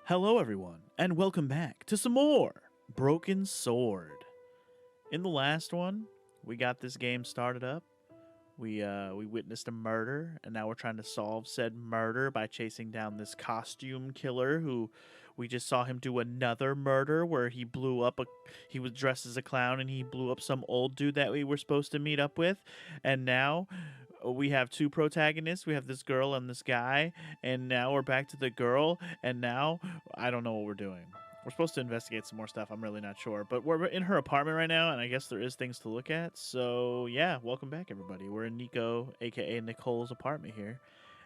Hello, everyone, and welcome back to some more Broken Sword. In the last one, we got this game started up. We witnessed a murder, and now we're trying to solve said murder by chasing down this costume killer who we just saw him do another murder where he blew up he was dressed as a clown and he blew up some old dude that we were supposed to meet up with. And now we have two protagonists. We have this girl and this guy, and now we're back to the girl, and now I don't know what we're doing. We're supposed to investigate some more stuff. I'm really not sure. But we're in her apartment right now, and I guess there is things to look at. So, yeah, welcome back, everybody. We're in Nico, a.k.a. Nicole's apartment here.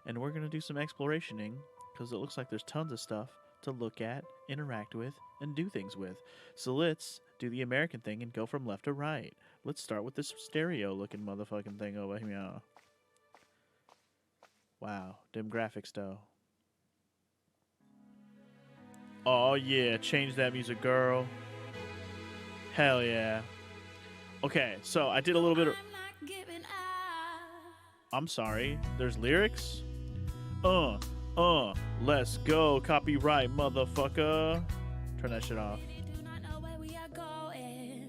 And we're going to do some explorationing, because it looks like there's tons of stuff to look at, interact with, and do things with. So let's do the American thing and go from left to right. Let's start with this stereo-looking motherfucking thing over here. Wow, dim graphics, though. Oh yeah, change that music, girl. Hell yeah. Okay, so I did a little bit of... I'm sorry, there's lyrics? Let's go, copyright, motherfucker. Turn that shit off.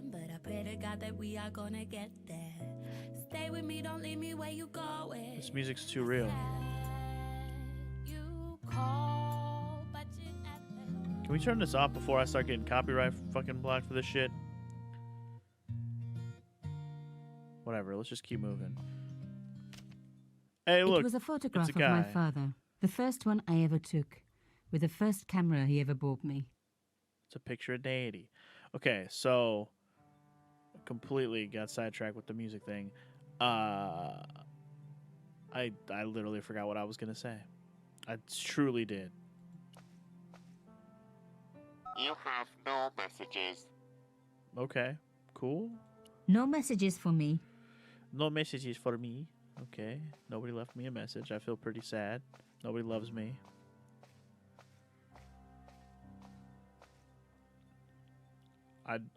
But I pray to God that we are gonna get there. Stay with me, don't leave me where you going. This music's too real. Can we turn this off before I start getting copyright fucking blocked for this shit? Whatever, let's just keep moving. Hey, look. It was a photograph of my father. The first one I ever took. With the first camera he ever bought me. It's a picture of deity. Okay, so... I completely got sidetracked with the music thing. I literally forgot what I was going to say. I truly did. You have no messages. Okay, cool. No messages for me. No messages for me. Okay, nobody left me a message. I feel pretty sad. Nobody loves me.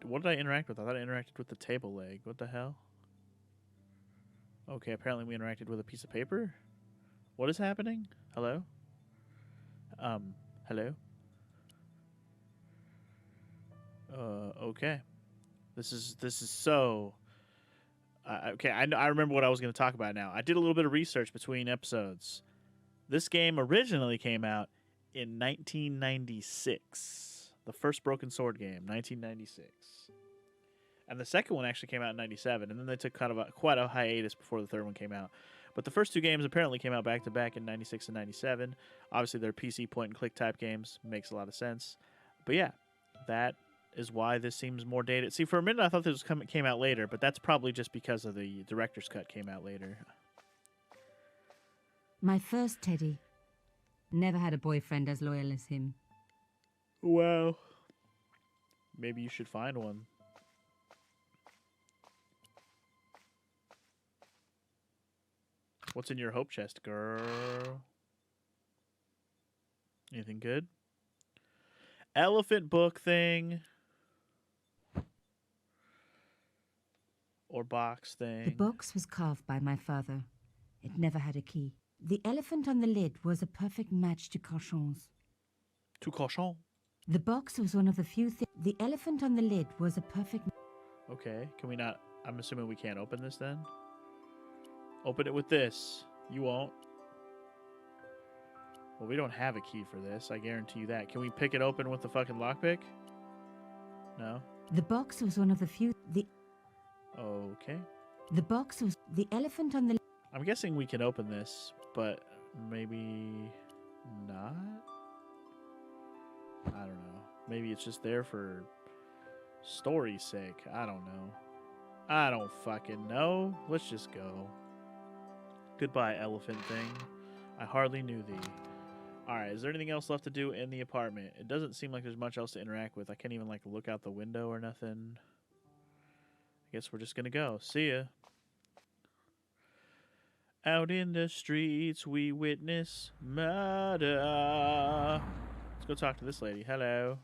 What did I interact with? I thought I interacted with the table leg. What the hell? Okay, apparently we interacted with a piece of paper. What is happening? Hello? Hello? Okay. This is so... okay, I remember what I was going to talk about now. I did a little bit of research between episodes. This game originally came out in 1996. The first Broken Sword game, 1996. And the second one actually came out in 97, and then they took quite a hiatus before the third one came out. But the first two games apparently came out back-to-back in 96 and 97. Obviously, they're PC point-and-click type games. Makes a lot of sense. But yeah, that is why this seems more dated. See, for a minute I thought this came out later, but that's probably just because of the director's cut came out later. My first teddy. Never had a boyfriend as loyal as him. Well, maybe you should find one. What's in your hope chest, girl? Anything good? Elephant book thing. Or box thing. The box was carved by my father. It never had a key. The elephant on the lid was a perfect match to Cochon's. To Cochon? The box was one of the few things... The elephant on the lid was a perfect... Okay, can we not... I'm assuming we can't open this then? Open it with this. You won't. Well, we don't have a key for this. I guarantee you that. Can we pick it open with the fucking lockpick? No? The box was one of the few... Okay. The box was... The elephant on the... I'm guessing we can open this, but maybe not? I don't know. Maybe it's just there for story's sake. I don't know. I don't fucking know. Let's just go. Goodbye, elephant thing. I hardly knew thee. Alright, is there anything else left to do in the apartment? It doesn't seem like there's much else to interact with. I can't even, like, look out the window or nothing. I guess we're just gonna go. See ya. Out in the streets, we witness murder. Let's go talk to this lady. Hello.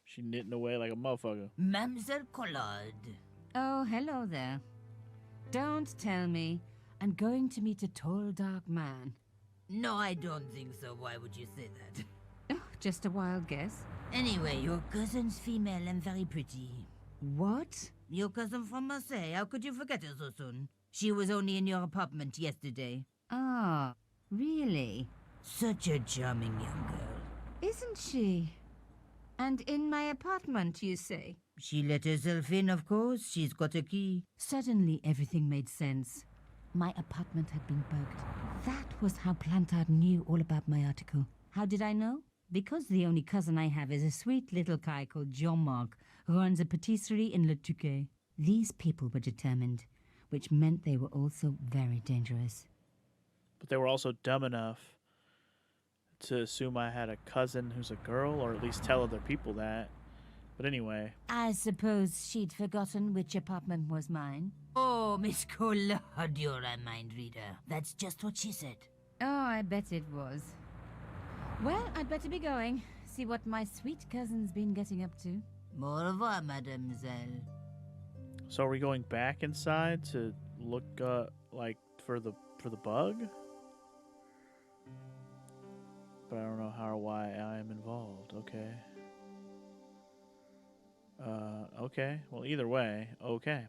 She knitting away like a motherfucker. Mamselle Collard. Oh, hello there. Don't tell me. I'm going to meet a tall, dark man. No, I don't think so. Why would you say that? Oh, just a wild guess. Anyway, your cousin's female and very pretty. What? Your cousin from Marseille. How could you forget her so soon? She was only in your apartment yesterday. Ah, really? Such a charming young girl. Isn't she? And in my apartment, you say? She let herself in, of course. She's got a key. Suddenly, everything made sense. My apartment had been bugged. That was how Plantard knew all about my article. How did I know? Because the only cousin I have is a sweet little guy called Jean-Marc, who runs a patisserie in Le Touquet. These people were determined, which meant they were also very dangerous. But they were also dumb enough to assume I had a cousin who's a girl, or at least tell other people that. But anyway. I suppose she'd forgotten which apartment was mine. Oh, Miss Collard, you're a mind reader. That's just what she said. Oh, I bet it was. Well, I'd better be going. See what my sweet cousin's been getting up to. Au revoir, mademoiselle. So are we going back inside to look like for the bug? But I don't know how or why I am involved. Okay. Okay. Well, either way, okay.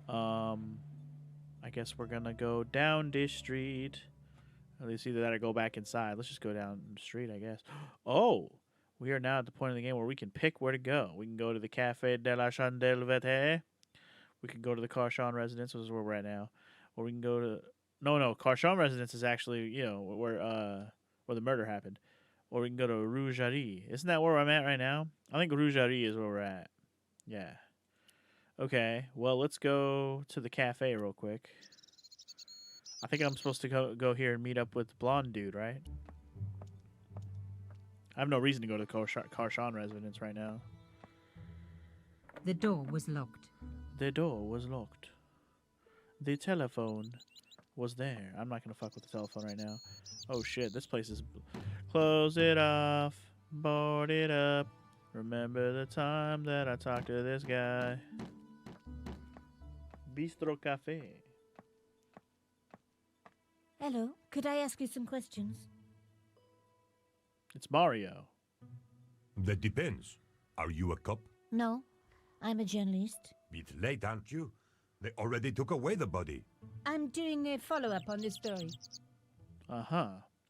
I guess we're gonna go down this street. At least either that or go back inside. Let's just go down the street, I guess. Oh, we are now at the point of the game where we can pick where to go. We can go to the Café de la Chandelle Verte. We can go to the Carchon residence, which is where we're at now. Or we can go to no, Carchon residence is actually, you know, where the murder happened. Or we can go to Rue Jarry. Isn't that where I'm at right now? I think Rue Jarry is where we're at. Yeah. Okay, well, let's go to the cafe real quick. I think I'm supposed to go here and meet up with the blonde dude, right? I have no reason to go to the Carchon residence right now. The door was locked. The door was locked. The telephone was there. I'm not going to fuck with the telephone right now. Oh shit, this place is... Close it off. Board it up. Remember the time that I talked to this guy. Bistro Cafe. Hello, could I ask you some questions? It's Mario. That depends. Are you a cop? No, I'm a journalist. Bit late, aren't you? They already took away the body. I'm doing a follow-up on this story. Uh-huh.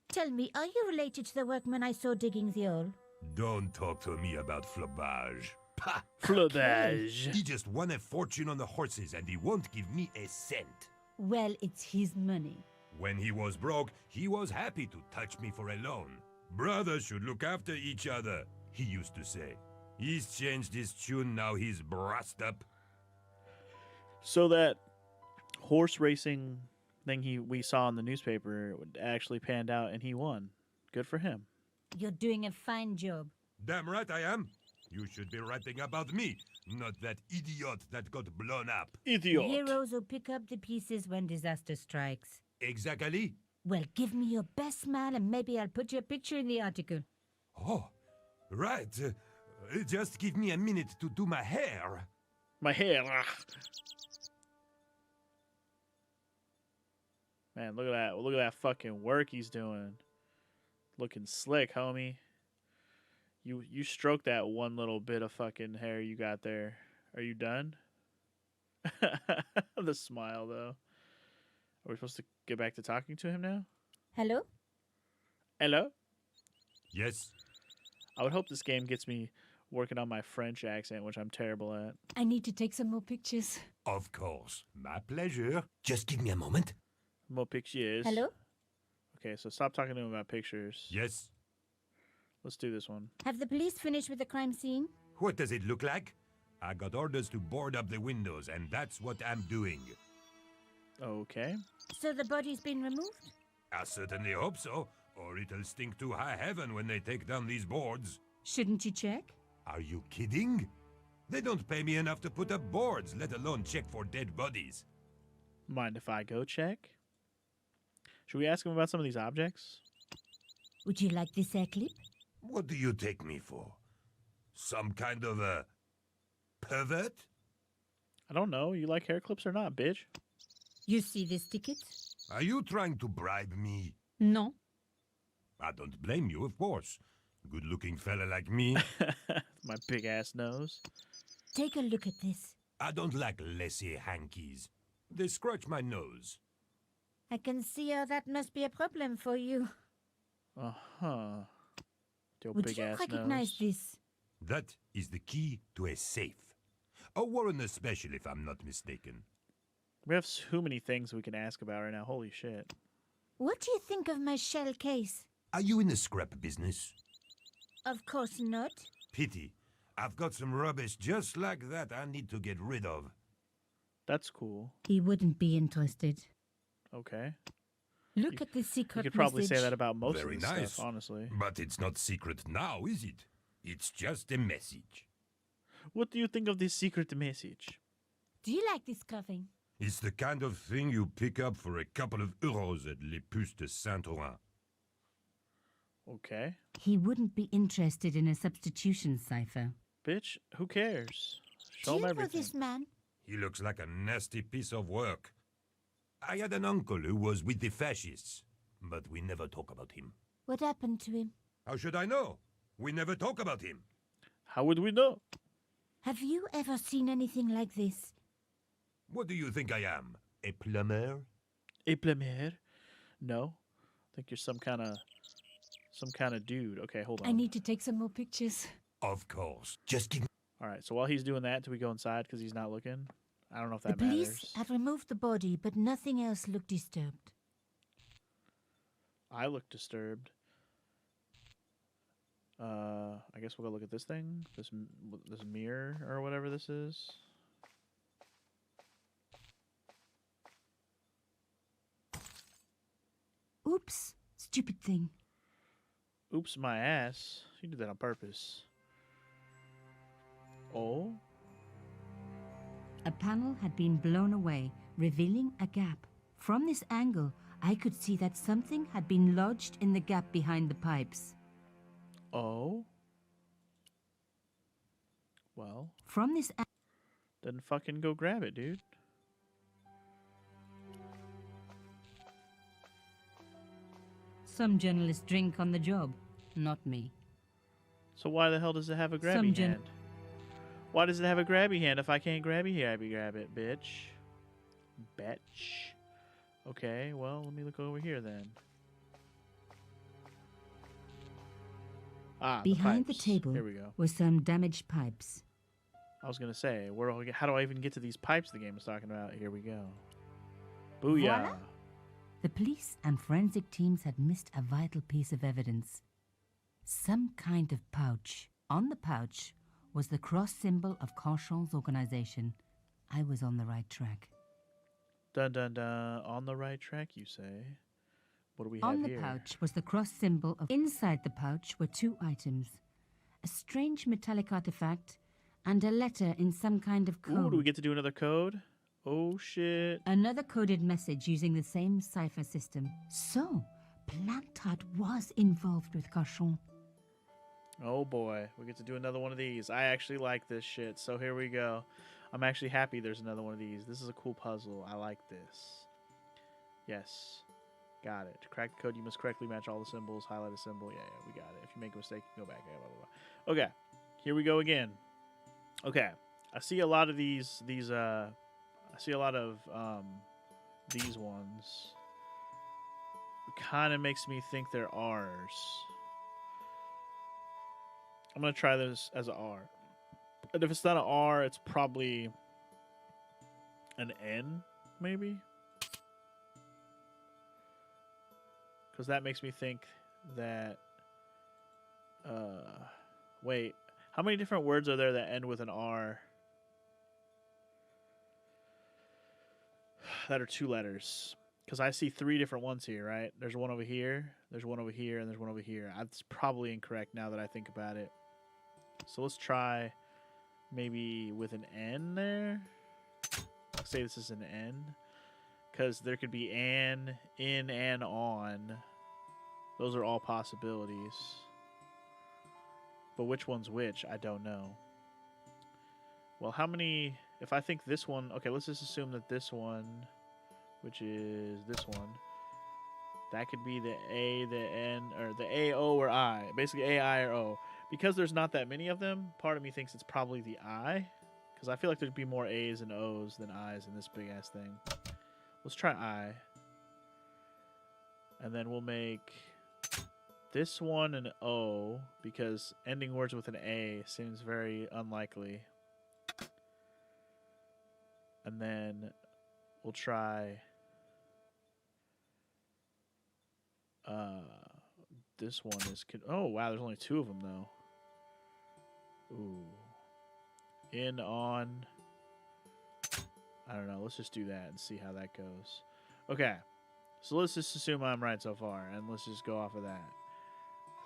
Tell me, are you related to the workman I saw digging the hole? Don't talk to me about flobage. Pah! Flodage. He just won a fortune on the horses and he won't give me a cent. Well, it's his money. When he was broke, he was happy to touch me for a loan. Brothers should look after each other, he used to say. He's changed his tune, now he's brassed up. So that horse racing thing we saw in the newspaper actually panned out and he won. Good for him. You're doing a fine job. Damn right I am. You should be writing about me, not that idiot that got blown up. Idiot. Heroes who pick up the pieces when disaster strikes. Exactly. Well, give me your best smile and maybe I'll put your picture in the article. Oh, right. Just give me a minute to do my hair. My hair. Man, look at that. Look at that fucking work he's doing. Looking slick, homie. You stroked that one little bit of fucking hair you got there. Are you done? The smile, though. Are we supposed to get back to talking to him now? Hello? Hello? Yes. I would hope this game gets me working on my French accent, which I'm terrible at. I need to take some more pictures. Of course. My pleasure. Just give me a moment. More pictures. Hello? Okay, so stop talking to him about pictures. Yes. Let's do this one. Have the police finished with the crime scene? What does it look like? I got orders to board up the windows, and that's what I'm doing. Okay. So the body's been removed? I certainly hope so, or it'll stink to high heaven when they take down these boards. Shouldn't you check? Are you kidding? They don't pay me enough to put up boards, let alone check for dead bodies. Mind if I go check? Should we ask him about some of these objects? Would you like this hair clip? What do you take me for? Some kind of a pervert? I don't know. You like hair clips or not, bitch? You see this ticket? Are you trying to bribe me? Non. I don't blame you, of course. Good-looking fella like me. My big ass nose. Take a look at this. I don't like laissez hankies. They scratch my nose. I can see how that must be a problem for you. Uh-huh. Your Would big you ass recognize nose. this? That is the key to a safe. A Warren special, if I'm not mistaken. We have so many things we can ask about right now. Holy shit. What do you think of my shell case? Are you in the scrap business? Of course not. Pity. I've got some rubbish just like that I need to get rid of. That's cool. He wouldn't be interested. Okay. Look at this You secret could probably message. say that about most Very of this nice. stuff, honestly. But it's not secret now, is it? It's just a message. What do you think of this secret message? Do you like this clothing? It's the kind of thing you pick up for a couple of euros at Les Puces de Saint-Ouen. Okay. He wouldn't be interested in a substitution cipher. Bitch, who cares? Show Do him you know everything. this man? He looks like a nasty piece of work. I had an uncle who was with the fascists, but we never talk about him. What happened to him? How should I know? We never talk about him. How would we know? Have you ever seen anything like this? What do you think I am? A plumber? A plumber? No. I think you're some kind of dude. Okay, hold on. I need to take some more pictures. Of course. Just give me... All right, so while he's doing that, do we go inside because he's not looking? I don't know if The that police matters. have removed the body, but nothing else looked disturbed. I look disturbed. I guess we'll go look at this thing, this mirror or whatever this is. Oops. Stupid thing. Oops, my ass. You did that on purpose. Oh? A panel had been blown away, revealing a gap. From this angle, I could see that something had been lodged in the gap behind the pipes. Oh? Well, From this then fucking go grab it, dude. Some journalists drink on the job, not me. So why the hell does it have a grabby Some hand? Why does it have a grabby hand if I can't grabby grab it, bitch? Bitch. Okay, well, let me look over here then. Ah, Behind the pipes. table Here we go. were some damaged pipes. I was gonna say, how do I even get to these pipes the game is talking about? Here we go. Booyah. Voila. The police and forensic teams had missed a vital piece of evidence. Some kind of pouch. On the pouch was the cross symbol of Carchon's organization. I was on the right track. Dun dun dun. On the right track, you say? What do we have On the here? pouch was the cross symbol of... Inside the pouch were two items. A strange metallic artifact and a letter in some kind of code. Ooh, do we get to do another code? Oh shit. Another coded message using the same cipher system. So, Plantard was involved with Carchon. Oh boy, we get to do another one of these. I actually like this shit, so here we go. I'm actually happy there's another one of these. This is a cool puzzle. I like this. Yes. Got it. To crack the code, you must correctly match all the symbols. Highlight a symbol. Yeah, we got it. If you make a mistake, you go back. Yeah, blah, blah, blah. Okay, here we go again. Okay, I see a lot of these I see a lot of these ones. It kind of makes me think they're R's. I'm going to try this as an R. And if it's not an R, it's probably an N, maybe? Because that makes me think that... wait. How many different words are there that end with an R? That are two letters. Because I see three different ones here, right? There's one over here, there's one over here, and there's one over here. That's probably incorrect now that I think about it. So let's try maybe with an N there. I'll say this is an N. Because there could be an, in, and on. Those are all possibilities. But which one's which, I don't know. Well, how many... If I think this one... Okay, let's just assume that this one, which is this one, That could be the A, the N, or the A, O, or I. Basically A, I, or O. Because there's not that many of them, part of me thinks it's probably the I. Because I feel like there'd be more A's and O's than I's in this big-ass thing. Let's try I. And then we'll make this one an O, because ending words with an A seems very unlikely. And then we'll try this one is oh wow, there's only 2 of them though. Ooh. In, on. I don't know, let's just do that and see how that goes. Okay. So let's just assume I'm right so far, and let's just go off of that.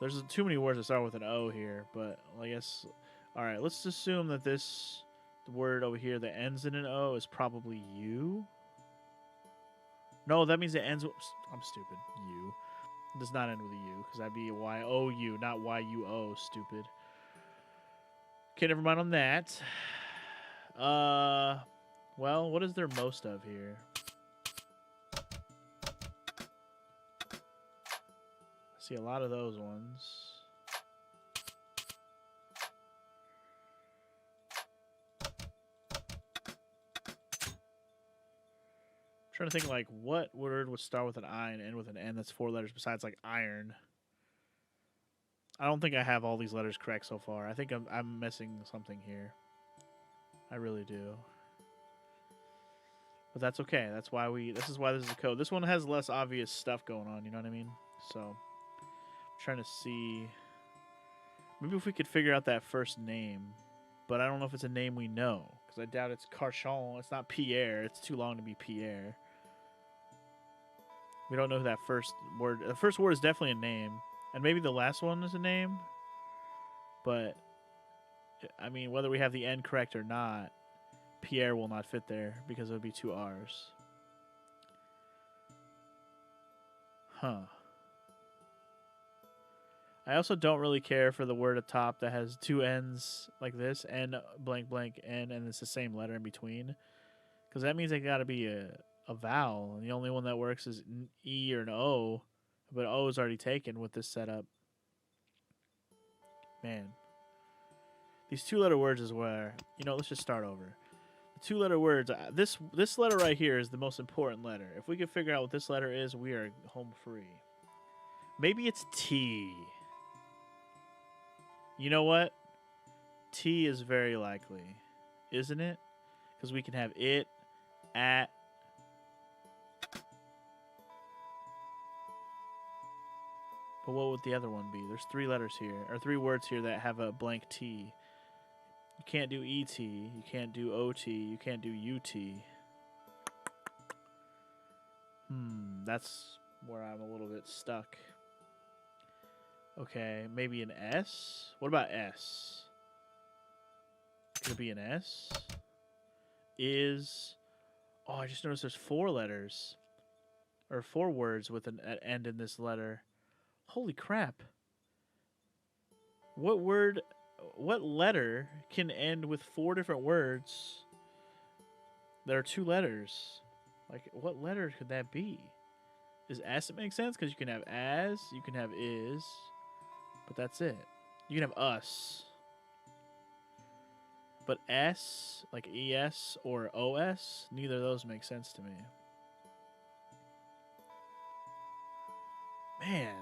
There's too many words that start with an O here, but I guess... Alright, let's assume that this word over here that ends in an O is probably U. No, that means it ends with... I'm stupid. U. It does not end with a U, because that'd be a Y-O-U, not Y-U-O, stupid. Okay, never mind on that. Well, what is there most of here? I see a lot of those ones. I'm trying to think like what word would start with an I and end with an N that's 4 letters besides like iron. I don't think I have all these letters correct so far. I think I'm missing something here. I really do. But that's okay. That's why this is a code. This one has less obvious stuff going on, you know what I mean? So I'm trying to see maybe if we could figure out that first name. But I don't know if it's a name we know, because I doubt it's Carchon. It's not Pierre. It's too long to be Pierre. We don't know who that first word... The first word is definitely a name. And maybe the last one is a name. But, I mean, whether we have the N correct or not, Pierre will not fit there, because it would be 2 R's. Huh. I also don't really care for the word at top that has 2 N's like this, N blank blank N, and it's the same letter in between. Because that means it got to be a vowel, and the only one that works is an E or an O, but O is already taken with this setup. Man. These 2-letter words is where, you know, let's just start over. The 2-letter words, this letter right here is the most important letter. If we could figure out what this letter is, we are home free. Maybe it's T. You know what? T is very likely, isn't it? Because we can have it, at. But what would the other one be? There's 3 letters here, or 3 words here that have a blank T. You can't do ET, you can't do OT, you can't do UT. That's where I'm a little bit stuck. Okay, maybe an S? What about S? Could it be an S? Is... Oh, I just noticed there's 4 letters. Or 4 words with an end in this letter. Holy crap. What letter can end with 4 different words that are 2 letters? Like, what letter could that be? Does S make sense? Because you can have as, you can have is, but that's it. You can have us. But S, like ES or OS, neither of those make sense to me. Man.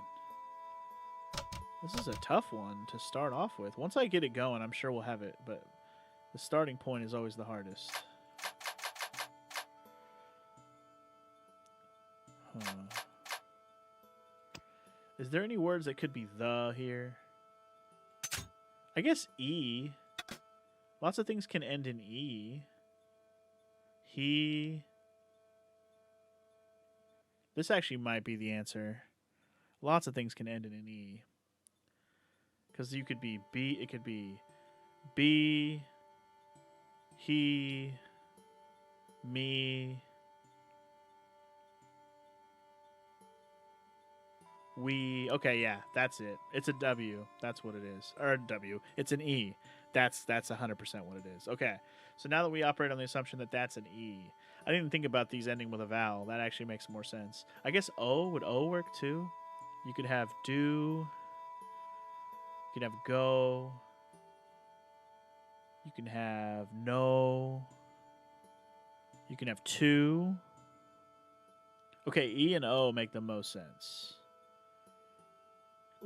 This is a tough one to start off with. Once I get it going, I'm sure we'll have it, but the starting point is always the hardest. Huh. Is there any words that could be the here? I guess E. Lots of things can end in E. He. This actually might be the answer. Lots of things can end in an E. Because you could be B, it could be B, he, me, we. Okay, yeah, that's it. It's a W. That's what it is. Or a W. It's an E. That's 100% what it is. Okay, so now that we operate on the assumption that that's an E, I didn't think about these ending with a vowel. That actually makes more sense. I guess O, would O work too? You could have do. You could have go. You can have no. You can have two. Okay, E and O make the most sense.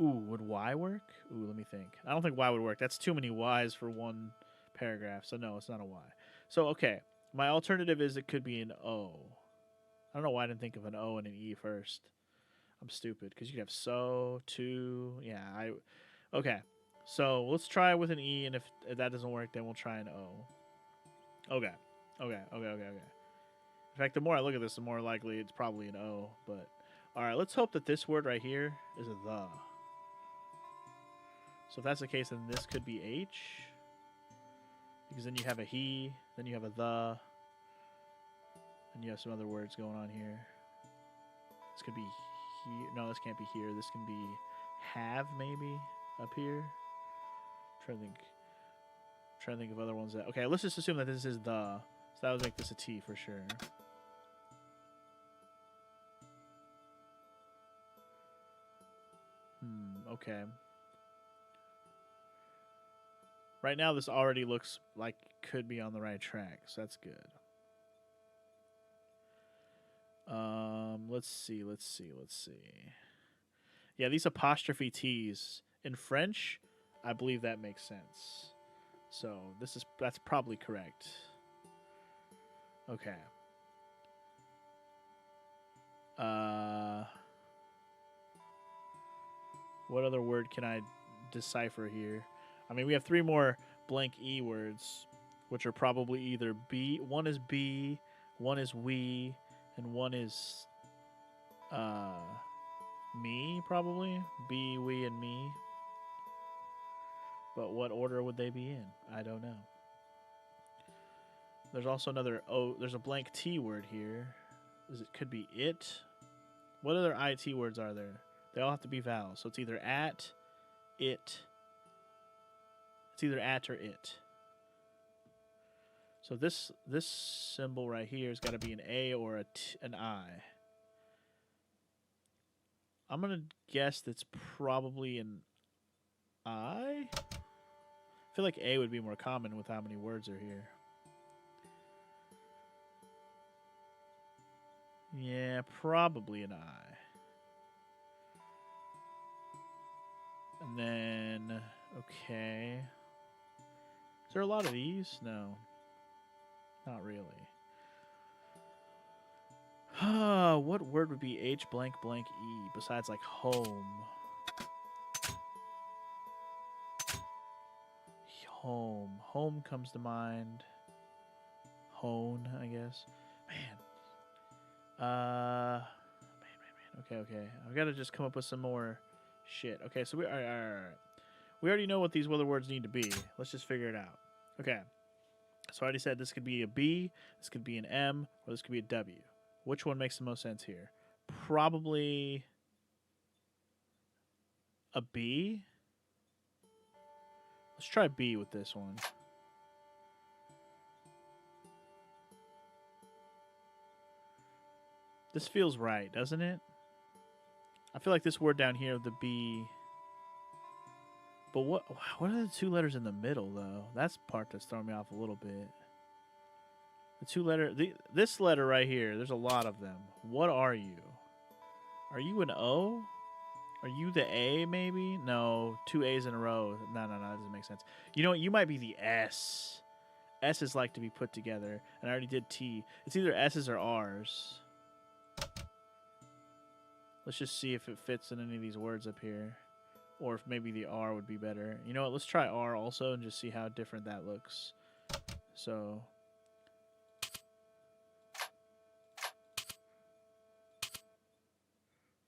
Ooh, would Y work? Ooh, let me think. I don't think Y would work. That's too many Y's for one paragraph. So no, it's not a Y. So, okay. My alternative is it could be an O. I don't know why I didn't think of an O and an E first. I'm stupid, because you could have so, to, yeah, okay. So, let's try with an E, and if that doesn't work, then we'll try an O. Okay. In fact, the more I look at this, the more likely it's probably an O, but, alright, let's hope that this word right here is a the. So if that's the case, then this could be H, because then you have a he, then you have a the, and you have some other words going on here. This could be here. No, this can't be here. This can be have, maybe, up here. Trying to think of other ones that... Okay, let's just assume that this is the. So that would make this a T for sure. Okay. Right now, this already looks like it could be on the right track, so that's good. Let's see. Yeah, these apostrophe T's in French, I believe that makes sense. So that's probably correct. Okay. What other word can I decipher here? I mean, we have 3 more blank E words, which are probably either B. One is B, one is we, and one is me, probably. B, we, and me. But what order would they be in? I don't know. There's also another O. There's a blank T word here. It could be it. What other IT words are there? They all have to be vowels. So it's either at, it. It's either at or it. So this symbol right here has got to be an A or an I. I'm going to guess that's probably an I. I feel like A would be more common with how many words are here. Yeah, probably an I. And then, okay. Is there a lot of these? No. Not really. What word would be H blank blank E besides like home? Home. Home comes to mind. Hone, I guess. Man. Okay. I've got to just come up with some more shit. Okay, so all right. We already know what these other words need to be. Let's just figure it out. Okay. So I already said this could be a B, this could be an M, or this could be a W. Which one makes the most sense here? Probably a B. Let's try B with this one. This feels right, doesn't it? I feel like this word down here, the B. But what are the 2 letters in the middle, though? That's the part that's throwing me off a little bit. The 2 letter, this letter right here, there's a lot of them. What are you? Are you an O? Are you the A, maybe? No, 2 A's in a row. No, that doesn't make sense. You know what? You might be the S. S's like to be put together, and I already did T. It's either S's or R's. Let's just see if it fits in any of these words up here. Or if maybe the R would be better. You know what? Let's try R also and just see how different that looks. So...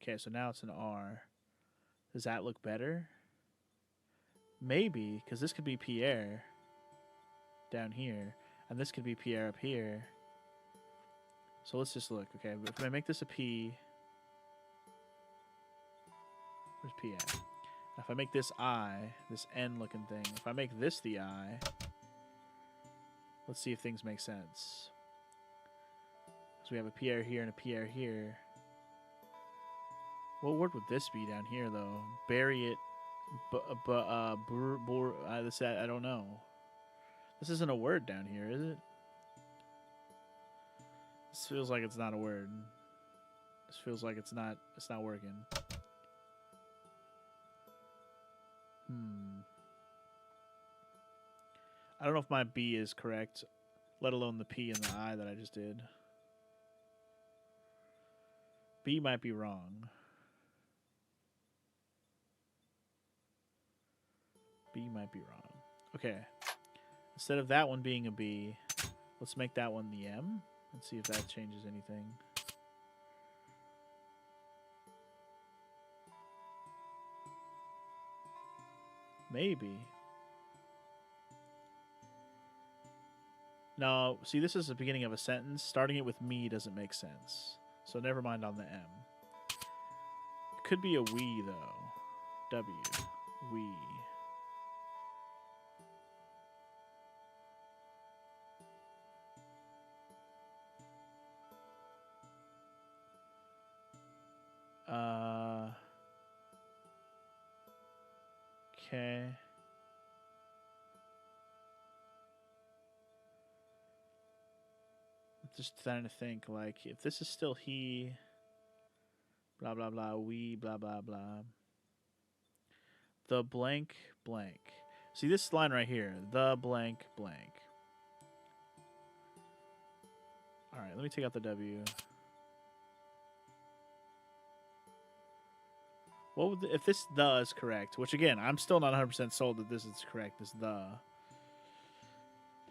Okay, so now it's an R. Does that look better? Maybe, because this could be Pierre down here, and this could be Pierre up here. So let's just look. Okay, if I make this a P, where's P at? If I make this I, this N looking thing, if I make this the I, let's see if things make sense. So we have a Pierre here and a Pierre here. What word would this be down here, though? Bury it. I don't know. This isn't a word down here, is it? This feels like it's not a word. This feels like it's not working. I don't know if my B is correct, let alone the P and the I that I just did. B might be wrong. B might be wrong. Okay. Instead of that one being a B, let's make that one the M and see if that changes anything. Maybe. No, see, this is the beginning of a sentence. Starting it with me doesn't make sense. So never mind on the M. It could be a we, though. W. We. Okay. Just trying to think, like, if this is still he, blah, blah, blah, we, blah, blah, blah. The blank, blank. See this line right here, the blank, blank. All right, let me take out the W. What would if this the is correct? Which again, I'm still not 100% sold that this is correct. This the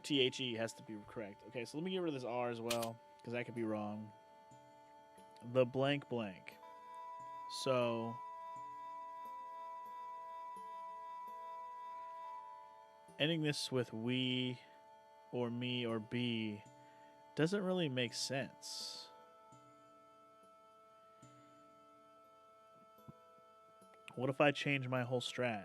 THE has to be correct. Okay, so let me get rid of this R as well because that could be wrong. The blank blank. So ending this with we or me or B doesn't really make sense. What if I change my whole strat?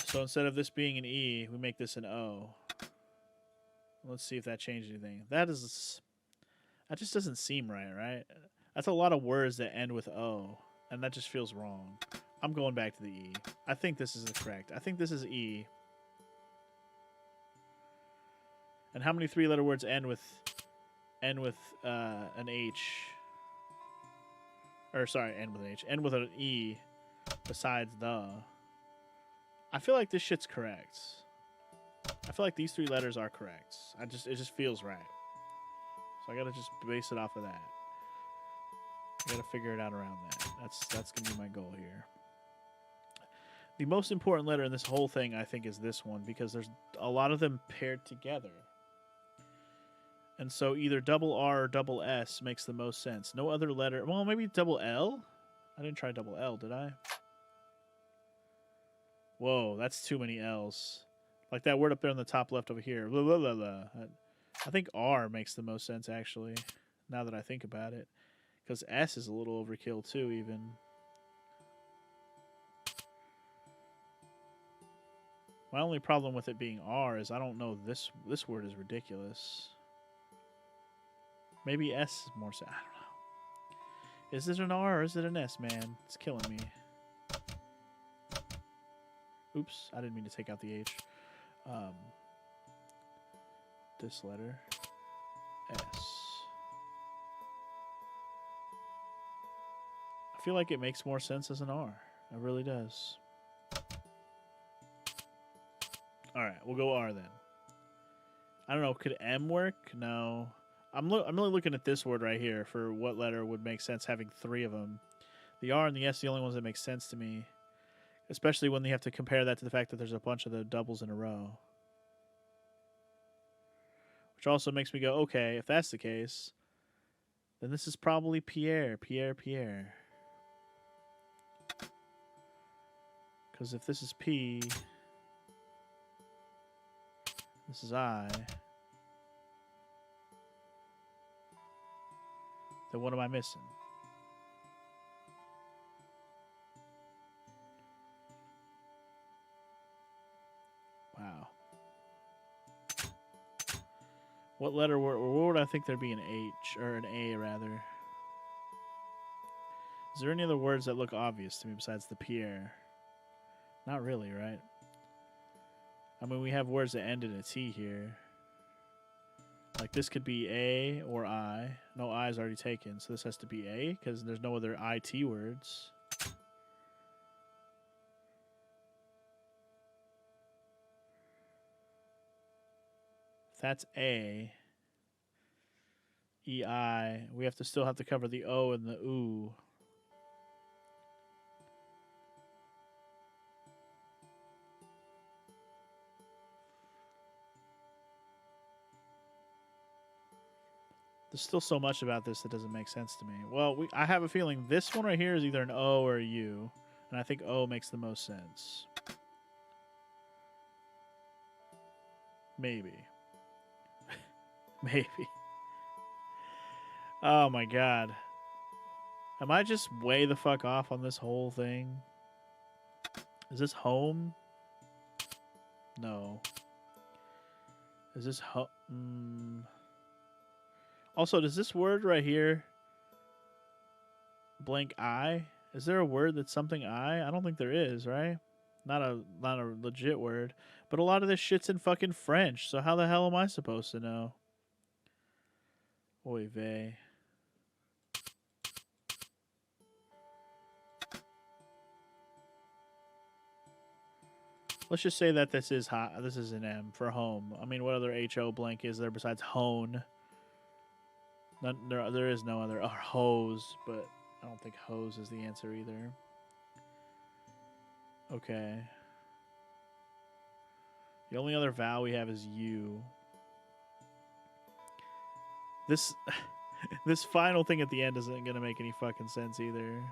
So instead of this being an E, we make this an O. Let's see if that changed anything. That just doesn't seem right? That's a lot of words that end with O, and that just feels wrong. I'm going back to the E. I think this is correct. I think this is E. And how many three-letter words end with an H? Or sorry, end with an H. End with an E besides the. I feel like this shit's correct. I feel like these three letters are correct. It just feels right. So I gotta just base it off of that. I gotta figure it out around that. That's gonna be my goal here. The most important letter in this whole thing, I think, is this one because there's a lot of them paired together. And so either double R or double S makes the most sense. No other letter. Well, maybe double L? I didn't try double L, did I? Whoa, that's too many L's. Like that word up there on the top left over here. Blah, blah, blah, blah. I think R makes the most sense, actually, now that I think about it. Because S is a little overkill, too, even. My only problem with it being R is I don't know this word is ridiculous. Maybe S is more so. I don't know. Is it an R or is it an S, man? It's killing me. Oops, I didn't mean to take out the H. This letter. S. I feel like it makes more sense as an R. It really does. Alright, we'll go R then. I don't know, could M work? No. I'm really looking at this word right here for what letter would make sense having three of them. The R and the S are the only ones that make sense to me. Especially when they have to compare that to the fact that there's a bunch of the doubles in a row. Which also makes me go, okay, if that's the case, then this is probably Pierre. Pierre. Because if this is P, this is I, then what am I missing? Wow. What letter where would I think there'd be an H or an A rather? Is there any other words that look obvious to me besides the Pierre? Not really, right? I mean, we have words that end in a T here. Like this could be A or I. No, I is already taken, so this has to be A because there's no other IT words. If that's A, E-I, we have to still have to cover the O and the OO. There's still so much about this that doesn't make sense to me. Well, I have a feeling this one right here is either an O or a U, and I think O makes the most sense. Maybe. Maybe. Oh my god. Am I just way the fuck off on this whole thing? Is this home? No. Is this Also, does this word right here blank I? Is there a word that's something I don't think there is, right? Not a legit word. But a lot of this shit's in fucking French, so how the hell am I supposed to know? Oy vey. Let's just say that this is this is an M for home. I mean, what other HO blank is there besides hone? There is no other. Or hose, but I don't think hose is the answer either. Okay. The only other vowel we have is U. This this final thing at the end isn't going to make any fucking sense either.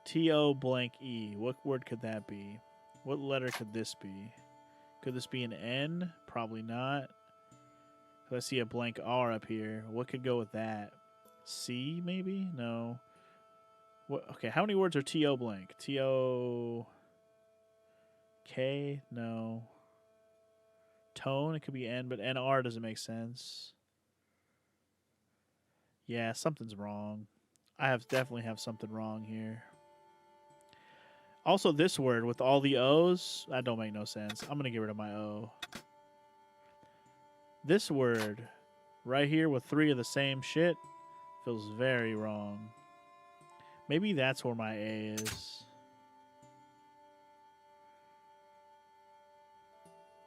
T-O blank E. What word could that be? What letter could this be? Could this be an N? Probably not. I see a blank R up here. What could go with that? C, maybe? No. What? Okay, how many words are T-O blank? T-O... K? No. Tone? It could be N, but N-R doesn't make sense. Yeah, something's wrong. Definitely have something wrong here. Also, this word with all the O's, that don't make no sense. I'm going to get rid of my O. This word right here with 3 of the same shit feels very wrong. Maybe that's where my A is.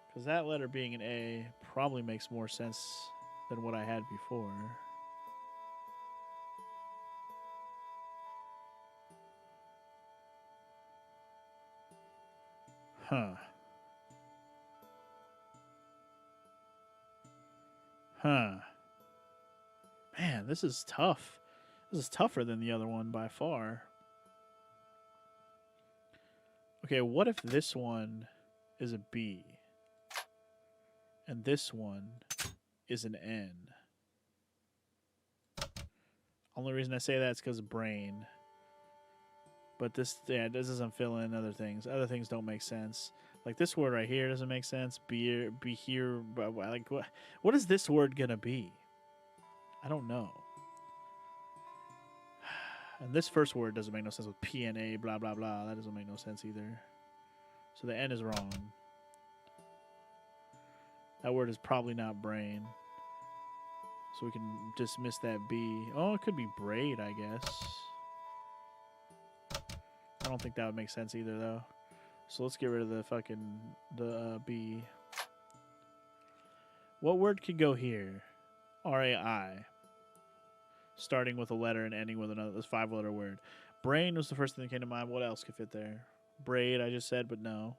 Because that letter being an A probably makes more sense than what I had before. Huh. Huh. Man, this is tough. This is tougher than the other one by far. Okay, what if this one is a B? And this one is an N? Only reason I say that is because of brain. But this doesn't fill in other things. Other things don't make sense. Like this word right here doesn't make sense. Be here. Like what is this word gonna be? I don't know. And this first word doesn't make no sense with P and A. Blah blah blah. That doesn't make no sense either. So the N is wrong. That word is probably not brain. So we can dismiss that B. Oh, it could be braid, I guess. I don't think that would make sense either, though. So let's get rid of the B. What word could go here? R-A-I. Starting with a letter and ending with another. This 5-letter word. Brain was the first thing that came to mind. What else could fit there? Braid, I just said, but no.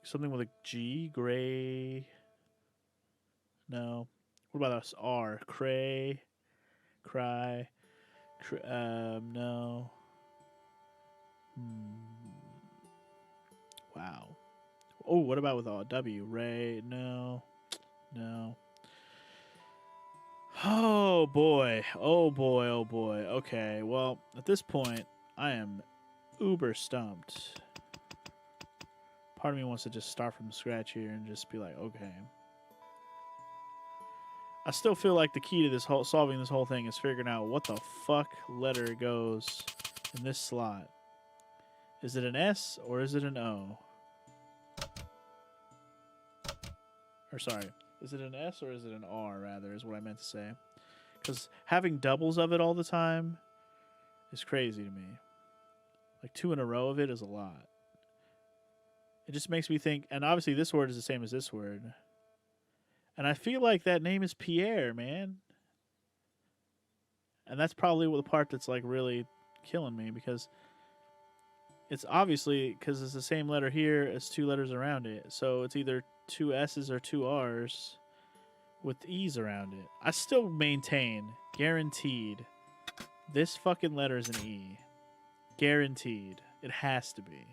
Something with a G. Gray. No. What about us? R. Cray. Cry. No. Wow. Oh, what about with all W? Ray? No. No. Oh boy. Oh boy. Oh boy. Okay. Well, at this point, I am uber stumped. Part of me wants to just start from scratch here and just be like, okay. I still feel like the key to this whole solving this whole thing is figuring out what the fuck letter goes in this slot. Is it an S or is it an O? Or sorry, is it an S or is it an R rather is what I meant to say. Because having doubles of it all the time is crazy to me. Like 2 in a row of it is a lot. It just makes me think, and obviously this word is the same as this word. And I feel like that name is Pierre, man. And that's probably the part that's like really killing me because it's obviously because it's the same letter here as 2 letters around it. So it's either 2 S's or 2 R's with E's around it. I still maintain, guaranteed, this fucking letter is an E. Guaranteed. It has to be.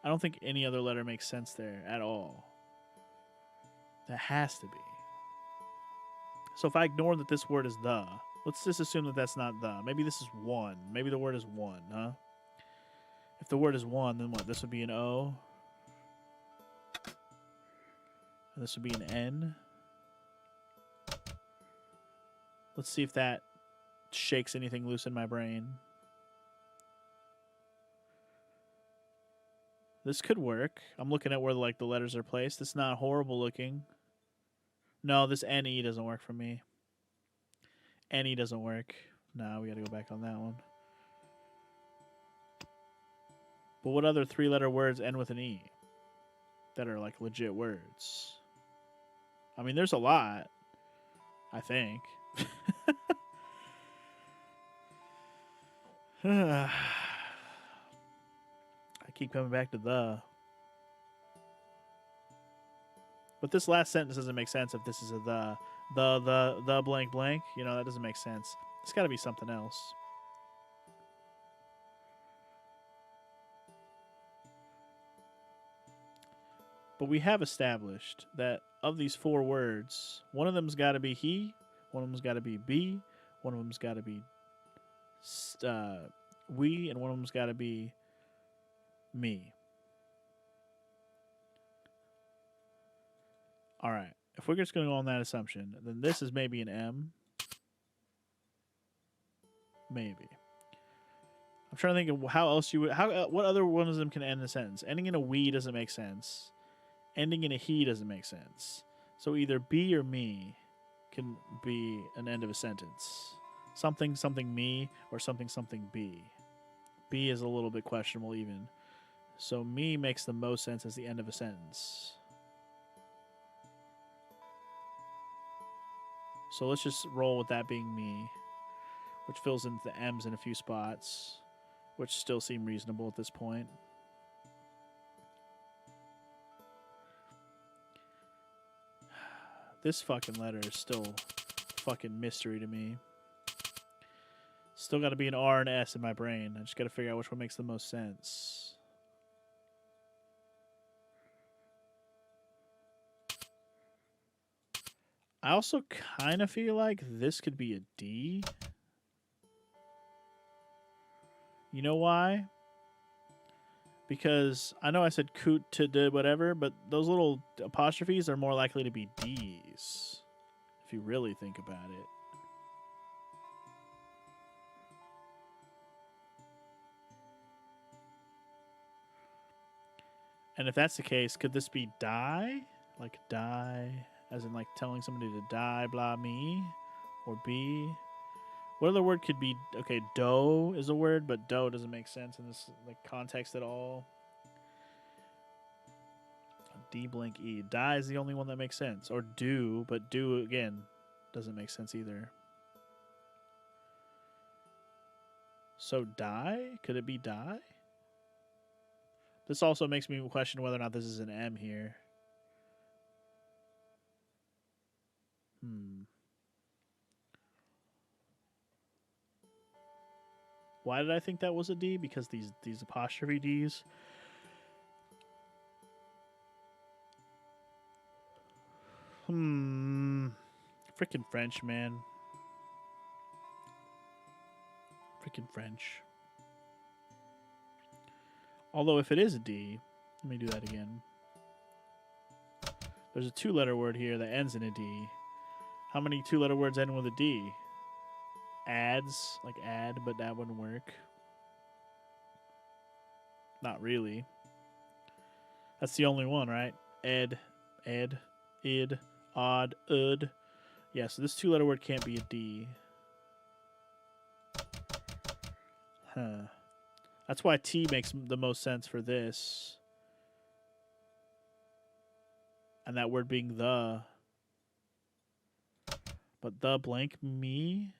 I don't think any other letter makes sense there at all. That has to be. So if I ignore that this word is the, let's just assume that that's not the. Maybe this is 1. Maybe the word is 1, huh? If the word is 1, then what? This would be an O. And this would be an N. Let's see if that shakes anything loose in my brain. This could work. I'm looking at where like the letters are placed. It's not horrible looking. No, this NE doesn't work for me. NE doesn't work. No, we gotta go back on that one. But what other 3-letter words end with an E that are like legit words? I mean, there's a lot, I think. I keep coming back to the. But this last sentence doesn't make sense if this is a the blank blank. You know, that doesn't make sense. It's got to be something else. But we have established that of these 4 words, one of them's got to be he, one of them's got to be be, one of them's got to be we, and one of them's got to be me. All right. If we're just going to go on that assumption, then this is maybe an M. Maybe. I'm trying to think of how else you would... what other one of them can end a sentence? Ending in a we doesn't make sense. Ending in a he doesn't make sense. So either be or me can be an end of a sentence. Something, something me, or something, something be. Be is a little bit questionable even. So me makes the most sense as the end of a sentence. So let's just roll with that being me, which fills in the M's in a few spots, which still seem reasonable at this point. This fucking letter is still fucking mystery to me. Still got to be an R and S in my brain. I just got to figure out which one makes the most sense. I also kind of feel like this could be a D. You know why? Because I know I said coot to de whatever, but those little apostrophes are more likely to be D's, if you really think about it. And if that's the case, could this be die? Like die, as in like telling somebody to die, blah, me? Or be? What other word could be? Okay, doe is a word, but doe doesn't make sense in this like context at all. D blank E. Die is the only one that makes sense. Or do, but do again doesn't make sense either. So die? Could it be die? This also makes me question whether or not this is an M here. Why did I think that was a D? Because these apostrophe Ds. Freaking French, man. Freaking French. Although if it is a D, let me do that again. There's a 2-letter word here that ends in a D. How many two-letter words end with a D? Ads, like ad, but that wouldn't work. Not really. That's the only one, right? Ed, id, odd, ud. Yeah, so this two-letter word can't be a D. Huh. That's why T makes the most sense for this. And that word being the. But the blank me?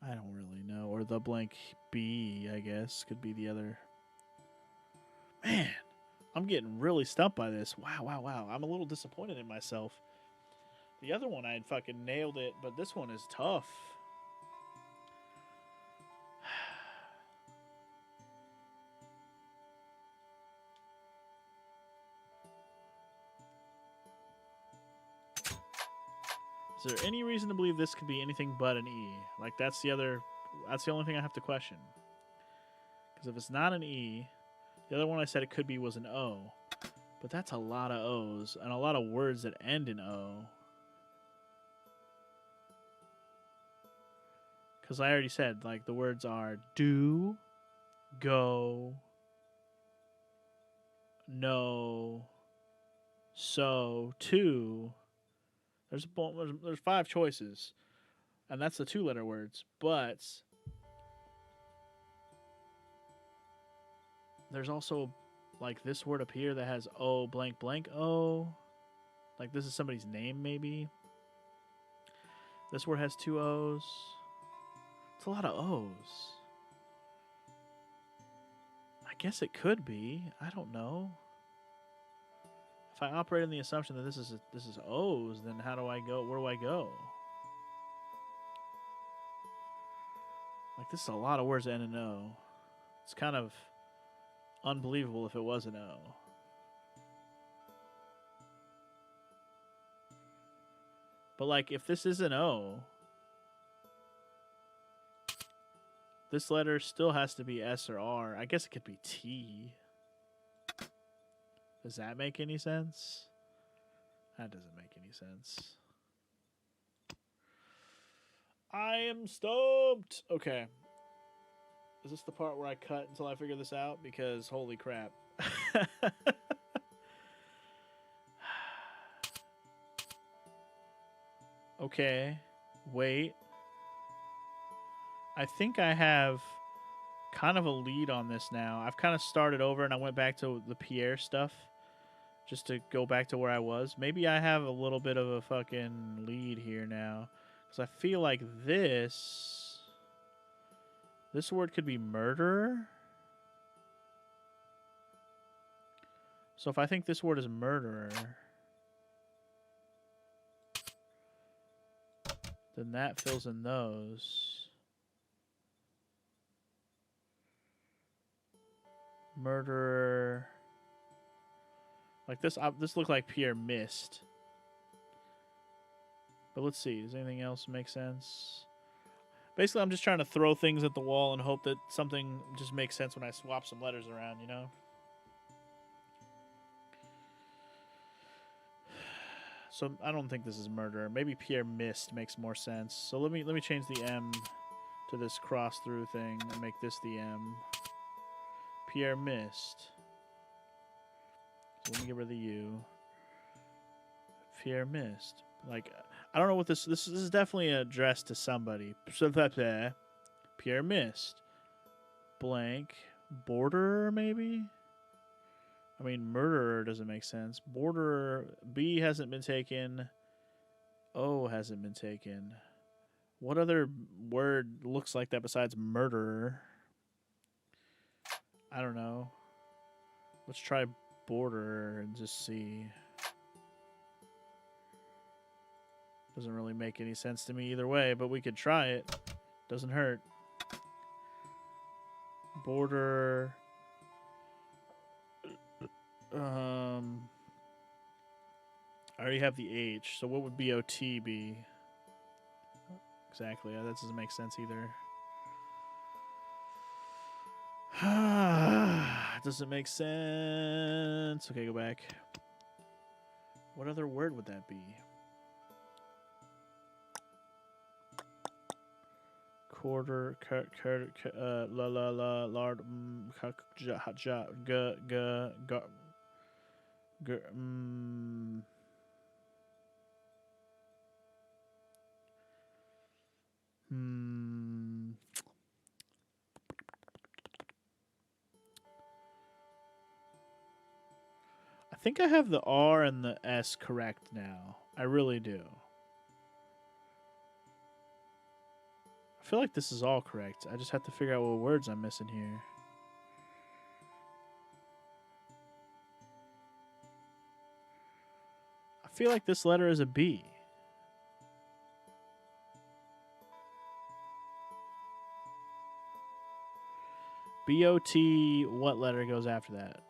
I don't really know. Or the blank B, I guess, could be the other. Man, I'm getting really stumped by this. Wow. I'm a little disappointed in myself. The other one, I had fucking nailed it, but this one is tough. Is there any reason to believe this could be anything but an E? Like, that's the only thing I have to question. Because if it's not an E, the other one I said it could be was an O. But that's a lot of O's and a lot of words that end in O. Because I already said, like, the words are do, go, no, so, to. There's 5 choices. And that's the 2-letter words. But there's also, like, this word up here that has O blank blank O. Like, this is somebody's name, maybe. This word has 2 O's. It's a lot of O's. I guess it could be. I don't know. If I operate in the assumption that this is O's, then how do I go? Where do I go? Like, this is a lot of words that end in O. It's kind of unbelievable if it was an O. But, like, if this is an O, this letter still has to be S or R. I guess it could be T. Does that make any sense? That doesn't make any sense. I am stumped. Okay. Is this the part where I cut until I figure this out? Because holy crap. Okay. Wait. I think I have kind of a lead on this now. I've kind of started over and I went back to the Pierre stuff just to go back to where I was. Maybe I have a little bit of a fucking lead here now. Because I feel like this word could be murderer. So if I think this word is murderer, then that fills in those. Murderer. Like this looked like Pierre missed. But let's see. Does anything else make sense? Basically, I'm just trying to throw things at the wall and hope that something just makes sense when I swap some letters around, you know? So I don't think this is murderer. Maybe Pierre missed makes more sense. So let me change the M to this cross through thing and make this the M. Pierre missed. So let me get rid of the U. Pierre missed. Like, I don't know what this is definitely addressed to somebody. Pierre missed. Blank. Borderer, maybe? I mean, murderer doesn't make sense. Borderer. B hasn't been taken. O hasn't been taken. What other word looks like that besides murderer? I don't know. Let's try border and just see. Doesn't really make any sense to me either way, but we could try it. Doesn't hurt. Border. I already have the H, so what would BOT be? Exactly, that doesn't make sense either. Doesn't make sense. Okay, go back. What other word would that be? quarter, la la la, lard, ja, ja, g, g, g, g, I think I have the R and the S correct now. I really do. I feel like this is all correct. I just have to figure out what words I'm missing here. I feel like this letter is a B. B-O-T, what letter goes after that?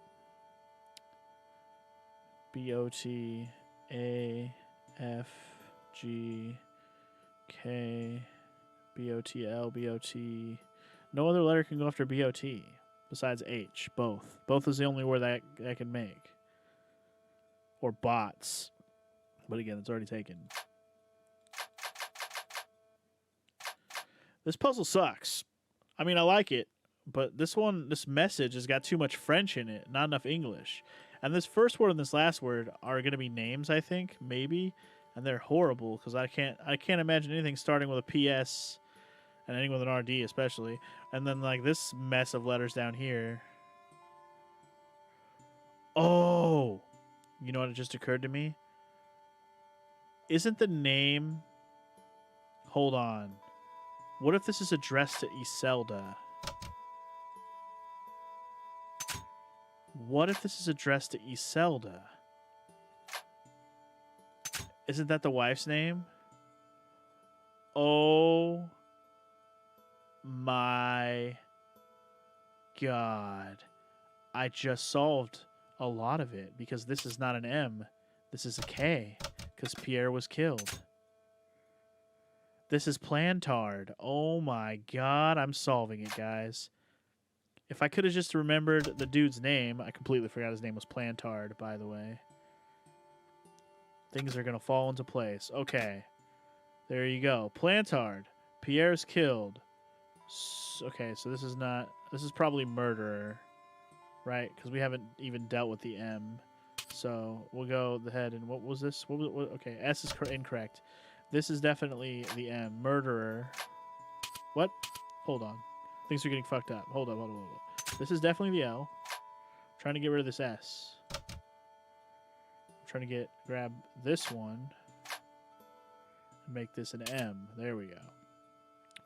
B-O-T, A, F, G, K, B-O-T-L, B-O-T. No other letter can go after B-O-T besides H, both. Both is the only word that I can make. Or bots. But again, it's already taken. This puzzle sucks. I mean, I like it, but this message has got too much French in it, not enough English. And this first word and this last word are going to be names, I think, maybe, and they're horrible because I can't imagine anything starting with a PS and ending with an RD, especially. And then like this mess of letters down here. Oh, you know what? It just occurred to me. Isn't the name? Hold on. What if this is addressed to Iselda? What if this is addressed to Iselda? Isn't that the wife's name? Oh my God. I just solved a lot of it because this is not an M. This is a K because Pierre was killed. This is Plantard. Oh my God. I'm solving it, guys. If I could have just remembered the dude's name, I completely forgot his name was Plantard, by the way. Things are going to fall into place. Okay. There you go. Plantard. Pierre's killed. Okay, so this is not... This is probably murderer, right? Because we haven't even dealt with the M. So we'll go the head. And what was this? Okay, S is incorrect. This is definitely the M. Murderer. What? Hold on. Things are getting fucked up. Hold up. This is definitely the L. I'm trying to get rid of this S. I'm trying to grab this one and make this an M. There we go.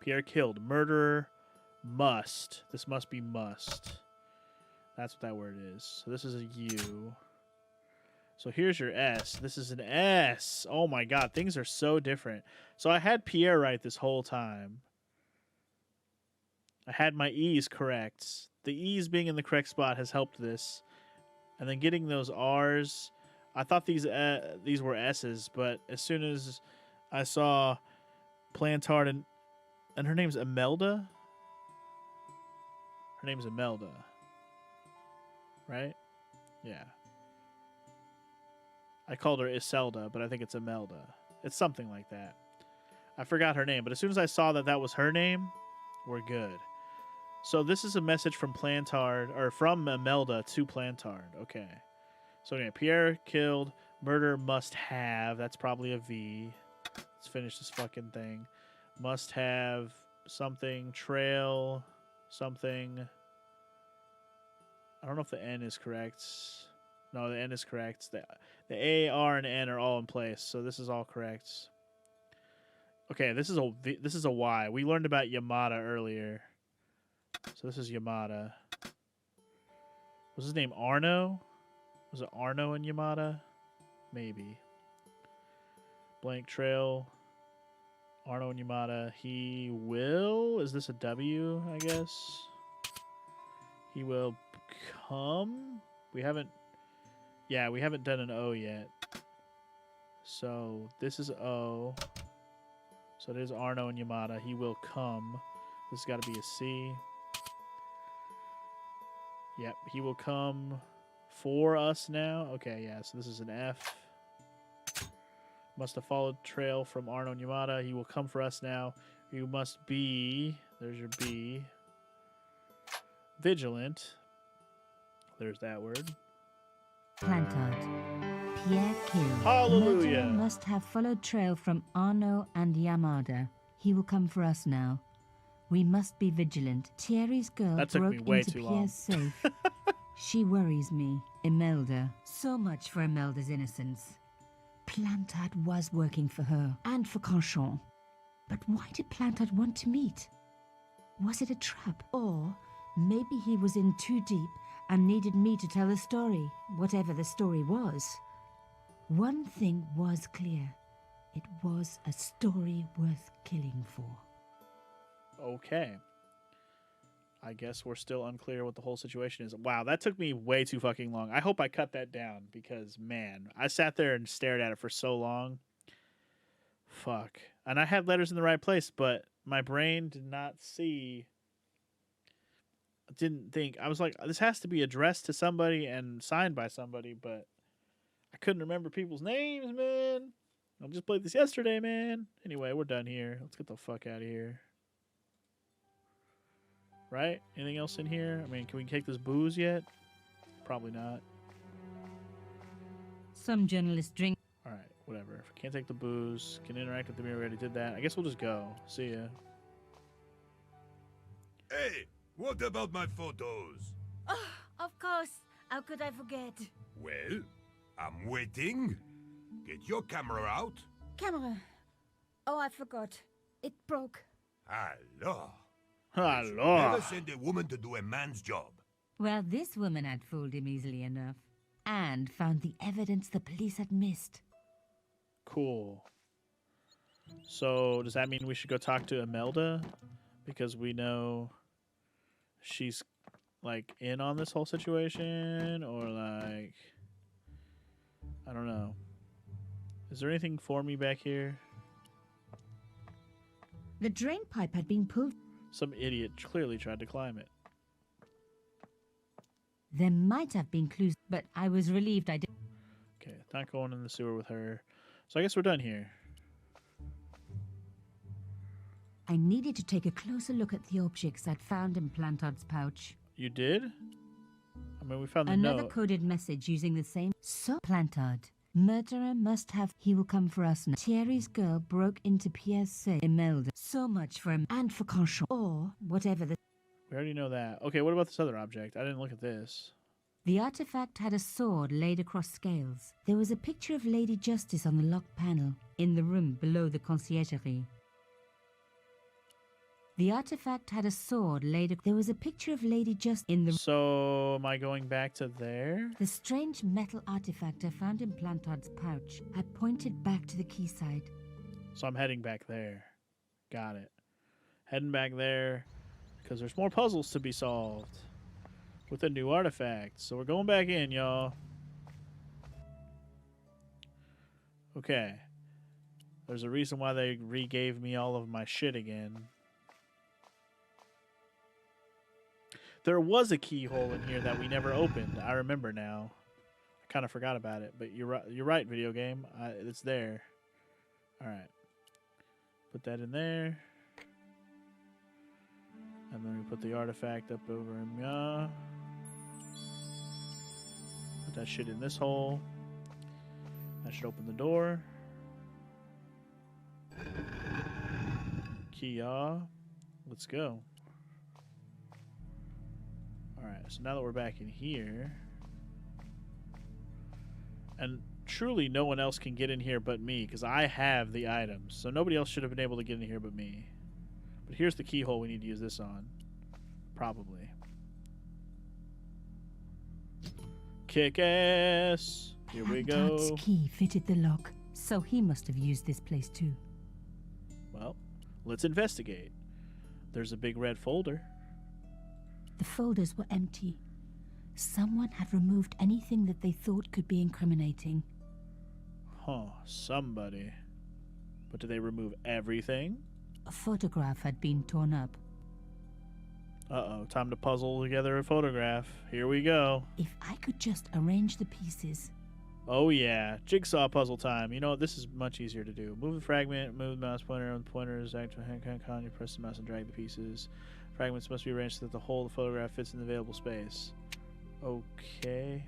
Pierre killed. Murderer must. This must be must. That's what that word is. So this is a U. So here's your S. This is an S. Oh my God. Things are so different. So I had Pierre right this whole time. I had my E's correct. The E's being in the correct spot has helped this. And then getting those R's. I thought these were S's, but as soon as I saw Plantard and her name's Imelda? Her name's Imelda. Right? Yeah. I called her Iselda, but I think it's Imelda. It's something like that. I forgot her name, but as soon as I saw that was her name, we're good. So this is a message from Plantard, or from Imelda to Plantard. Okay. So anyway, Pierre killed. Murder must have. That's probably a V. Let's finish this fucking thing. Must have something. Trail. Something. I don't know if the N is correct. No, the N is correct. The A, R, and N are all in place, so this is all correct. Okay, this is a Y. We learned about Yamada earlier. So this is Yamada. Was his name Arno? Was it Arno and Yamada? Maybe. Blank trail. Arno and Yamada. He will... Is this a W, I guess? He will come... We haven't... Yeah, we haven't done an O yet. So this is O. So it is Arno and Yamada. He will come. This has got to be a C. Yep, he will come for us now. Okay, yeah, so this is an F. Must have followed trail from Arno and Yamada. He will come for us now. You must be, there's your B, vigilant. There's that word. Plantard. Pierre killed. Hallelujah. Murderer must have followed trail from Arno and Yamada. He will come for us now. We must be vigilant. Thierry's girl That took me broke way into too long. Pierre's safe. She worries me. Imelda. So much for Imelda's innocence. Plantard was working for her and for Canchon. But why did Plantard want to meet? Was it a trap? Or maybe he was in too deep and needed me to tell the story, whatever the story was. One thing was clear. It was a story worth killing for. Okay. I guess we're still unclear what the whole situation is. Wow, that took me way too fucking long. I hope I cut that down because, man, I sat there and stared at it for so long. Fuck. And I had letters in the right place, but my brain did not see... Didn't think... I was like, this has to be addressed to somebody and signed by somebody, but I couldn't remember people's names, man. I just played this yesterday, man. Anyway, we're done here. Let's get the fuck out of here. Right? Anything else in here? I mean, can we take this booze yet? Probably not. Some journalists drink. All right, whatever. If we can't take the booze, can interact with the mirror, we already did that. I guess we'll just go. See ya. Hey, what about my photos? Oh, of course. How could I forget? Well, I'm waiting. Get your camera out. Camera. Oh, I forgot. It broke. Hello. Hello. Never send a woman to do a man's job. Well, this woman had fooled him easily enough. And found the evidence the police had missed. Cool. So, does that mean we should go talk to Imelda? Because we know she's, like, in on this whole situation? Or, like... I don't know. Is there anything for me back here? The drain pipe had been pulled. Some idiot clearly tried to climb it. There might have been clues, but I was relieved I did. Okay, not going in the sewer with her. So I guess we're done here. I needed to take a closer look at the objects I'd found in Plantard's pouch. You did? I mean, we found the Another note. coded message using the same. So, Plantard. Murderer must have. He will come for us now. Thierry's girl broke into Pierre's safe. Imelda. So much for him and for Canchon. Or whatever the. We already know that. Okay, what about this other object? I didn't look at this. The artifact had a sword laid across scales. There was a picture of Lady Justice on the locked panel in the room below the conciergerie. The artifact had a sword laid. There was a picture of Lady Justice in the. So, am I going back to there? The strange metal artifact I found in Plantard's pouch had pointed back to the quayside. So I'm heading back there. Got it. Heading back there because there's more puzzles to be solved with a new artifact. So we're going back in, y'all. Okay. There's a reason why they re-gave me all of my shit again. There was a keyhole in here that we never opened. I remember now. I kind of forgot about it, but you're right, video game. It's there. All right. Put that in there. And then we put the artifact up over him. Yeah. Put that shit in this hole. That should open the door. Key, let's go. Alright, so now that we're back in here, and truly no one else can get in here but me, because I have the items, so nobody else should have been able to get in here but me. But here's the keyhole we need to use this on. Probably. Kick ass! Here we go. Plantard's key fitted the lock, so he must have used this place too. Well, let's investigate. There's a big red folder. The folders were empty. Someone had removed anything that they thought could be incriminating. Huh, somebody. But did they remove everything? A photograph had been torn up. Uh-oh, time to puzzle together a photograph. Here we go. If I could just arrange the pieces. Oh yeah, jigsaw puzzle time. You know, this is much easier to do. Move the fragment, move the mouse pointer, and the pointer is active hand icon. You press the mouse and drag the pieces. Fragments must be arranged so that the whole of the photograph fits in the available space. Okay.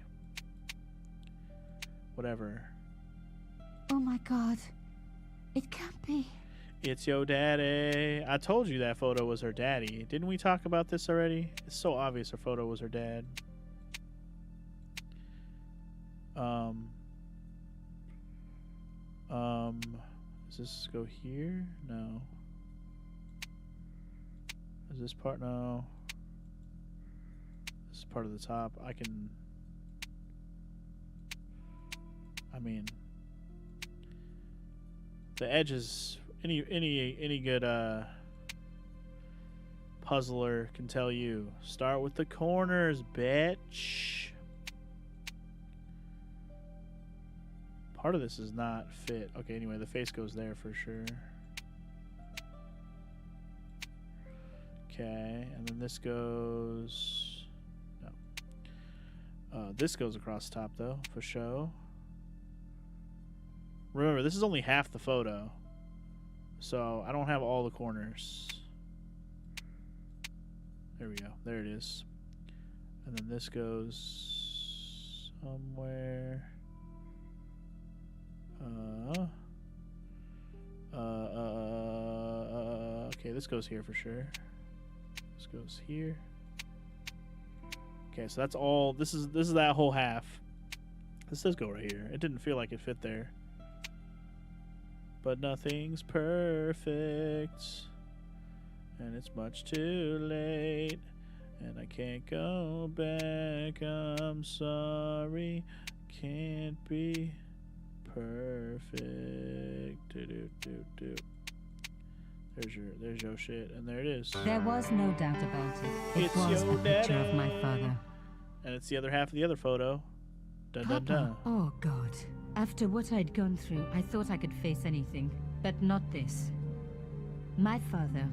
Whatever. Oh my god. It can't be. It's your daddy. I told you that photo was her daddy. Didn't we talk about this already? It's so obvious her photo was her dad. Does this go here? No. Is this part? No. This is part of the top. I mean, the edges. Any good puzzler can tell you. Start with the corners, bitch. Part of this is not fit. Okay, anyway, the face goes there for sure. Okay, and then this goes... No. This goes across the top, though, for show. Remember, this is only half the photo. So, I don't have all the corners. There we go. There it is. And then this goes... somewhere... okay, this goes here for sure. This goes here. Okay, so that's all. This is that whole half. This does go right here. It didn't feel like it fit there. But nothing's perfect. And it's much too late. And I can't go back. I'm sorry. Can't be perfect. There's your shit, and there it is. There was no doubt about it. It It's was your a picture daddy. of my father. And it's the other half of the other photo. Dun dun Papa, dun. oh God. After what I'd gone through, I thought I could face anything, but not this. My father,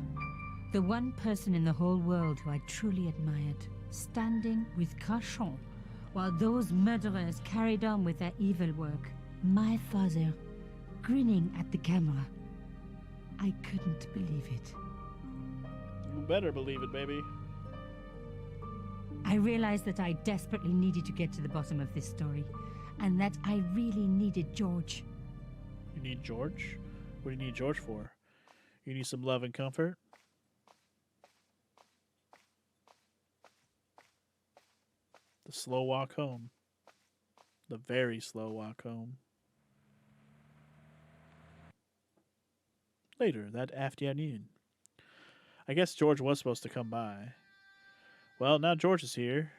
the one person in the whole world who I truly admired, standing with Cachon, while those murderers carried on with their evil work. My father, grinning at the camera. I couldn't believe it. You better believe it, baby. I realized that I desperately needed to get to the bottom of this story, and that I really needed George. You need George? What do you need George for? You need some love and comfort? The slow walk home. The very slow walk home. Later that afternoon. I guess George was supposed to come by. Well, now George is here.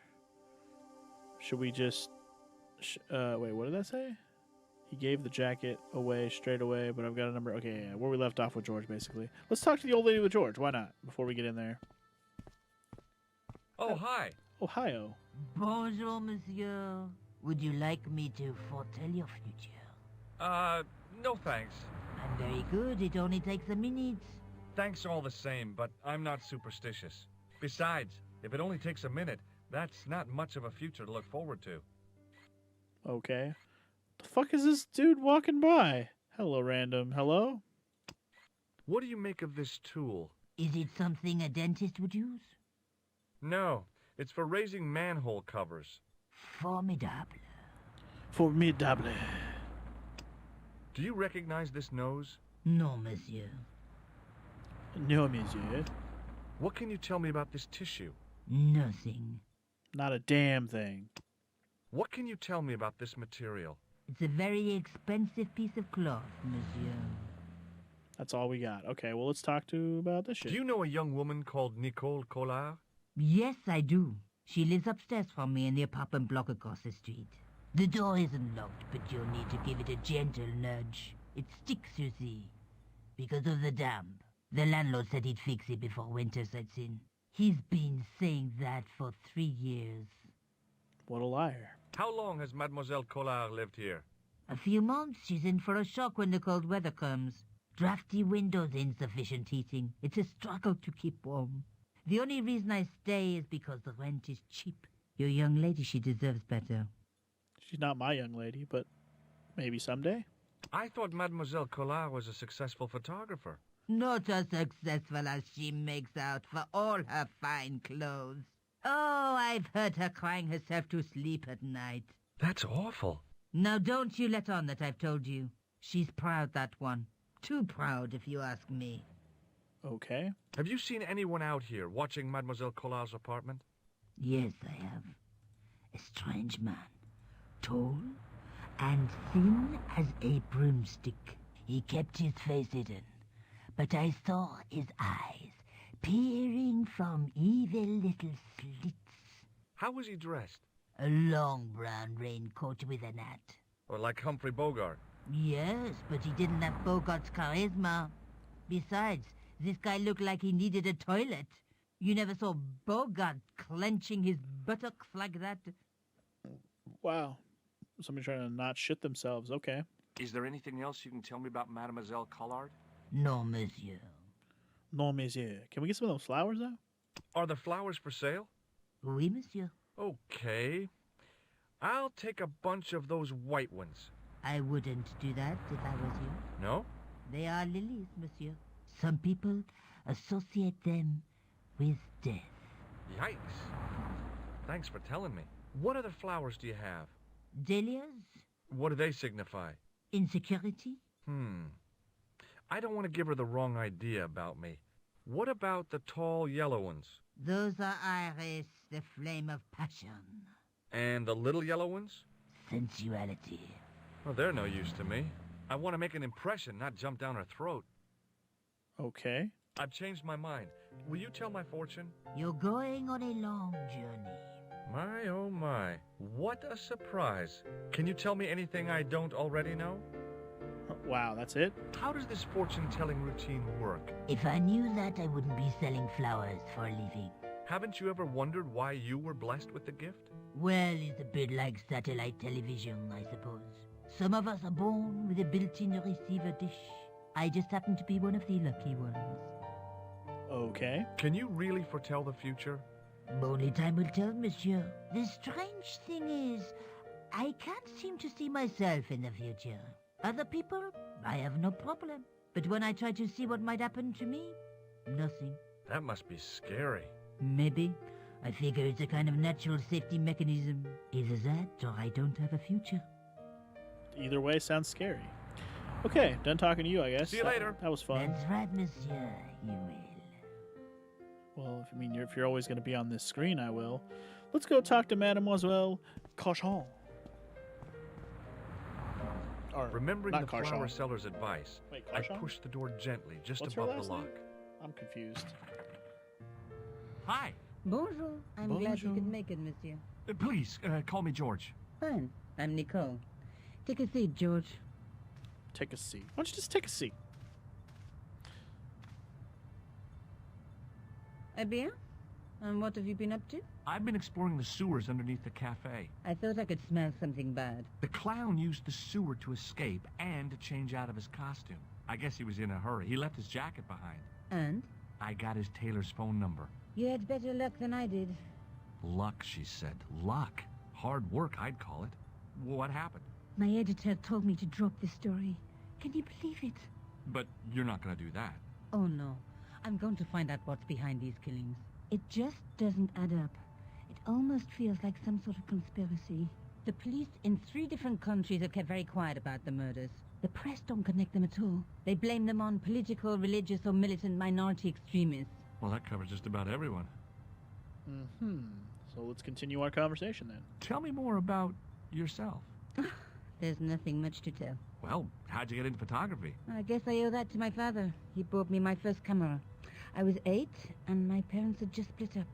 Should we just... wait, what did that say? He gave the jacket away straight away, but I've got a number... Okay, yeah, where we left off with George, basically. Let's talk to the old lady with George. Why not? Before we get in there. Oh, hi. Ohio. Bonjour, monsieur. Would you like me to foretell your future? No thanks. I'm very good. It only takes a minute. Thanks all the same, but I'm not superstitious. Besides, if it only takes a minute, that's not much of a future to look forward to. Okay. The fuck is this dude walking by? Hello, random. Hello? What do you make of this tool? Is it something a dentist would use? No, it's for raising manhole covers. Formidable. Formidable. Do you recognize this nose? No, monsieur. No, monsieur. What can you tell me about this tissue? Nothing. Not a damn thing. What can you tell me about this material? It's a very expensive piece of cloth, monsieur. That's all we got. Okay, well, let's talk about this shit. Do you know a young woman called Nicole Collard? Yes, I do. She lives upstairs from me in the apartment block across the street. The door isn't locked, but you'll need to give it a gentle nudge. It sticks, you see, because of the damp. The landlord said he'd fix it before winter sets in. He's been saying that for 3 years. What a liar. How long has Mademoiselle Collard lived here? A few months. She's in for a shock when the cold weather comes. Drafty windows, insufficient heating. It's a struggle to keep warm. The only reason I stay is because the rent is cheap. Your young lady, she deserves better. She's not my young lady, but maybe someday. I thought Mademoiselle Collard was a successful photographer. Not as successful as she makes out for all her fine clothes. Oh, I've heard her crying herself to sleep at night. That's awful. Now don't you let on that I've told you. She's proud, that one. Too proud, if you ask me. Okay. Have you seen anyone out here watching Mademoiselle Collard's apartment? Yes, I have. A strange man. Tall and thin as a broomstick. He kept his face hidden, but I saw his eyes peering from evil little slits. How was he dressed? A long brown raincoat with a hat. Or like Humphrey Bogart? Yes, but he didn't have Bogart's charisma. Besides, this guy looked like he needed a toilet. You never saw Bogart clenching his buttocks like that. Wow. Somebody trying to not shit themselves. Okay. Is there anything else you can tell me about Mademoiselle Collard? No, monsieur. Non, monsieur. Can we get some of those flowers, though? Are the flowers for sale? Oui, monsieur. Okay. I'll take a bunch of those white ones. I wouldn't do that if I was you. No? They are lilies, monsieur. Some people associate them with death. Yikes. Thanks for telling me. What other flowers do you have? Dahlias? What do they signify? Insecurity? I don't want to give her the wrong idea about me. What about the tall yellow ones? Those are iris, the flame of passion. And the little yellow ones? Sensuality. Well, they're no use to me. I want to make an impression, not jump down her throat. Okay. I've changed my mind. Will you tell my fortune? You're going on a long journey. My, oh my. What a surprise. Can you tell me anything I don't already know? Wow, that's it? How does this fortune-telling routine work? If I knew that, I wouldn't be selling flowers for a living. Haven't you ever wondered why you were blessed with the gift? Well, it's a bit like satellite television, I suppose. Some of us are born with a built-in receiver dish. I just happen to be one of the lucky ones. Okay. Can you really foretell the future? Only time will tell, monsieur. The strange thing is, I can't seem to see myself in the future. Other people, I have no problem. But when I try to see what might happen to me, nothing. That must be scary. Maybe. I figure it's a kind of natural safety mechanism. Either that, or I don't have a future. Either way sounds scary. Okay, done talking to you, I guess. See you later. That was fun. That's right, monsieur. You will. Well, if you're always going to be on this screen, I will. Let's go talk to Mademoiselle Cochon. Or, Remembering not the flower Carchon. seller's advice, Wait, I Carchon? pushed the door gently, just What's her above last the lock. name? I'm confused. Hi. Bonjour. I'm glad you Bonjour. could make it, monsieur. Please, call me George. Fine. I'm Nicole. Take a seat, George. Take a seat. Why don't you just take a seat? Eh bien? And what have you been up to? I've been exploring the sewers underneath the cafe. I thought I could smell something bad. The clown used the sewer to escape and to change out of his costume. I guess he was in a hurry. He left his jacket behind. And? I got his tailor's phone number. You had better luck than I did. Luck, she said. Luck. Hard work, I'd call it. What happened? My editor told me to drop this story. Can you believe it? But you're not going to do that. Oh no. I'm going to find out what's behind these killings. It just doesn't add up. It almost feels like some sort of conspiracy. The police in 3 different countries have kept very quiet about the murders. The press don't connect them at all. They blame them on political, religious, or militant minority extremists. Well, that covers just about everyone. So let's continue our conversation then. Tell me more about yourself. There's nothing much to tell. Well, how'd you get into photography? I guess I owe that to my father. He bought me my first camera. I was 8, and my parents had just split up.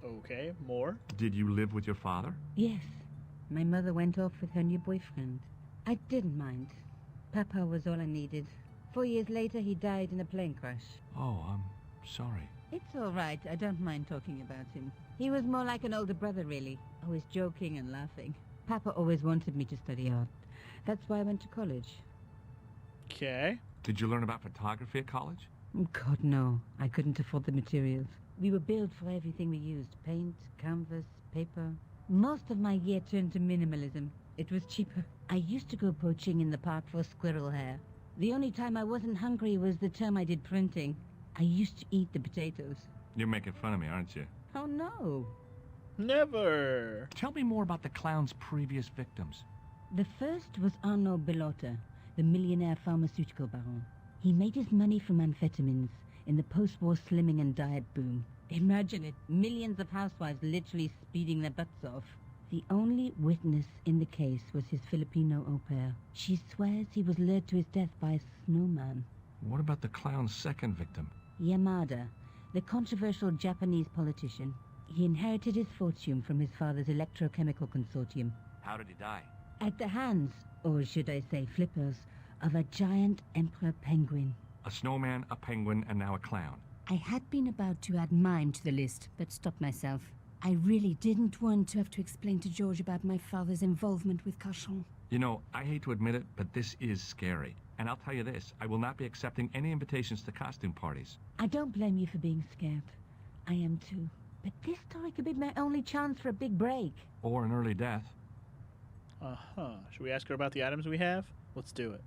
Okay, more. Did you live with your father? Yes. My mother went off with her new boyfriend. I didn't mind. Papa was all I needed. 4 years later, he died in a plane crash. Oh, I'm sorry. It's all right. I don't mind talking about him. He was more like an older brother, really. Always joking and laughing. Papa always wanted me to study art. That's why I went to college. Okay. Did you learn about photography at college? God, no. I couldn't afford the materials. We were billed for everything we used. Paint, canvas, paper. Most of my year turned to minimalism. It was cheaper. I used to go poaching in the park for squirrel hair. The only time I wasn't hungry was the term I did printing. I used to eat the potatoes. You're making fun of me, aren't you? Oh no. Never. Tell me more about the clown's previous victims. The first was Arnaud Bellotta, the millionaire pharmaceutical baron. He made his money from amphetamines in the post-war slimming and diet boom. Imagine it, millions of housewives literally speeding their butts off. The only witness in the case was his Filipino au pair. She swears he was lured to his death by a snowman. What about the clown's second victim? Yamada, the controversial Japanese politician. He inherited his fortune from his father's electrochemical consortium. How did he die? At the hands, or should I say flippers, of a giant emperor penguin. A snowman, a penguin, and now a clown. I had been about to add mime to the list, but stopped myself. I really didn't want to have to explain to George about my father's involvement with Cachon. You know, I hate to admit it, but this is scary. And I'll tell you this, I will not be accepting any invitations to costume parties. I don't blame you for being scared. I am too. But this story could be my only chance for a big break. Or an early death. Uh-huh. Should we ask her about the items we have? Let's do it.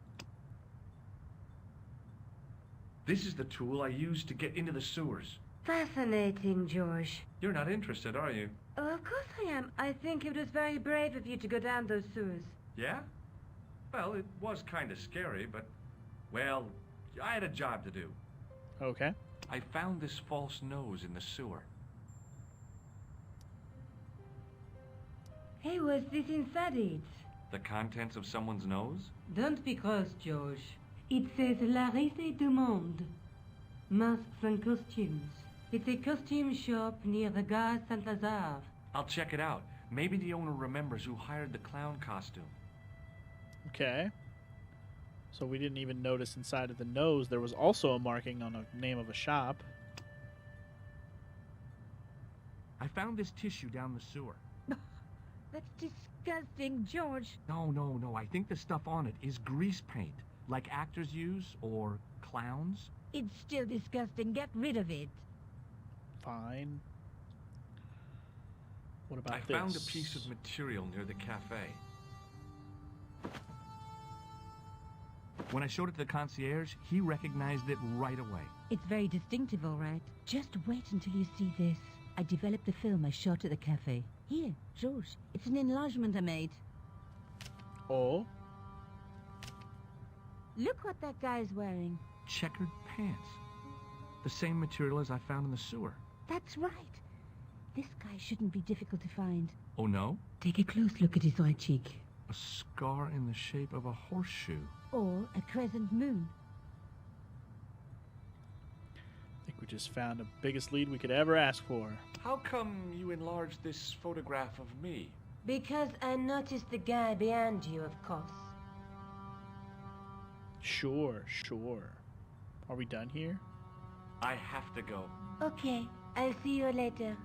This is the tool I used to get into the sewers. Fascinating, George. You're not interested, are you? Oh, of course I am. I think it was very brave of you to go down those sewers. Yeah? Well, it was kind of scary, but, well, I had a job to do. Okay. I found this false nose in the sewer. Hey, what's this inside it? The contents of someone's nose? Don't be cross, George. It says La Risée du Monde. Masks and costumes. It's a costume shop near the Gare Saint-Lazare. I'll check it out. Maybe the owner remembers who hired the clown costume. Okay. So we didn't even notice inside of the nose there was also a marking on a name of a shop. I found this tissue down the sewer. That's disgusting, George. No. I think the stuff on it is grease paint, like actors use, or clowns. It's still disgusting. Get rid of it. Fine. What about I this? found a piece of material near the cafe. When I showed it to the concierge, he recognized it right away. It's very distinctive, all right. Just wait until you see this. I developed a film I shot at the cafe. Here, George. It's an enlargement I made. Oh? Look what that guy's wearing. Checkered pants. The same material as I found in the sewer. That's right. This guy shouldn't be difficult to find. Oh no? Take a close look at his right cheek. A scar in the shape of a horseshoe. Or a crescent moon. I think we just found the biggest lead we could ever ask for. How come you enlarged this photograph of me? Because I noticed the guy behind you, of course. Sure. Are we done here? I have to go. Okay, I'll see you later.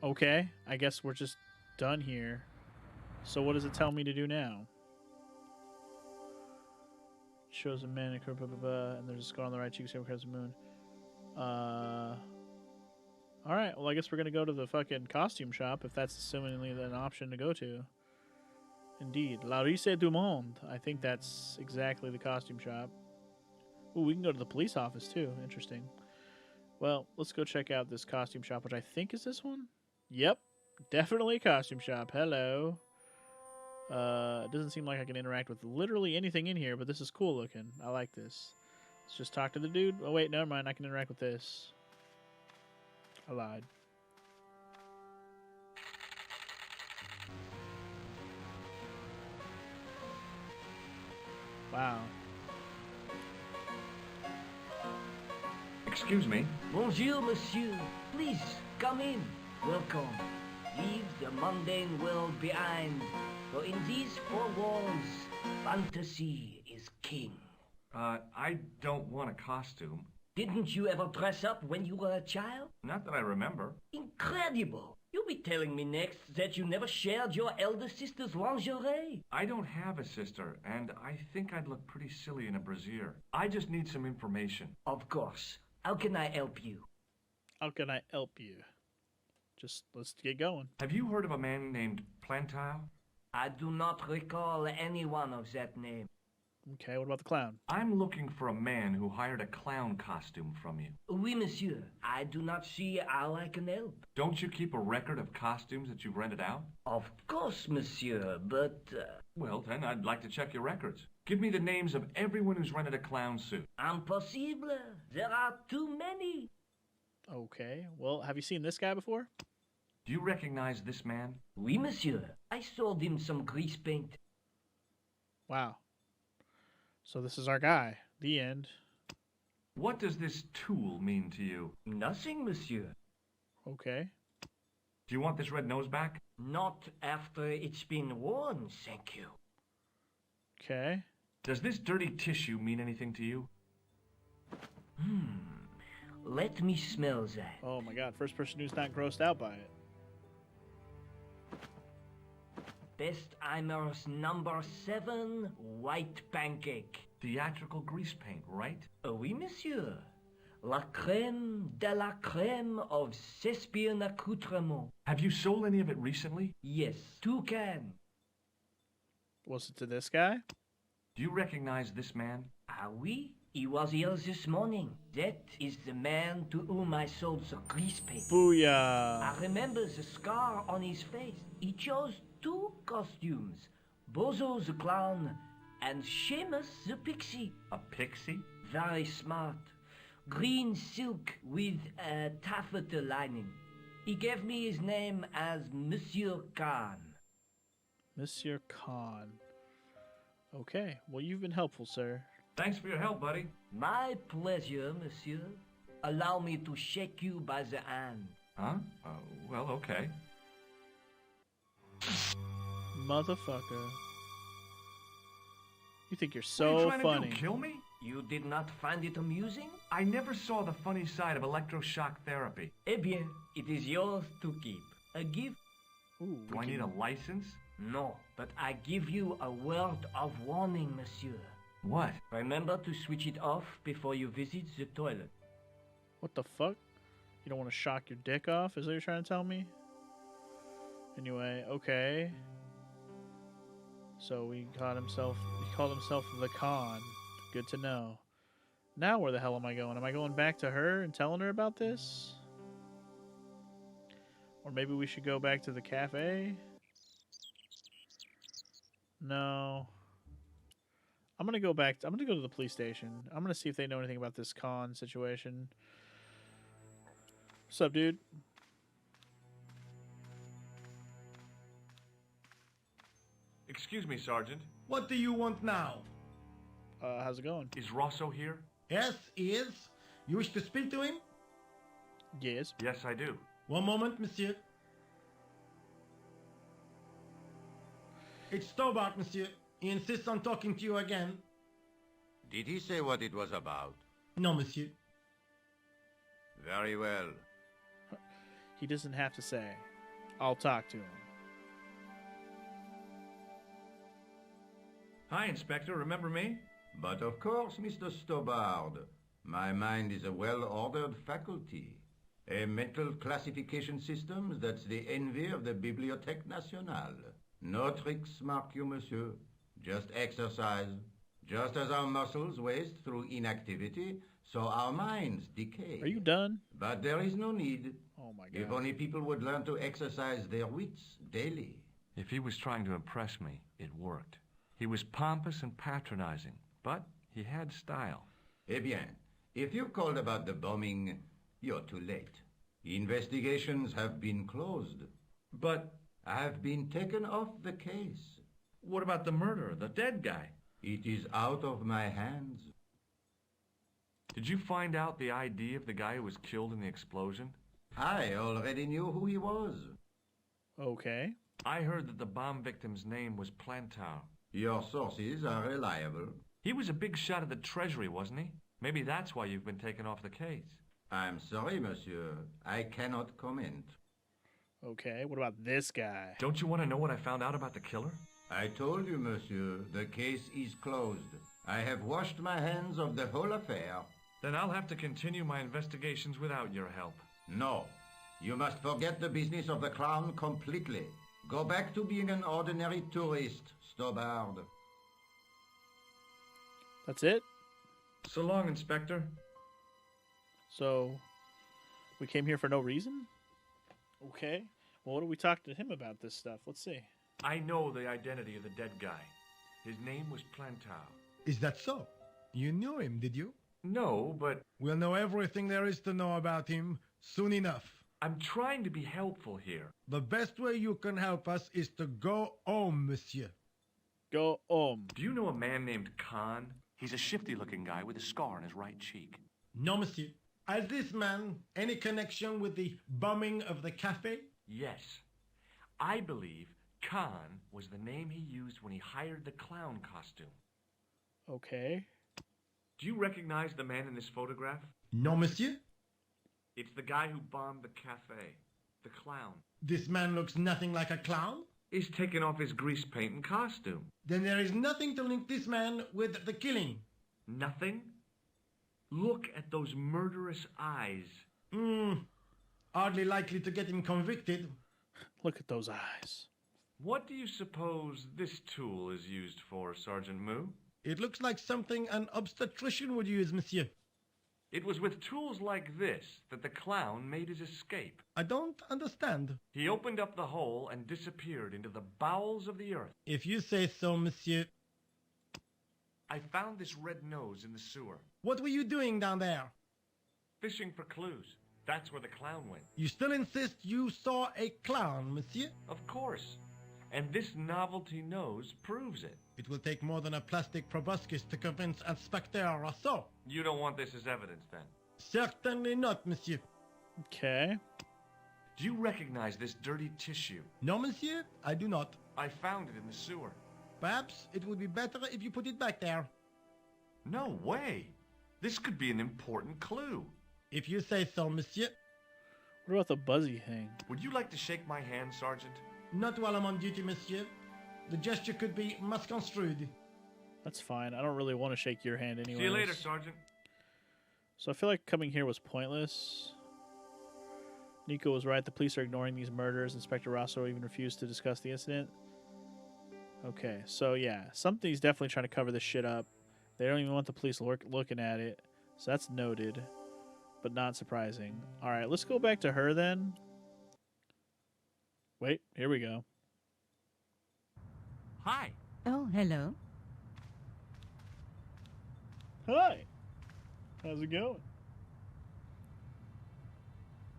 Okay, I guess we're just done here. So what does it tell me to do now? Shows a man and there's a scar on the right cheek, same as the moon. Alright, well I guess we're gonna go to the fucking costume shop if that's assumingly an option to go to. Indeed. La Risée du Monde. I think that's exactly the costume shop. Ooh, we can go to the police office too. Interesting. Well, let's go check out this costume shop, which I think is this one. Yep. Definitely a costume shop. Hello. It doesn't seem like I can interact with literally anything in here, but this is cool looking. I like this. Let's just talk to the dude. Oh, wait, never mind. I can interact with this. I lied. Wow. Excuse me. Bonjour, monsieur. Please, come in. Welcome. Leave the mundane world behind. For in these four walls, fantasy is king. I don't want a costume. Didn't you ever dress up when you were a child? Not that I remember. Incredible! You'll be telling me next that you never shared your elder sister's lingerie. I don't have a sister, and I think I'd look pretty silly in a brassiere. I just need some information. Of course. How can I help you? How can I help you? Just let's get going. Have you heard of a man named Plantile? I do not recall anyone of that name. Okay, what about the clown? I'm looking for a man who hired a clown costume from you. Oui, monsieur. I do not see how I can help. Don't you keep a record of costumes that you've rented out? Of course, monsieur, but... Well, then I'd like to check your records. Give me the names of everyone who's rented a clown suit. Impossible. There are too many. Okay, well, have you seen this guy before? Do you recognize this man? Oui, monsieur. I sold him some grease paint. Wow. So this is our guy. The end. What does this tool mean to you? Nothing, monsieur. Okay. Do you want this red nose back? Not after it's been worn, thank you. Okay. Does this dirty tissue mean anything to you? Let me smell that. Oh my god, first person who's not grossed out by it. Bestheimer's number 7 white pancake. Theatrical grease paint, right? Oui, monsieur. La crème de la crème of Thespian accoutrement. Have you sold any of it recently? Yes, 2 cans. Was it to this guy? Do you recognize this man? Ah oui, he was here this morning. That is the man to whom I sold the grease paint. Booyah! I remember the scar on his face. He chose 2 costumes. Bozo the clown and Seamus the pixie. A pixie? Very smart. Green silk with a taffeta lining. He gave me his name as Monsieur Khan. Monsieur Khan. Okay, well you've been helpful, sir. Thanks for your help, buddy. My pleasure, monsieur. Allow me to shake you by the hand. Huh? Well, okay. Motherfucker. You think you're What are so you trying funny. to do, kill me? You did not find it amusing? I never saw the funny side of electroshock therapy. Eh bien, it is yours to keep. A gift? Ooh, Do I need a license? No, but I give you a word of warning, monsieur. What? Remember to switch it off before you visit the toilet. What the fuck? You don't want to shock your dick off? Is that what you're trying to tell me? Anyway, okay. So he called himself the Khan. Good to know. Now where the hell am I going? Am I going back to her and telling her about this? Or maybe we should go back to the cafe? No. I'm gonna go back. I'm gonna go to the police station. I'm gonna see if they know anything about this Khan situation. What's up, dude? Excuse me, Sergeant. What do you want now? How's it going? Is Rosso here? Yes, he is. You wish to speak to him? Yes. Yes, I do. One moment, monsieur. It's Stobart, monsieur. He insists on talking to you again. Did he say what it was about? No, monsieur. Very well. He doesn't have to say. I'll talk to him. Hi, Inspector. Remember me? But of course, Mr. Stobart. My mind is a well-ordered faculty. A mental classification system that's the envy of the Bibliothèque Nationale. No tricks mark you, monsieur. Just exercise. Just as our muscles waste through inactivity, so our minds decay. Are you done? But there is no need. Oh my If god. only people would learn to exercise their wits daily. If he was trying to impress me, it worked. He was pompous and patronizing, but he had style. Eh bien, if you called about the bombing, you're too late. Investigations have been closed. But I've been taken off the case. what about the murderer, the dead guy? It is out of my hands. Did you find out the ID of the guy who was killed in the explosion? I already knew who he was. Okay. I heard that the bomb victim's name was Plantau. Your sources are reliable. He was a big shot at the Treasury, wasn't he? Maybe that's why you've been taken off the case. I'm sorry, monsieur. I cannot comment. Okay. What about this guy? Don't you want to know what I found out about the killer? I told you, monsieur, the case is closed. I have washed my hands of the whole affair. Then I'll have to continue my investigations without your help. No. You must forget the business of the clown completely. Go back to being an ordinary tourist, Stobard. That's it? So long, Inspector. So, we came here for no reason? Okay. Well, what do we talk to him about this stuff? Let's see. I know the identity of the dead guy. His name was Plantar. Is that so? You knew him, did you? No, but We'll know everything there is to know about him soon enough. I'm trying to be helpful here. The best way you can help us is to go home, monsieur. Go Do you know a man named Khan? He's a shifty-looking guy with a scar on his right cheek. No, monsieur. Has this man any connection with the bombing of the cafe? Yes. I believe Khan was the name he used when he hired the clown costume. Okay. Do you recognize the man in this photograph? No, monsieur. It's the guy who bombed the cafe. The clown. This man looks nothing like a clown. He's taken off his grease paint and costume. Then there is nothing to link this man with the killing. Nothing? Look at those murderous eyes. Hardly likely to get him convicted. Look at those eyes. What do you suppose this tool is used for, Sergeant Moo? It looks like something an obstetrician would use, monsieur. It was with tools like this that the clown made his escape. I don't understand. He opened up the hole and disappeared into the bowels of the earth. If you say so, monsieur. I found this red nose in the sewer. What were you doing down there? Fishing for clues. That's where the clown went. You still insist you saw a clown, monsieur? Of course. And this novelty nose proves it. It will take more than a plastic proboscis to convince Inspector Rousseau. You don't want this as evidence, then? Certainly not, monsieur. Okay. Do you recognize this dirty tissue? No, monsieur, I do not. I found it in the sewer. Perhaps it would be better if you put it back there. No way. This could be an important clue. If you say so, monsieur. What about the buzzy thing? Would you like to shake my hand, Sergeant? Not while I'm on duty, monsieur. The gesture could be misconstrued. That's fine. I don't really want to shake your hand anyway. See you later, Sergeant. So I feel like coming here was pointless. Nico was right. The police are ignoring these murders. Inspector Rosso even refused to discuss the incident. Okay, so yeah. Something's definitely trying to cover this shit up. They don't even want the police looking at it. So that's noted. But not surprising. Alright, let's go back to her then. Wait, here we go. Hi. Oh, hello. Hi. How's it going?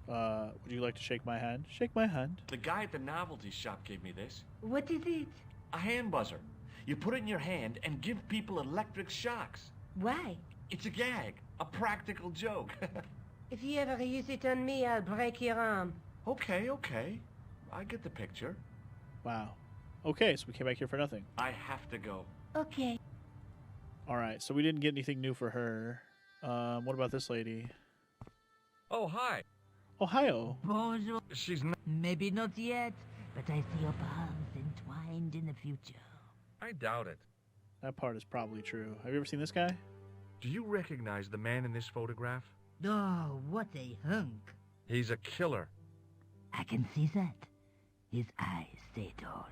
Would you like to shake my hand? Shake my hand. The guy at the novelty shop gave me this. What is it? A hand buzzer. You put it in your hand and give people electric shocks. Why? It's a gag. A practical joke. If you ever use it on me, I'll break your arm. Okay. I get the picture. Wow. Okay, so we came back here for nothing. I have to go. Okay. Alright, so we didn't get anything new for her. What about this lady? Oh, hi. Ohio. Bonjour. She's not... Maybe not yet, but I see your paths entwined in the future. I doubt it. That part is probably true. Have you ever seen this guy? Do you recognize the man in this photograph? Oh, what a hunk. He's a killer. I can see that. His eyes say it all.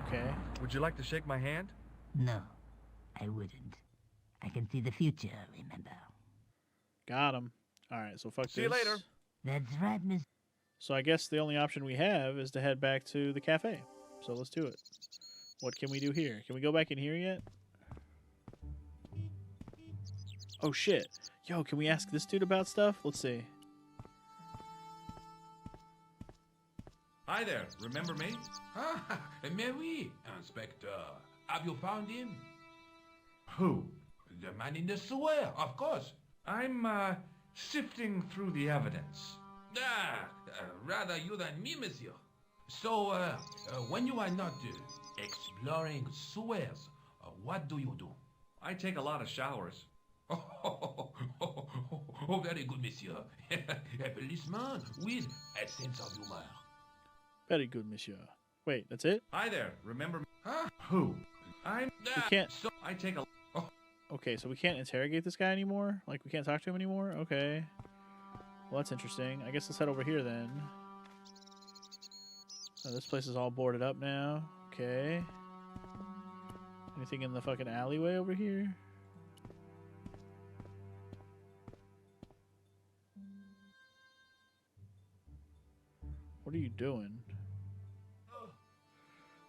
Okay. Would you like to shake my hand? No, I wouldn't. I can see the future, remember? Got him. Alright, so fuck this. See you later. That's right, miss. So I guess the only option we have is to head back to the cafe. So let's do it. What can we do here? Can we go back in here yet? Oh shit. Yo, can we ask this dude about stuff? Let's see. Hi there, remember me? Ah, mais oui, Inspector. Have you found him? Who? The man in the sewer, of course. I'm, sifting through the evidence. Rather you than me, monsieur. So, when you are not exploring sewers, what do you do? I take a lot of showers. Oh, very good, monsieur. A policeman with a sense of humor. Very good, monsieur. Wait, that's it? Hi there, remember me? Huh? Who? I'm... We can't... So, I take a... Okay, so we can't interrogate this guy anymore? Like, we can't talk to him anymore? Okay. Well, that's interesting. I guess let's head over here then. Oh, this place is all boarded up now. Okay. Anything in the fucking alleyway over here? What are you doing?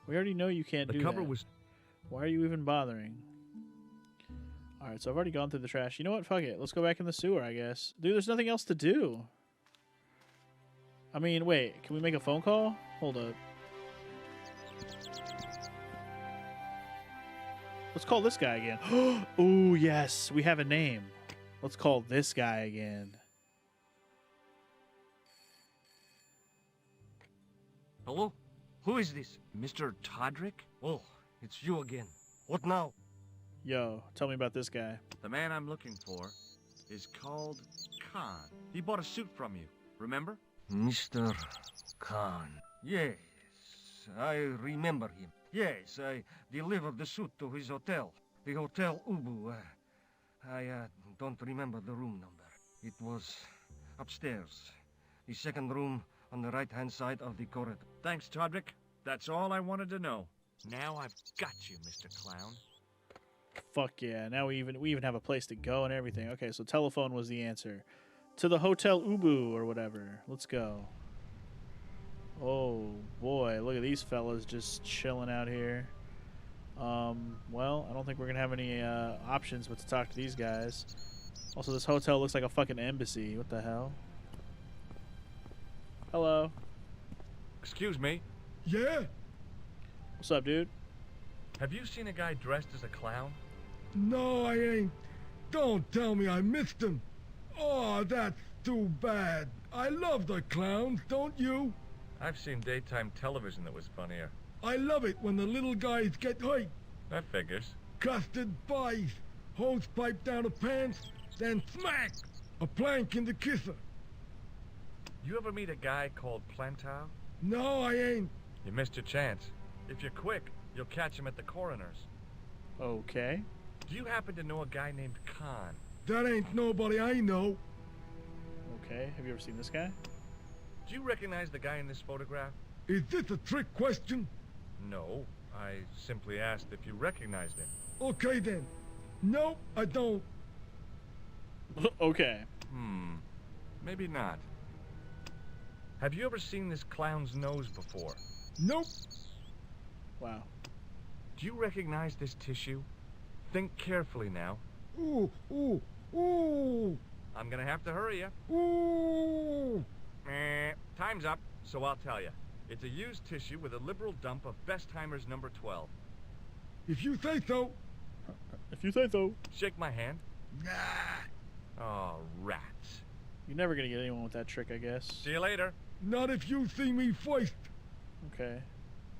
We already know you can't do that. The cover was... Why are you even bothering? Alright, so I've already gone through the trash. You know what? Fuck it. Let's go back in the sewer, I guess. Dude, there's nothing else to do. I mean, wait. Can we make a phone call? Hold up. Let's call this guy again. Oh, yes. We have a name. Let's call this guy again. Hello? Who is this? Mr. Todrick? Oh, it's you again. What now? Yo, tell me about this guy. The man I'm looking for is called Khan. He bought a suit from you, remember? Mr. Khan. Yes, I remember him. Yes, I delivered the suit to his hotel. The Hotel Ubu. I don't remember the room number. It was upstairs. The second room on the right-hand side of the corridor. Thanks, Todrick. That's all I wanted to know. Now I've got you, Mr. Clown. Fuck yeah. Now we even have a place to go and everything. Okay, so telephone was the answer. To the Hotel Ubu or whatever. Let's go. Oh boy, look at these fellas just chilling out here. Well, I don't think we're gonna have any options but to talk to these guys. Also, this hotel looks like a fucking embassy. What the hell? Hello. Excuse me. Yeah? What's up, dude? Have you seen a guy dressed as a clown? No, I ain't. Don't tell me I missed him. Oh, that's too bad. I love the clowns, don't you? I've seen daytime television that was funnier. I love it when the little guys get hurt. That figures. Custard pies, hose pipe down the pants, then smack! A plank in the kisser. You ever meet a guy called Plantar? No, I ain't. You missed your chance. If you're quick, you'll catch him at the coroner's. Okay. Do you happen to know a guy named Khan? That ain't nobody I know. Okay. Have you ever seen this guy? Do you recognize the guy in this photograph? Is this a trick question? No. I simply asked if you recognized him. Okay then. No, I don't. Okay. Maybe not. Have you ever seen this clown's nose before? Nope. Wow. Do you recognize this tissue? Think carefully now. Ooh, ooh, ooh. I'm gonna have to hurry you. Ooh. Time's up, so I'll tell you. It's a used tissue with a liberal dump of Bestheimer's number 12. If you say so. If you say so. Shake my hand. Nah. Oh, rats. You're never gonna get anyone with that trick, I guess. See you later. Not if you see me first. Okay.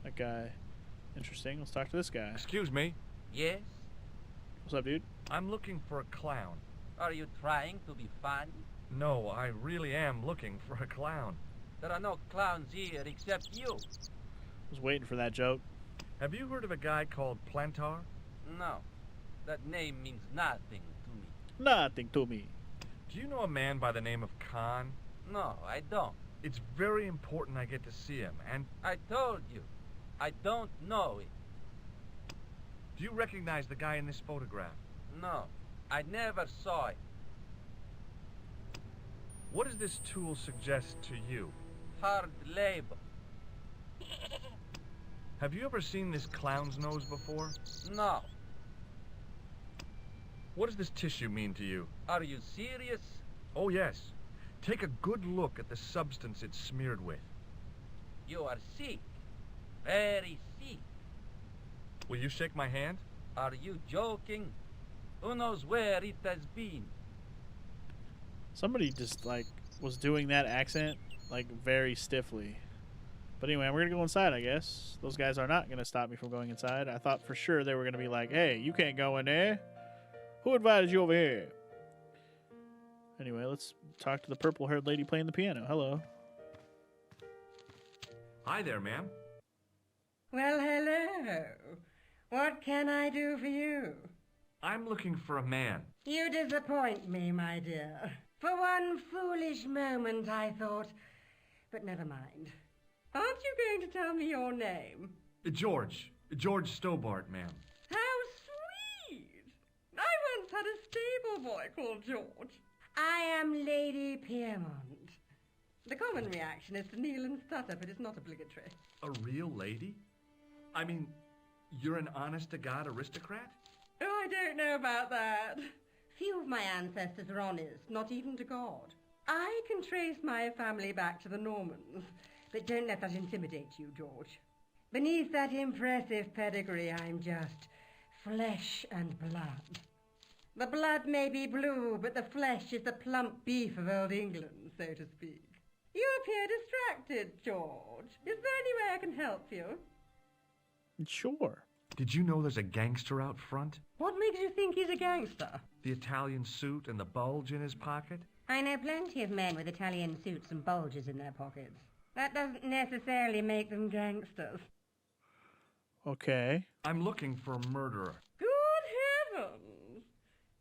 That guy. Interesting. Let's talk to this guy. Excuse me. Yes? What's up, dude? I'm looking for a clown. Are you trying to be funny? No, I really am looking for a clown. There are no clowns here except you. Was waiting for that joke. Have you heard of a guy called Plantar? No. That name means nothing to me. Nothing to me. Do you know a man by the name of Khan? No, I don't. It's very important I get to see him, and... I told you. I don't know it. Do you recognize the guy in this photograph? No. I never saw it. What does this tool suggest to you? Hard labor. Have you ever seen this clown's nose before? No. What does this tissue mean to you? Are you serious? Oh, yes. Take a good look at the substance it's smeared with. You are sick. Very sick. Will you shake my hand? Are you joking? Who knows where it has been? Somebody just, like, was doing that accent, like, very stiffly. But anyway, we're gonna go inside, I guess. Those guys are not gonna stop me from going inside. I thought for sure they were gonna be like, hey, you can't go in there. Who invited you over here? Anyway, let's talk to the purple-haired lady playing the piano. Hello. Hi there, ma'am. Well, hello. What can I do for you? I'm looking for a man. You disappoint me, my dear. For one foolish moment I thought... But never mind. Aren't you going to tell me your name? George Stobart, ma'am. How sweet! I once had a stable boy called George. I am Lady Piermont. The common reaction is to kneel and stutter, but it's not obligatory. A real lady? I mean, you're an honest-to-God aristocrat? Oh, I don't know about that. Few of my ancestors are honest, not even to God. I can trace my family back to the Normans, but don't let that intimidate you, George. Beneath that impressive pedigree, I'm just flesh and blood. The blood may be blue, but the flesh is the plump beef of old England, so to speak. You appear distracted, George. Is there any way I can help you? Sure. Did you know there's a gangster out front? What makes you think he's a gangster? The Italian suit and the bulge in his pocket? I know plenty of men with Italian suits and bulges in their pockets. That doesn't necessarily make them gangsters. Okay. I'm looking for a murderer. Good heavens!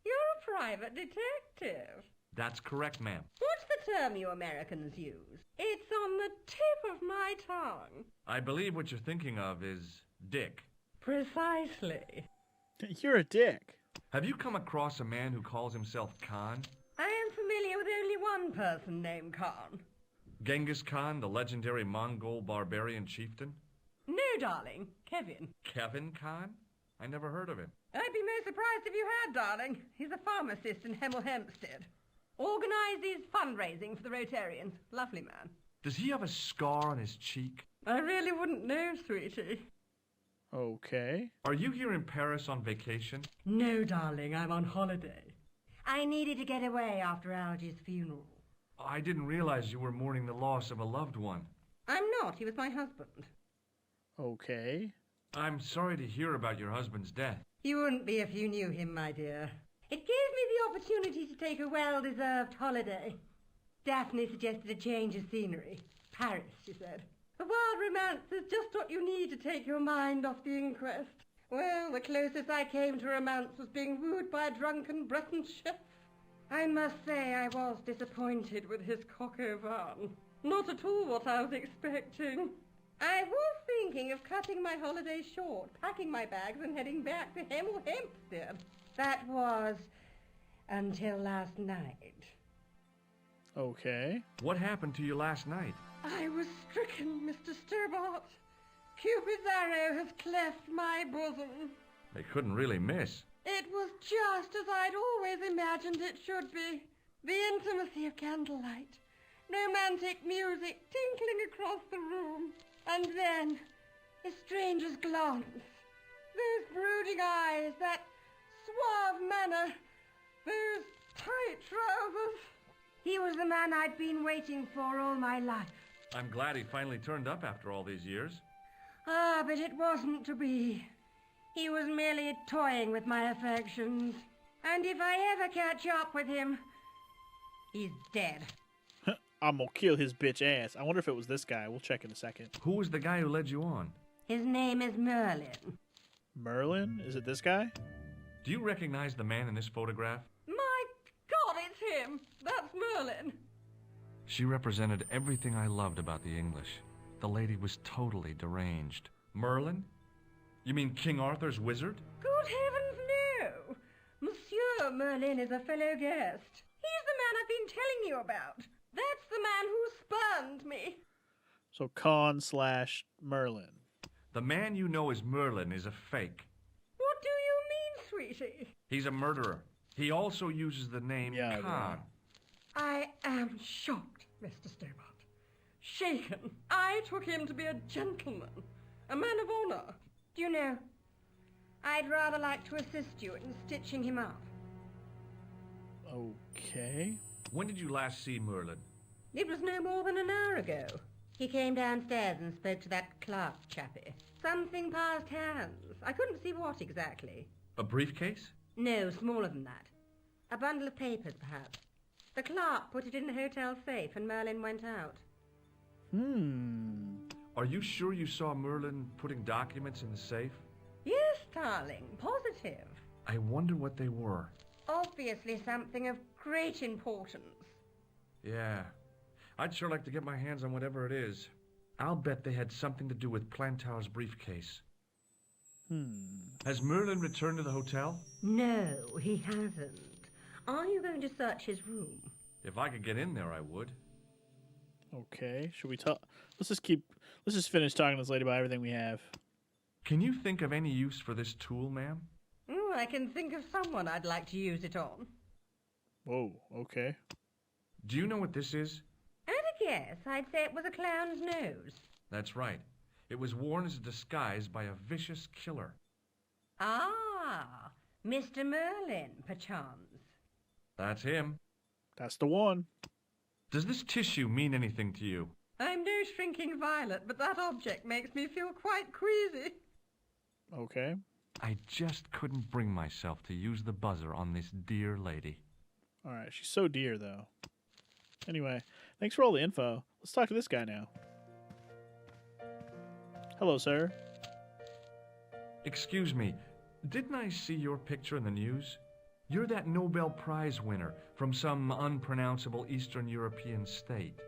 You're a private detective. That's correct, ma'am. What's the term you Americans use? It's on the tip of my tongue. I believe what you're thinking of is Dick. Precisely. You're a dick. Have you come across a man who calls himself Khan? I am familiar with only one person named Khan. Genghis Khan, the legendary Mongol barbarian chieftain? No, darling. Kevin. Kevin Khan? I never heard of him. I'd be most surprised if you had, darling. He's a pharmacist in Hemel Hempstead. Organises fundraising for the Rotarians. Lovely man. Does he have a scar on his cheek? I really wouldn't know, sweetie. Okay. Are you here in Paris on vacation? No, darling, I'm on holiday. I needed to get away after Algy's funeral. I didn't realize you were mourning the loss of a loved one. I'm not. He was my husband. Okay. I'm sorry to hear about your husband's death. You wouldn't be if you knew him, my dear. It gave me the opportunity to take a well-deserved holiday. Daphne suggested a change of scenery. Paris, she said. A wild romance is just what you need to take your mind off the inquest. Well, the closest I came to romance was being wooed by a drunken Breton chef. I must say I was disappointed with his coq au vin. Not at all what I was expecting. I was thinking of cutting my holiday short, packing my bags and heading back to Hemel Hempstead. That was until last night. Okay. What happened to you last night? I was stricken, Mr. Stobart. Cupid's arrow has cleft my bosom. They couldn't really miss. It was just as I'd always imagined it should be. The intimacy of candlelight, romantic music tinkling across the room, and then a stranger's glance. Those brooding eyes, that suave manner, those tight trousers. He was the man I'd been waiting for all my life. I'm glad he finally turned up after all these years. Ah, but it wasn't to be. He was merely toying with my affections. And if I ever catch up with him, he's dead. I'm gonna kill his bitch ass. I wonder if it was this guy. We'll check in a second. Who was the guy who led you on? His name is Merlin. Merlin? Is it this guy? Do you recognize the man in this photograph? My God, it's him! That's Merlin! She represented everything I loved about the English. The lady was totally deranged. Merlin? You mean King Arthur's wizard? Good heavens, no! Monsieur Merlin is a fellow guest. He's the man I've been telling you about. That's the man who spurned me. So Khan/Merlin. The man you know as Merlin is a fake. What do you mean, sweetie? He's a murderer. He also uses the name Khan. I am shocked, Mr. Stobart. Shaken. I took him to be a gentleman, a man of honor. Do you know, I'd rather like to assist you in stitching him up. Okay. When did you last see Merlin? It was no more than an hour ago. He came downstairs and spoke to that clerk chappie. Something passed hands. I couldn't see what exactly. A briefcase? No, smaller than that. A bundle of papers, perhaps. The clerk put it in the hotel safe and Merlin went out. Are you sure you saw Merlin putting documents in the safe? Yes, darling, positive. I wonder what they were. Obviously something of great importance. Yeah. I'd sure like to get my hands on whatever it is. I'll bet they had something to do with Plantow's briefcase. Has Merlin returned to the hotel? No, he hasn't. Are you going to search his room? If I could get in there, I would. Okay, should we talk? Let's just finish talking to this lady about everything we have. Can you think of any use for this tool, ma'am? I can think of someone I'd like to use it on. Whoa, okay. Do you know what this is? At a guess, I'd say it was a clown's nose. That's right. It was worn as a disguise by a vicious killer. Ah, Mr. Merlin, perchance. That's him. That's the one. Does this tissue mean anything to you? I'm no shrinking violet, but that object makes me feel quite queasy. Okay. I just couldn't bring myself to use the buzzer on this dear lady. All right, she's so dear, though. Anyway, thanks for all the info. Let's talk to this guy now. Hello, sir. Excuse me, didn't I see your picture in the news? You're that Nobel Prize winner from some unpronounceable Eastern European state.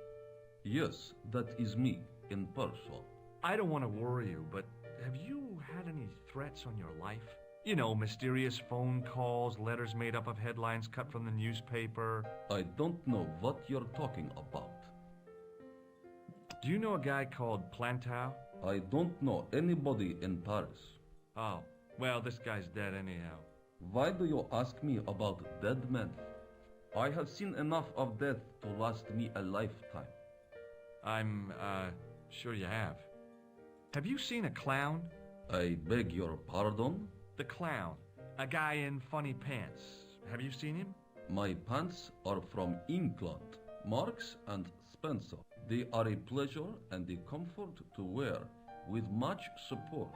Yes, that is me, in person. I don't want to worry you, but have you had any threats on your life? You know, mysterious phone calls, letters made up of headlines cut from the newspaper. I don't know what you're talking about. Do you know a guy called Plantow? I don't know anybody in Paris. Oh, well, this guy's dead anyhow. Why do you ask me about dead men? I have seen enough of death to last me a lifetime. I'm, sure you have. Have you seen a clown? I beg your pardon? The clown. A guy in funny pants. Have you seen him? My pants are from England, Marks and Spencer. They are a pleasure and a comfort to wear, with much support.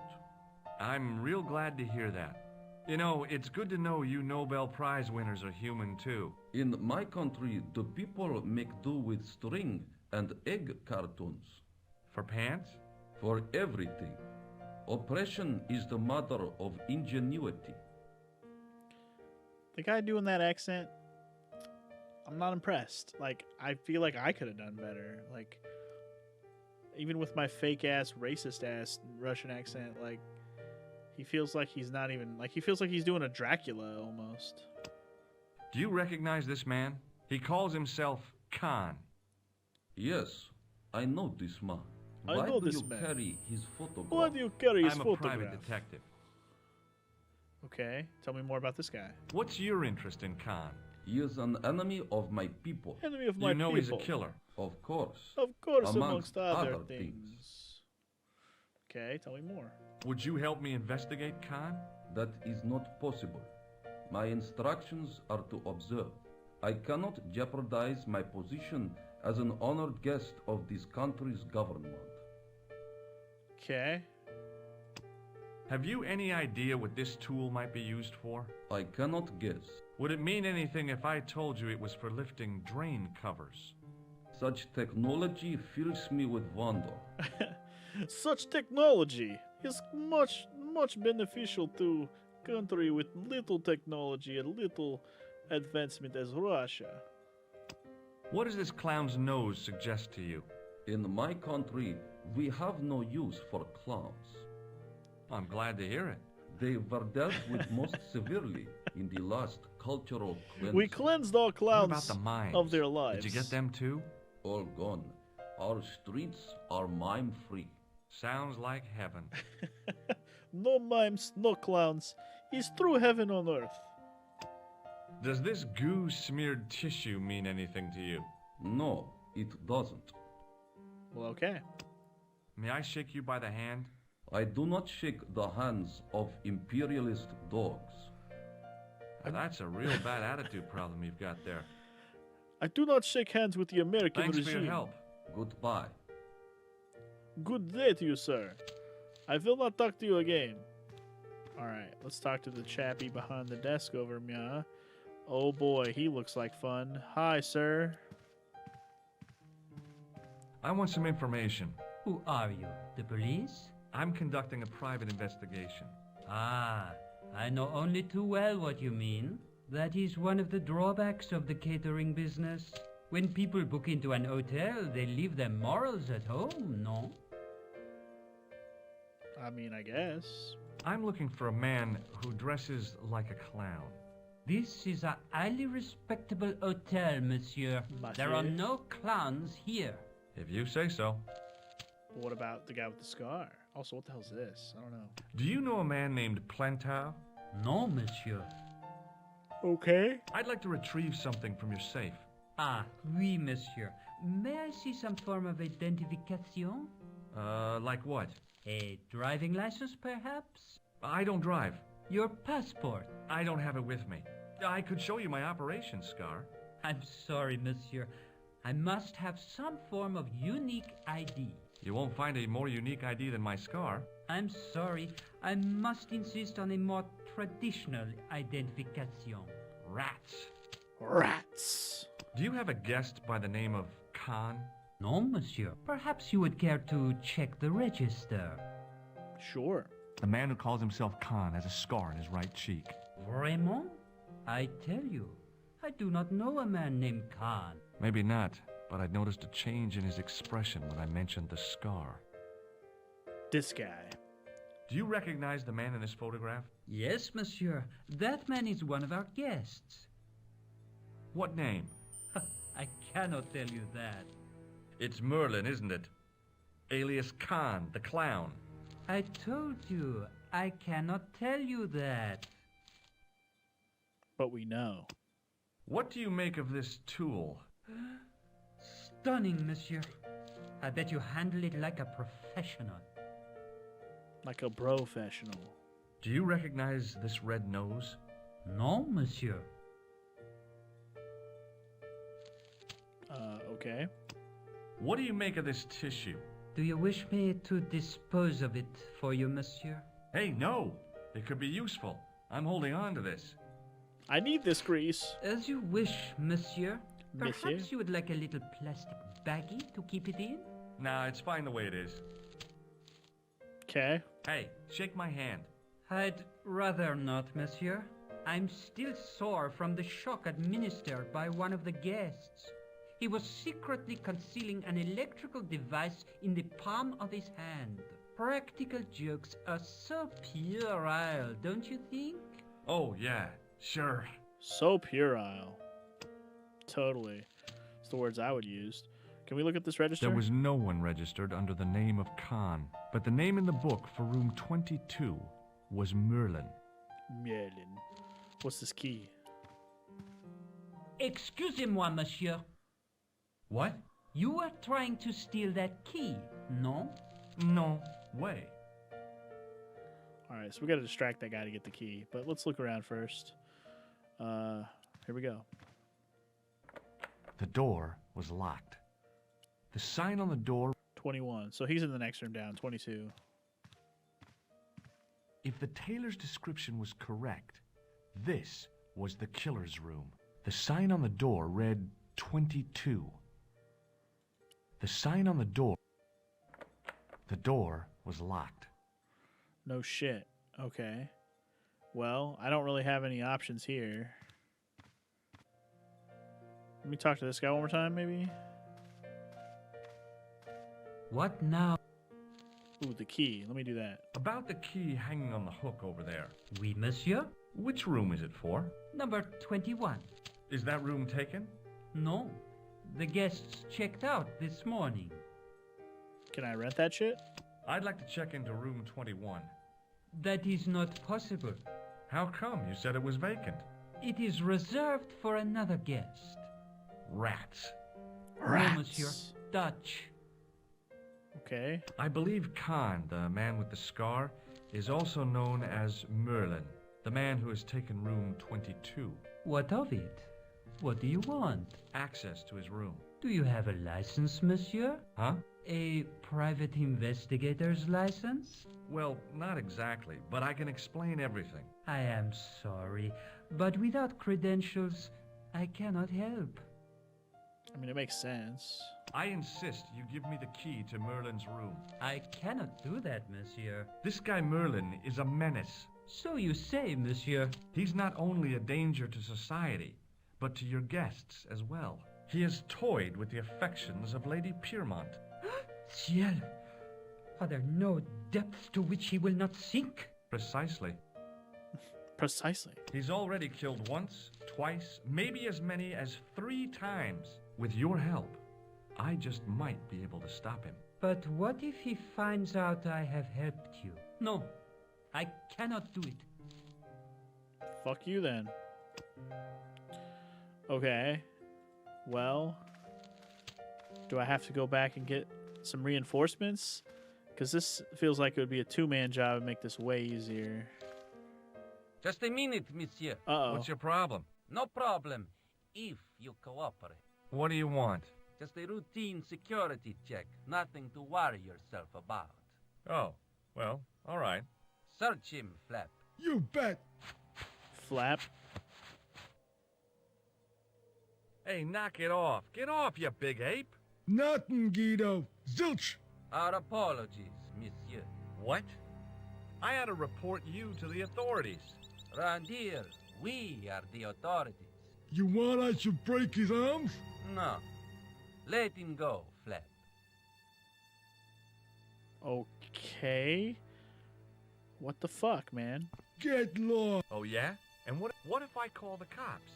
I'm real glad to hear that. You know, it's good to know you Nobel Prize winners are human too. In my country, the people make do with string and egg cartoons. For pants? For everything. Oppression is the mother of ingenuity. The guy doing that accent, I'm not impressed. Like, I feel like I could have done better. Like, even with my fake-ass, racist-ass Russian accent, like, he feels like he's not even... Like, he feels like he's doing a Dracula, almost. Do you recognize this man? He calls himself Khan. Yes, I know this man. Why do you carry his photograph? Why do you carry his photograph? I'm a private detective. Okay, tell me more about this guy. What's your interest in Khan? He is an enemy of my people. Enemy of my people. You know he's a killer. Of course. Of course, amongst other things. Okay, tell me more. Would you help me investigate Khan? That is not possible. My instructions are to observe. I cannot jeopardize my position as an honored guest of this country's government. Okay. Have you any idea what this tool might be used for? I cannot guess. Would it mean anything if I told you it was for lifting drain covers? Such technology fills me with wonder. Such technology is much beneficial to country with little technology and little advancement as Russia. What does this clown's nose suggest to you? In my country, we have no use for clowns. I'm glad to hear it. They were dealt with most severely in the last cultural cleanse. We cleansed all clowns what about the mimes? Of their lives. Did you get them too? All gone. Our streets are mime-free. Sounds like heaven. No mimes, no clowns. It's true heaven on earth. Does this goo-smeared tissue mean anything to you? No, it doesn't. Well, okay. May I shake you by the hand? I do not shake the hands of imperialist dogs. Now, that's a real bad attitude problem you've got there. I do not shake hands with the American Thanks regime. for your help. Goodbye. Good day to you, sir. I will not talk to you again. Alright, let's talk to the chappie behind the desk over me. Oh boy, he looks like fun. Hi, sir. I want some information. Who are you? The police? I'm conducting a private investigation. Ah, I know only too well what you mean. That is one of the drawbacks of the catering business. When people book into an hotel, they leave their morals at home, no? I mean, I guess. I'm looking for a man who dresses like a clown. This is a highly respectable hotel, monsieur. There are no clowns here. If you say so. But what about the guy with the scar? Also, what the hell's this? I don't know. Do you know a man named Plantar? No, monsieur. Okay. I'd like to retrieve something from your safe. Ah, oui, monsieur. May I see some form of identification? Like what? A driving license, perhaps? I don't drive. Your passport? I don't have it with me. I could show you my operation scar. I'm sorry, monsieur. I must have some form of unique ID. You won't find a more unique ID than my scar. I'm sorry. I must insist on a more traditional identification. Rats. Rats. Do you have a guest by the name of Khan? No, monsieur. Perhaps you would care to check the register. Sure. The man who calls himself Khan has a scar on his right cheek. Vraiment? I tell you, I do not know a man named Khan. Maybe not, but I noticed a change in his expression when I mentioned the scar. This guy. Do you recognize the man in this photograph? Yes, monsieur. That man is one of our guests. What name? I cannot tell you that. It's Merlin, isn't it? Alias Khan, the clown. I told you, I cannot tell you that. But we know. What do you make of this tool? Stunning, monsieur. I bet you handle it like a professional. Like a professional. Do you recognize this red nose? No, monsieur. Okay. What do you make of this tissue? Do you wish me to dispose of it for you, monsieur? Hey, no! It could be useful. I'm holding on to this. I need this grease. As you wish, monsieur. Monsieur? Perhaps you would like a little plastic baggie to keep it in? Nah, it's fine the way it is. Okay. Hey, shake my hand. I'd rather not, monsieur. I'm still sore from the shock administered by one of the guests. He was secretly concealing an electrical device in the palm of his hand. Practical jokes are so puerile, don't you think? Oh, yeah, sure. So puerile. Totally. It's the words I would use. Can we look at this register? There was no one registered under the name of Khan, but the name in the book for room 22 was Merlin. Merlin. What's this key? Excusez-moi, monsieur. What? You were trying to steal that key, no? No way. Alright, so we gotta distract that guy to get the key. But let's look around first. Here we go. The door was locked. The sign on the door... 21. So he's in the next room down, 22. If the tailor's description was correct, this was the killer's room. The sign on the door read 22. The sign on the door... The door was locked. No shit. Okay. Well, I don't really have any options here. Let me talk to this guy one more time, maybe? What now? Ooh, the key. Let me do that. About the key hanging on the hook over there. Oui, monsieur. Which room is it for? Number 21. Is that room taken? No. The guests checked out this morning. Can I rent that shit? I'd like to check into room 21. That is not possible. How come? You said it was vacant. It is reserved for another guest. Rats. Rats. No, monsieur. Dutch. Okay. I believe Khan, the man with the scar, is also known as Merlin, the man who has taken room 22. What of it? What do you want? Access to his room. Do you have a license, monsieur? Huh? A private investigator's license? Well, not exactly, but I can explain everything. I am sorry, but without credentials, I cannot help. I mean, it makes sense. I insist you give me the key to Merlin's room. I cannot do that, monsieur. This guy Merlin is a menace. So you say, monsieur. He's not only a danger to society, but to your guests as well. He has toyed with the affections of Lady Piermont. Ciel! Are there no depths to which he will not sink? Precisely. Precisely. He's already killed once, twice, maybe as many as 3 times. With your help, I just might be able to stop him. But what if he finds out I have helped you? No, I cannot do it. Fuck you then. Okay. Well, do I have to go back and get some reinforcements? Because this feels like it would be a 2-man job and make this way easier. Just a minute, monsieur. Uh-oh. What's your problem? No problem, if you cooperate. What do you want? Just a routine security check. Nothing to worry yourself about. Oh, well, all right. Search him, Flap. You bet. Flap. Hey, knock it off. Get off, you big ape. Nothing, Guido. Zilch. Our apologies, monsieur. What? I ought to report you to the authorities. Round here, we are the authorities. You want I should break his arms? No. Let him go, Flap. Okay. What the fuck, man? Get lost. Oh, yeah? And what if I call the cops?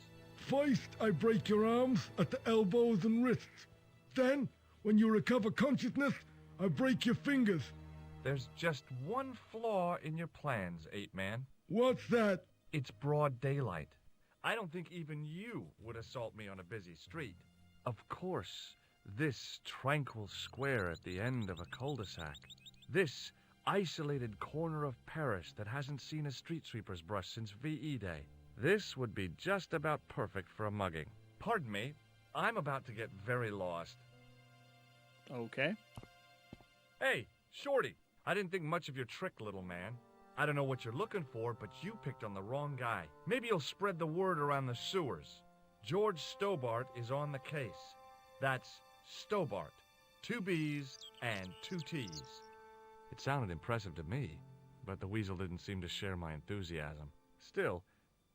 First, I break your arms at the elbows and wrists. Then, when you recover consciousness, I break your fingers. There's just one flaw in your plans, Ape-Man. What's that? It's broad daylight. I don't think even you would assault me on a busy street. Of course, this tranquil square at the end of a cul-de-sac. This isolated corner of Paris that hasn't seen a street sweeper's brush since VE Day. This would be just about perfect for a mugging. Pardon me, I'm about to get very lost. Okay. Hey, Shorty, I didn't think much of your trick, little man. I don't know what you're looking for, but you picked on the wrong guy. Maybe you'll spread the word around the sewers. George Stobart is on the case. That's Stobart. 2 B's and 2 T's. It sounded impressive to me, but the weasel didn't seem to share my enthusiasm. Still,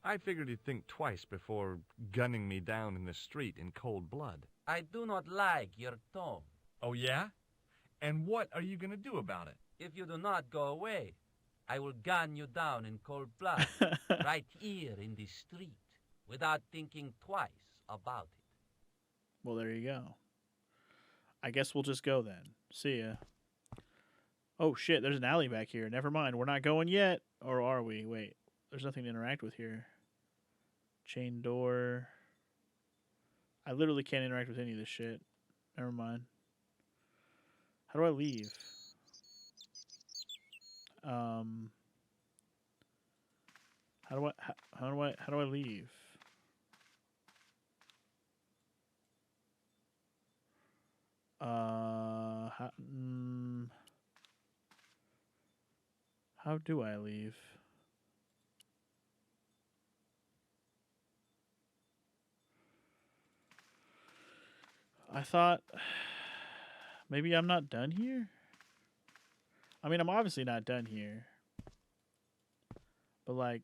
I figured he'd think twice before gunning me down in the street in cold blood. I do not like your tone. Oh, yeah? And what are you going to do about it? If you do not go away, I will gun you down in cold blood, right here in the street, without thinking twice about it. Well, there you go. I guess we'll just go then. See ya. Oh, shit, there's an alley back here. Never mind, we're not going yet. Or are we? Wait, there's nothing to interact with here. Chain door. I literally can't interact with any of this shit. Never mind. How do I leave? How do I leave? How do I leave? I thought maybe I'm not done here. I mean, I'm obviously not done here. But like,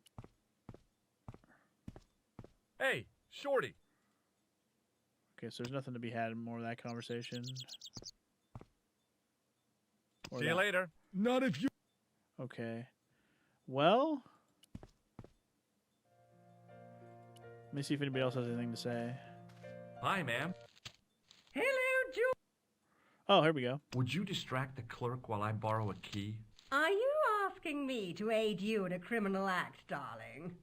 hey, Shorty. Okay, so there's nothing to be had in more of that conversation. Or See you that. later. Not if you... Okay. Well, let me see if anybody else has anything to say. Hi, ma'am. Hello, George. Oh, here we go. Would you distract the clerk while I borrow a key? Are you asking me to aid you in a criminal act, darling?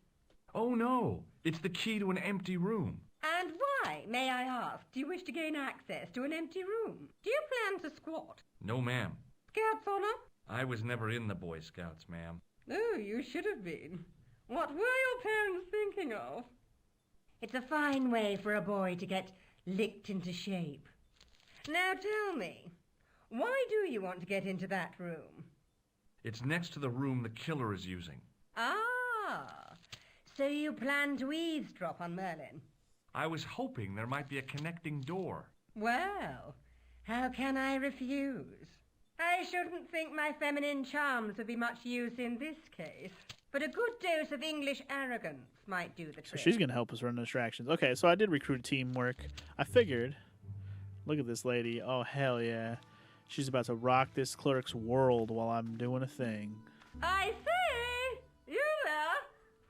Oh, no. It's the key to an empty room. And why, may I ask, do you wish to gain access to an empty room? Do you plan to squat? No, ma'am. Scouts honor? I was never in the Boy Scouts, ma'am. Oh, you should have been. What were your parents thinking of? It's a fine way for a boy to get licked into shape. Now tell me, why do you want to get into that room? It's next to the room the killer is using. Ah, so you plan to eavesdrop on Merlin? I was hoping there might be a connecting door. Well, how can I refuse? I shouldn't think my feminine charms would be much use in this case, but a good dose of English arrogance might do the trick. So she's going to help us run distractions. Okay, so I did recruit teamwork. I figured. Look at this lady. Oh, hell yeah. She's about to rock this cleric's world while I'm doing a thing. I say! You there!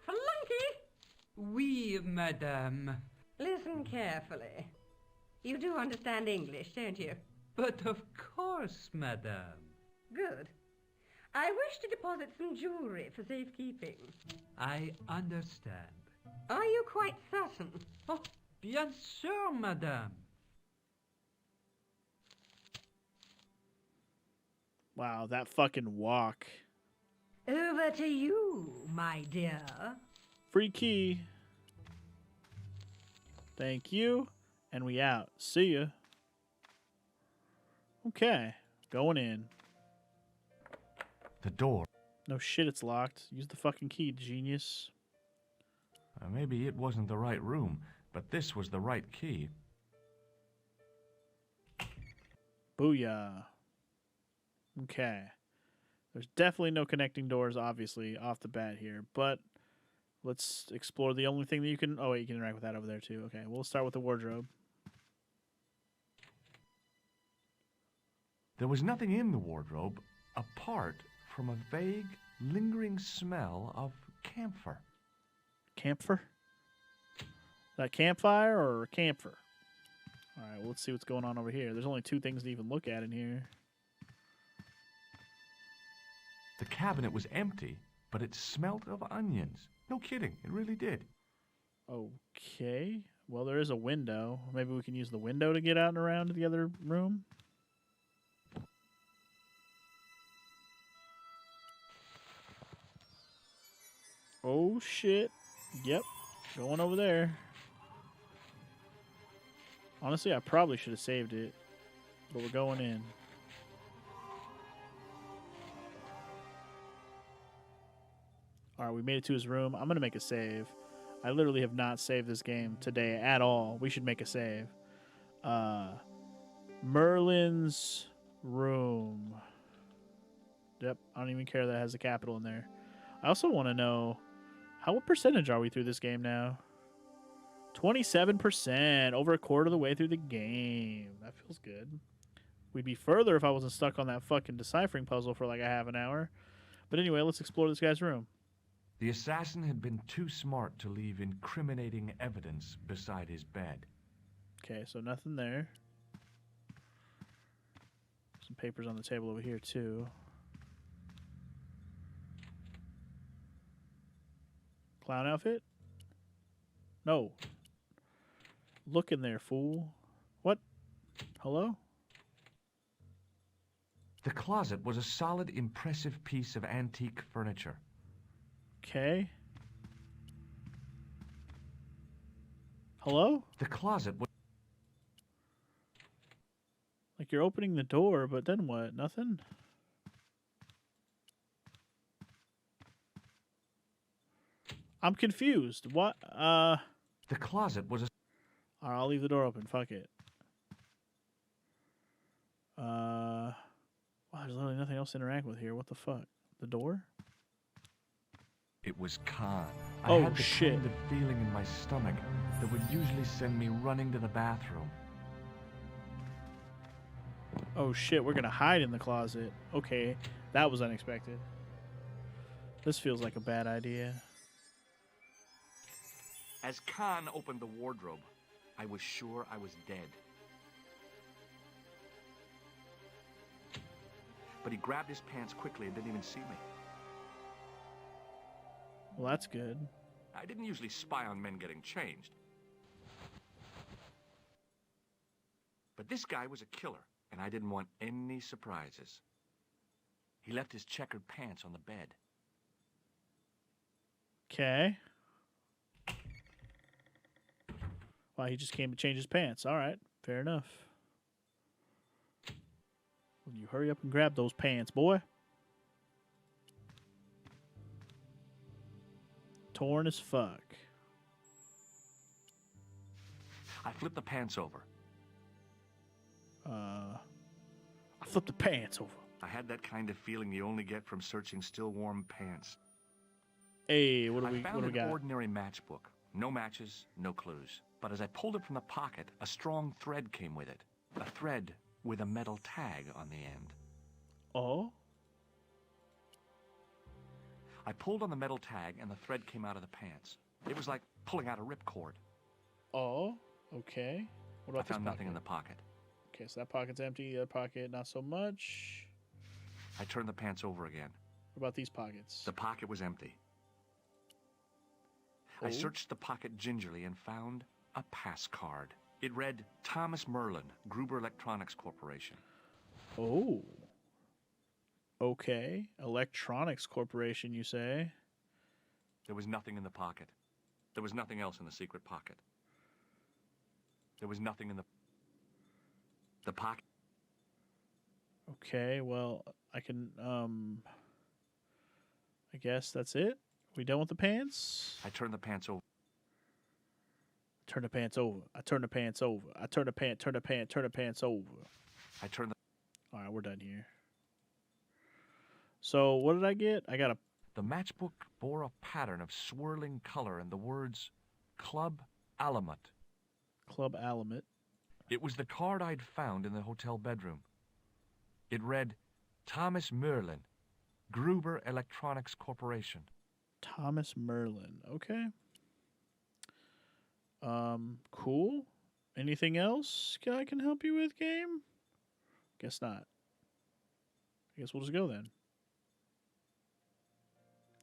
Flunky! Oui, madame. Listen carefully. You do understand English, don't you? But of course, madame. Good. I wish to deposit some jewelry for safekeeping. I understand. Are you quite certain? Oh, bien sûr, madame. Wow, that fucking walk. Over to you, my dear. Free key. Thank you. And we out. See ya. Okay. Going in. The door. No shit, it's locked. Use the fucking key, genius. Maybe it wasn't the right room, but this was the right key. Booyah. Okay. There's definitely no connecting doors, obviously, off the bat here, but let's explore the only thing that you can... Oh, wait, you can interact with that over there, too. Okay, we'll start with the wardrobe. There was nothing in the wardrobe apart from a vague, lingering smell of camphor. Camphor? Is that campfire or camphor? Alright, well, let's see what's going on over here. There's only two things to even look at in here. The cabinet was empty, but it smelt of onions. No kidding, it really did. Okay. Well, there is a window. Maybe we can use the window to get out and around to the other room? Oh, shit. Yep. Going over there. Honestly, I probably should have saved it. But we're going in. Alright, we made it to his room. I'm going to make a save. I literally have not saved this game today at all. We should make a save. Merlin's room. Yep, I don't even care that it has a capital in there. I also want to know, what percentage are we through this game now? 27%, over a quarter of the way through the game. That feels good. We'd be further if I wasn't stuck on that fucking deciphering puzzle for like a half an hour. But anyway, let's explore this guy's room. The assassin had been too smart to leave incriminating evidence beside his bed. Okay, so nothing there. Some papers on the table over here, too. Clown outfit? No. Look in there, fool. What? Hello? The closet was a solid, impressive piece of antique furniture. Okay. Hello? The closet was... Like you're opening the door, but then what? Nothing? I'm confused. What? The closet was a... Alright, I'll leave the door open. Fuck it. Wow, there's literally nothing else to interact with here. What the fuck? The door? It was Khan. Oh, I had the shit. kind of feeling in my stomach that would usually send me running to the bathroom. Oh shit, we're gonna hide in the closet. Okay, that was unexpected. This feels like a bad idea. As Khan opened the wardrobe, I was sure I was dead. But he grabbed his pants quickly and didn't even see me. Well, that's good. I didn't usually spy on men getting changed. But this guy was a killer, and I didn't want any surprises. He left his checkered pants on the bed. Okay. Wow, he just came to change his pants. Alright, fair enough. Will you hurry up and grab those pants, boy? Torn as fuck. I flipped the pants over. I flipped the pants over. I had that kind of feeling you only get from searching still warm pants. Hey, what do I we found an got? ordinary matchbook. No matches, no clues. But as I pulled it from the pocket, a strong thread came with it. A thread with a metal tag on the end. Oh? I pulled on the metal tag and the thread came out of the pants. It was like pulling out a ripcord. Oh? Okay. What about I found this nothing in the pocket? pocket. Okay, so that pocket's empty. The other pocket, not so much. I turned the pants over again. What about these pockets? The pocket was empty. Oh? I searched the pocket gingerly and found a pass card. It read, Thomas Merlin, Gruber Electronics Corporation. Oh. Okay. Electronics Corporation, you say? There was nothing in the pocket. There was nothing else in the secret pocket. There was nothing in the pocket. Okay, well, I can, I guess that's it? We done with the pants? I turned the pants over. Turn the pants over. I turn the pants over. I turn the pants over. I turned the... All right, we're done here. So, what did I get? I got a... The matchbook bore a pattern of swirling color and the words, Club Alamut. Club Alamut. It was the card I'd found in the hotel bedroom. It read, Thomas Merlin, Gruber Electronics Corporation. Thomas Merlin. Okay. Cool. Anything else I can help you with, game? Guess not. I guess we'll just go then.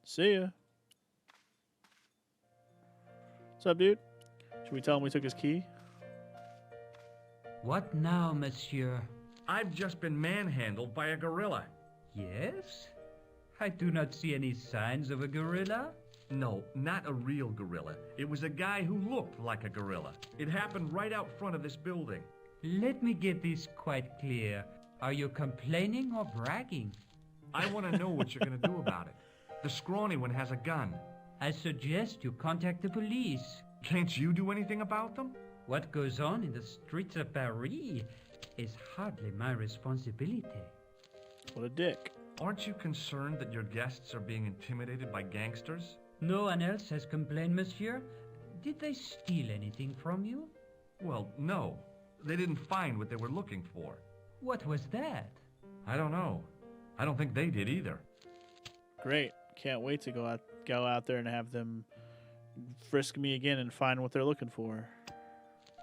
See ya. What's up, dude? Should we tell him we took his key? What now, monsieur? I've just been manhandled by a gorilla. Yes? I do not see any signs of a gorilla. No, not a real gorilla. It was a guy who looked like a gorilla. It happened right out front of this building. Let me get this quite clear. Are you complaining or bragging? I want to know what you're going to do about it. The scrawny one has a gun. I suggest you contact the police. Can't you do anything about them? What goes on in the streets of Paris is hardly my responsibility. What a dick. Aren't you concerned that your guests are being intimidated by gangsters? No one else has complained, monsieur? Did they steal anything from you? Well, no. They didn't find what they were looking for. What was that? I don't know. I don't think they did either. Great. Can't wait to go out there and have them frisk me again and find what they're looking for.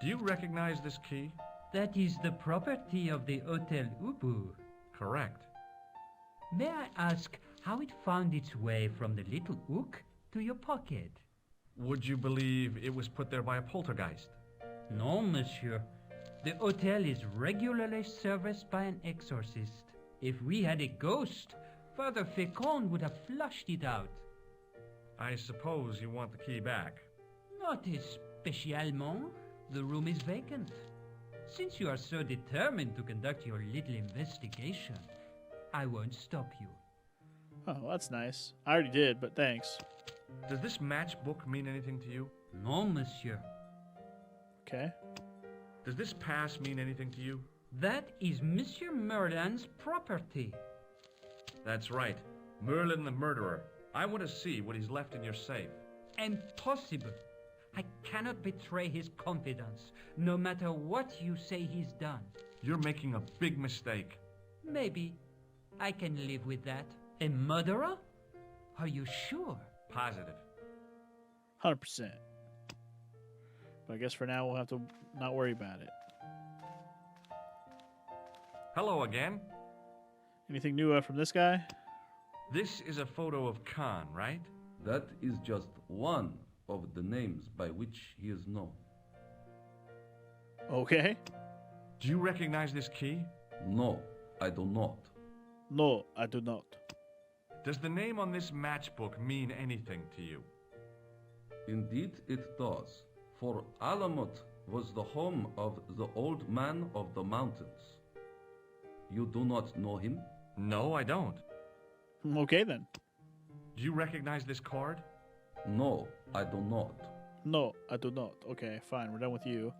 Do you recognize this key? That is the property of the Hotel Ubu. Correct. May I ask how it found its way from the little hook to your pocket? Would you believe it was put there by a poltergeist? No, monsieur. The hotel is regularly serviced by an exorcist. If we had a ghost, Father Fécond would have flushed it out. I suppose you want the key back. Not especialement. The room is vacant. Since you are so determined to conduct your little investigation, I won't stop you. Oh, that's nice. I already did, but thanks. Does this matchbook mean anything to you? No, monsieur. Okay. Does this pass mean anything to you? That is Monsieur Merlin's property. That's right. Merlin the murderer. I want to see what he's left in your safe. Impossible. I cannot betray his confidence, no matter what you say he's done. You're making a big mistake. Maybe. I can live with that. A murderer? Are you sure? Positive. 100%. But I guess for now we'll have to not worry about it. Hello again. Anything new from this guy? This is a photo of Khan, right? That is just one of the names by which he is known. Okay. Do you recognize this key? No, I do not. No, I do not. Does the name on this matchbook mean anything to you? Indeed it does, for Alamut was the home of the old man of the mountains. You do not know him? No, I don't. Okay then. Do you recognize this card? No, I do not. No, I do not. Okay, fine. We're done with you.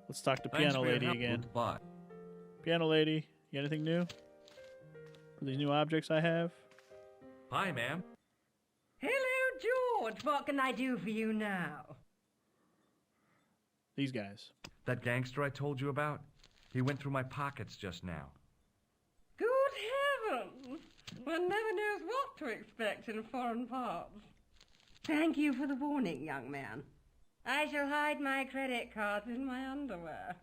Let's talk to Thanks Piano for your Lady help. again. Goodbye. Piano Lady, you got anything new? for these new objects I have. Hi, ma'am. Hello, George. What can I do for you now? These guys. That gangster I told you about? He went through my pockets just now. Good heavens! One never knows what to expect in foreign parts. Thank you for the warning, young man. I shall hide my credit cards in my underwear.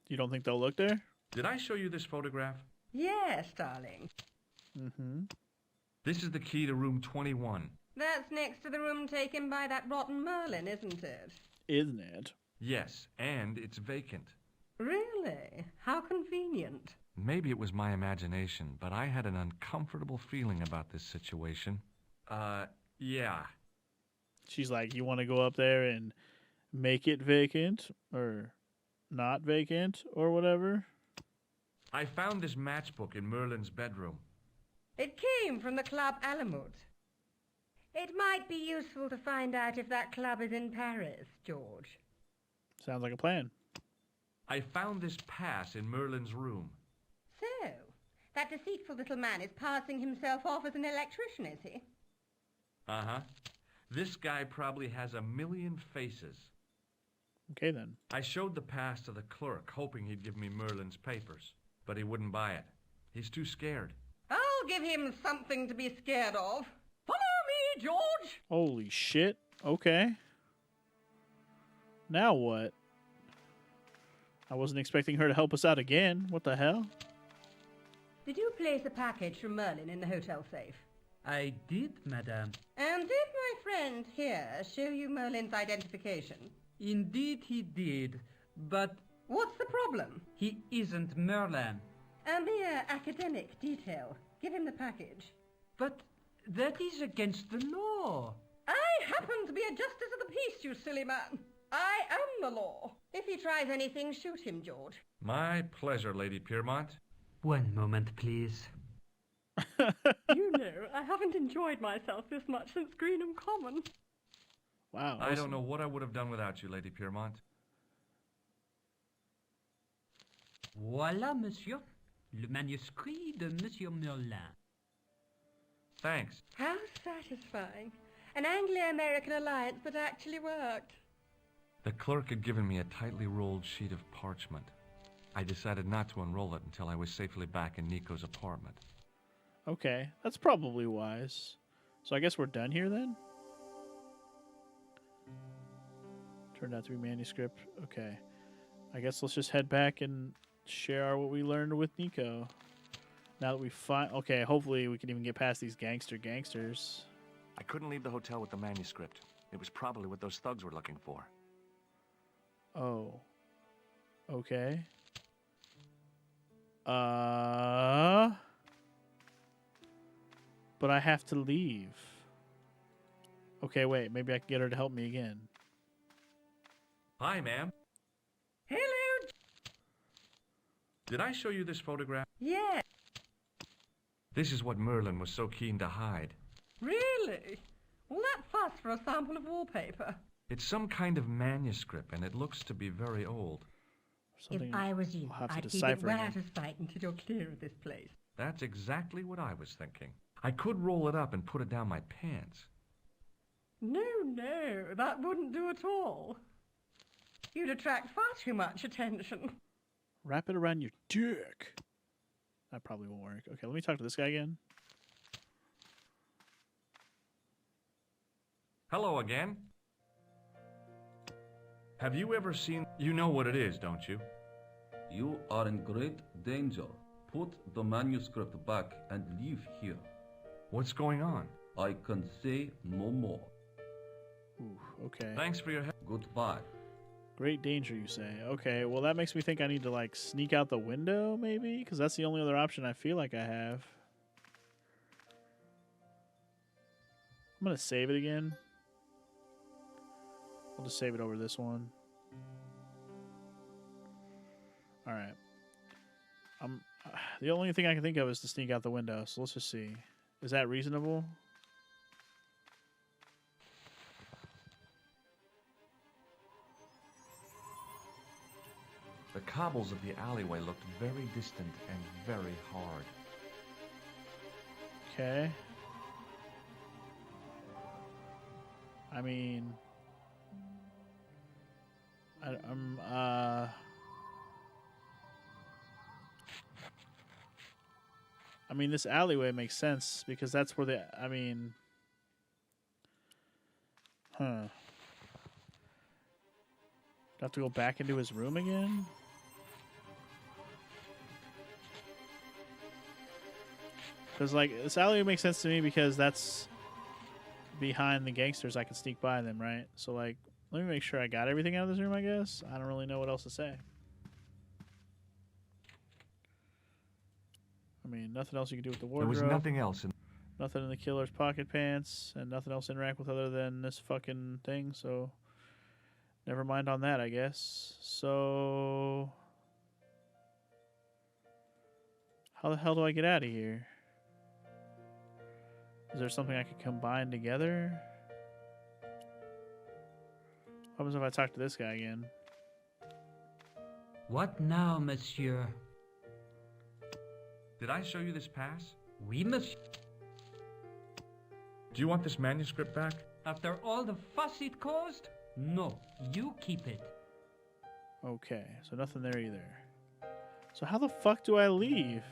You don't think they'll look there? Did I show you this photograph? Yes, darling. Mm-hmm. This is the key to room 21. That's next to the room taken by that rotten Merlin, isn't it? Isn't it? Yes, and it's vacant. Really? How convenient. Maybe it was my imagination, but I had an uncomfortable feeling about this situation. Yeah. She's like, you want to go up there and make it vacant or not vacant or whatever? I found this matchbook in Merlin's bedroom. It came from the Club Alamut. It might be useful to find out if that club is in Paris, George. Sounds like a plan. I found this pass in Merlin's room. So, that deceitful little man is passing himself off as an electrician, is he? Uh-huh. This guy probably has a million faces. Okay, then. I showed the pass to the clerk, hoping he'd give me Merlin's papers, but he wouldn't buy it. He's too scared. I'll give him something to be scared of. Follow me, George! Holy shit. Okay. Now what? I wasn't expecting her to help us out again. What the hell? Did you place a package from Merlin in the hotel safe? I did, madame. And did my friend here show you Merlin's identification? Indeed he did, but What's the problem? he isn't Merlin. A mere academic detail. Give him the package. But that is against the law. I happen to be a justice of the peace, you silly man. I am the law. If he tries anything, shoot him, George. My pleasure, Lady Piermont. One moment, please. You know, I haven't enjoyed myself this much since Greenham Common. Wow. I don't know what I would have done without you, Lady Piermont. Voilà, monsieur. Le manuscrit de Monsieur Merlin. Thanks. How satisfying. An Anglo-American alliance that actually worked. The clerk had given me a tightly rolled sheet of parchment. I decided not to unroll it until I was safely back in Nico's apartment. Okay, that's probably wise. So I guess we're done here then? Turned out to be manuscript. Okay. I guess let's just head back and share what we learned with Nico. Now that we find... Okay, hopefully we can even get past these gangsters. I couldn't leave the hotel with the manuscript. It was probably what those thugs were looking for. Oh. Okay. But I have to leave. Okay, wait. Maybe I can get her to help me again. Hi, ma'am. Hello. Did I show you this photograph? Yeah. This is what Merlin was so keen to hide. Really? All that fuss for a sample of wallpaper? It's some kind of manuscript, and it looks to be very old. Something if I was you, I'll have to I'd keep it decipher well again. out of sight until you're clear of this place. That's exactly what I was thinking. I could roll it up and put it down my pants. No, that wouldn't do at all. You'd attract far too much attention. Wrap it around your dick. That probably won't work. Okay, let me talk to this guy again. Hello again. Have you ever seen... You know what it is, don't you? You are in great danger. Put the manuscript back and leave here. What's going on? I can say no more. Ooh, okay. Thanks for your help. Goodbye. Great danger, you say. Okay, well, that makes me think I need to, like, sneak out the window, maybe? Because that's the only other option I feel like I have. I'm going to save it again. I'll just save it over this one. Alright. The only thing I can think of is to sneak out the window, so let's just see. Is that reasonable? The cobbles of the alleyway looked very distant and very hard. Okay. I mean, I mean, this alleyway makes sense because that's where I mean, huh. Do I have to go back into his room again? Because, like, this alleyway makes sense to me because that's behind the gangsters. I can sneak by them, right? So, like, let me make sure I got everything out of this room, I guess. I don't really know what else to say. I mean, nothing else you can do with the wardrobe. There was nothing else in... Nothing in the killer's pocket pants, and nothing else to interact with other than this fucking thing, so... Never mind on that, I guess. So... How the hell do I get out of here? Is there something I could combine together? What happens if I talk to this guy again? What now, monsieur? Did I show you this pass? Oui, monsieur. Do you want this manuscript back? After all the fuss it caused? No, you keep it. Okay, so nothing there either. So how the fuck do I leave?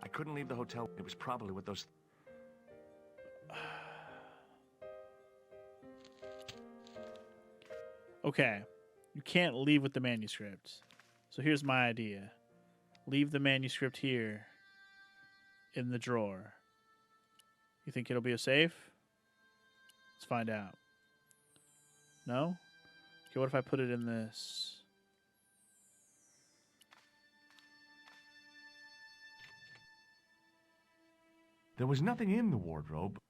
I couldn't leave the hotel. It was probably with those... Okay, you can't leave with the manuscript. So here's my idea. Leave the manuscript here in the drawer. You think it'll be a safe? Let's find out. No? Okay, what if I put it in this? There was nothing in the wardrobe.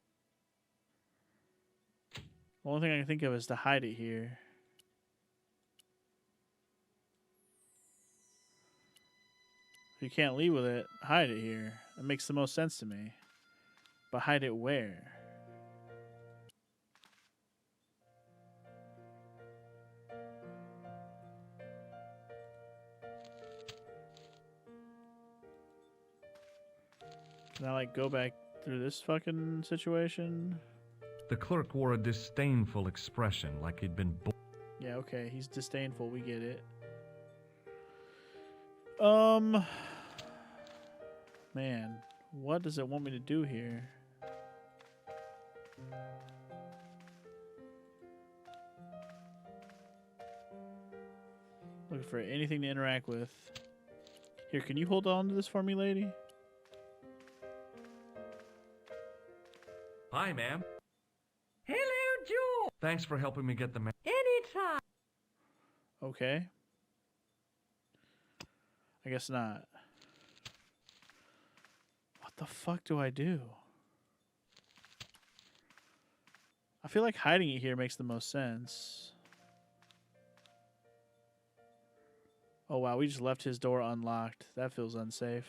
The only thing I can think of is to hide it here. If you can't leave with it, hide it here. That makes the most sense to me. But hide it where? Can I, like, go back through this fucking situation? The clerk wore a disdainful expression, like he'd been... Yeah, okay, he's disdainful, we get it. Man, what does it want me to do here? Looking for anything to interact with. Here, can you hold on to this for me, lady? Hi, ma'am. Hello, Joe. Thanks for helping me get the man. Anytime. Okay. I guess not. What the fuck do I do? I feel like hiding it here makes the most sense. Oh wow, we just left his door unlocked. That feels unsafe.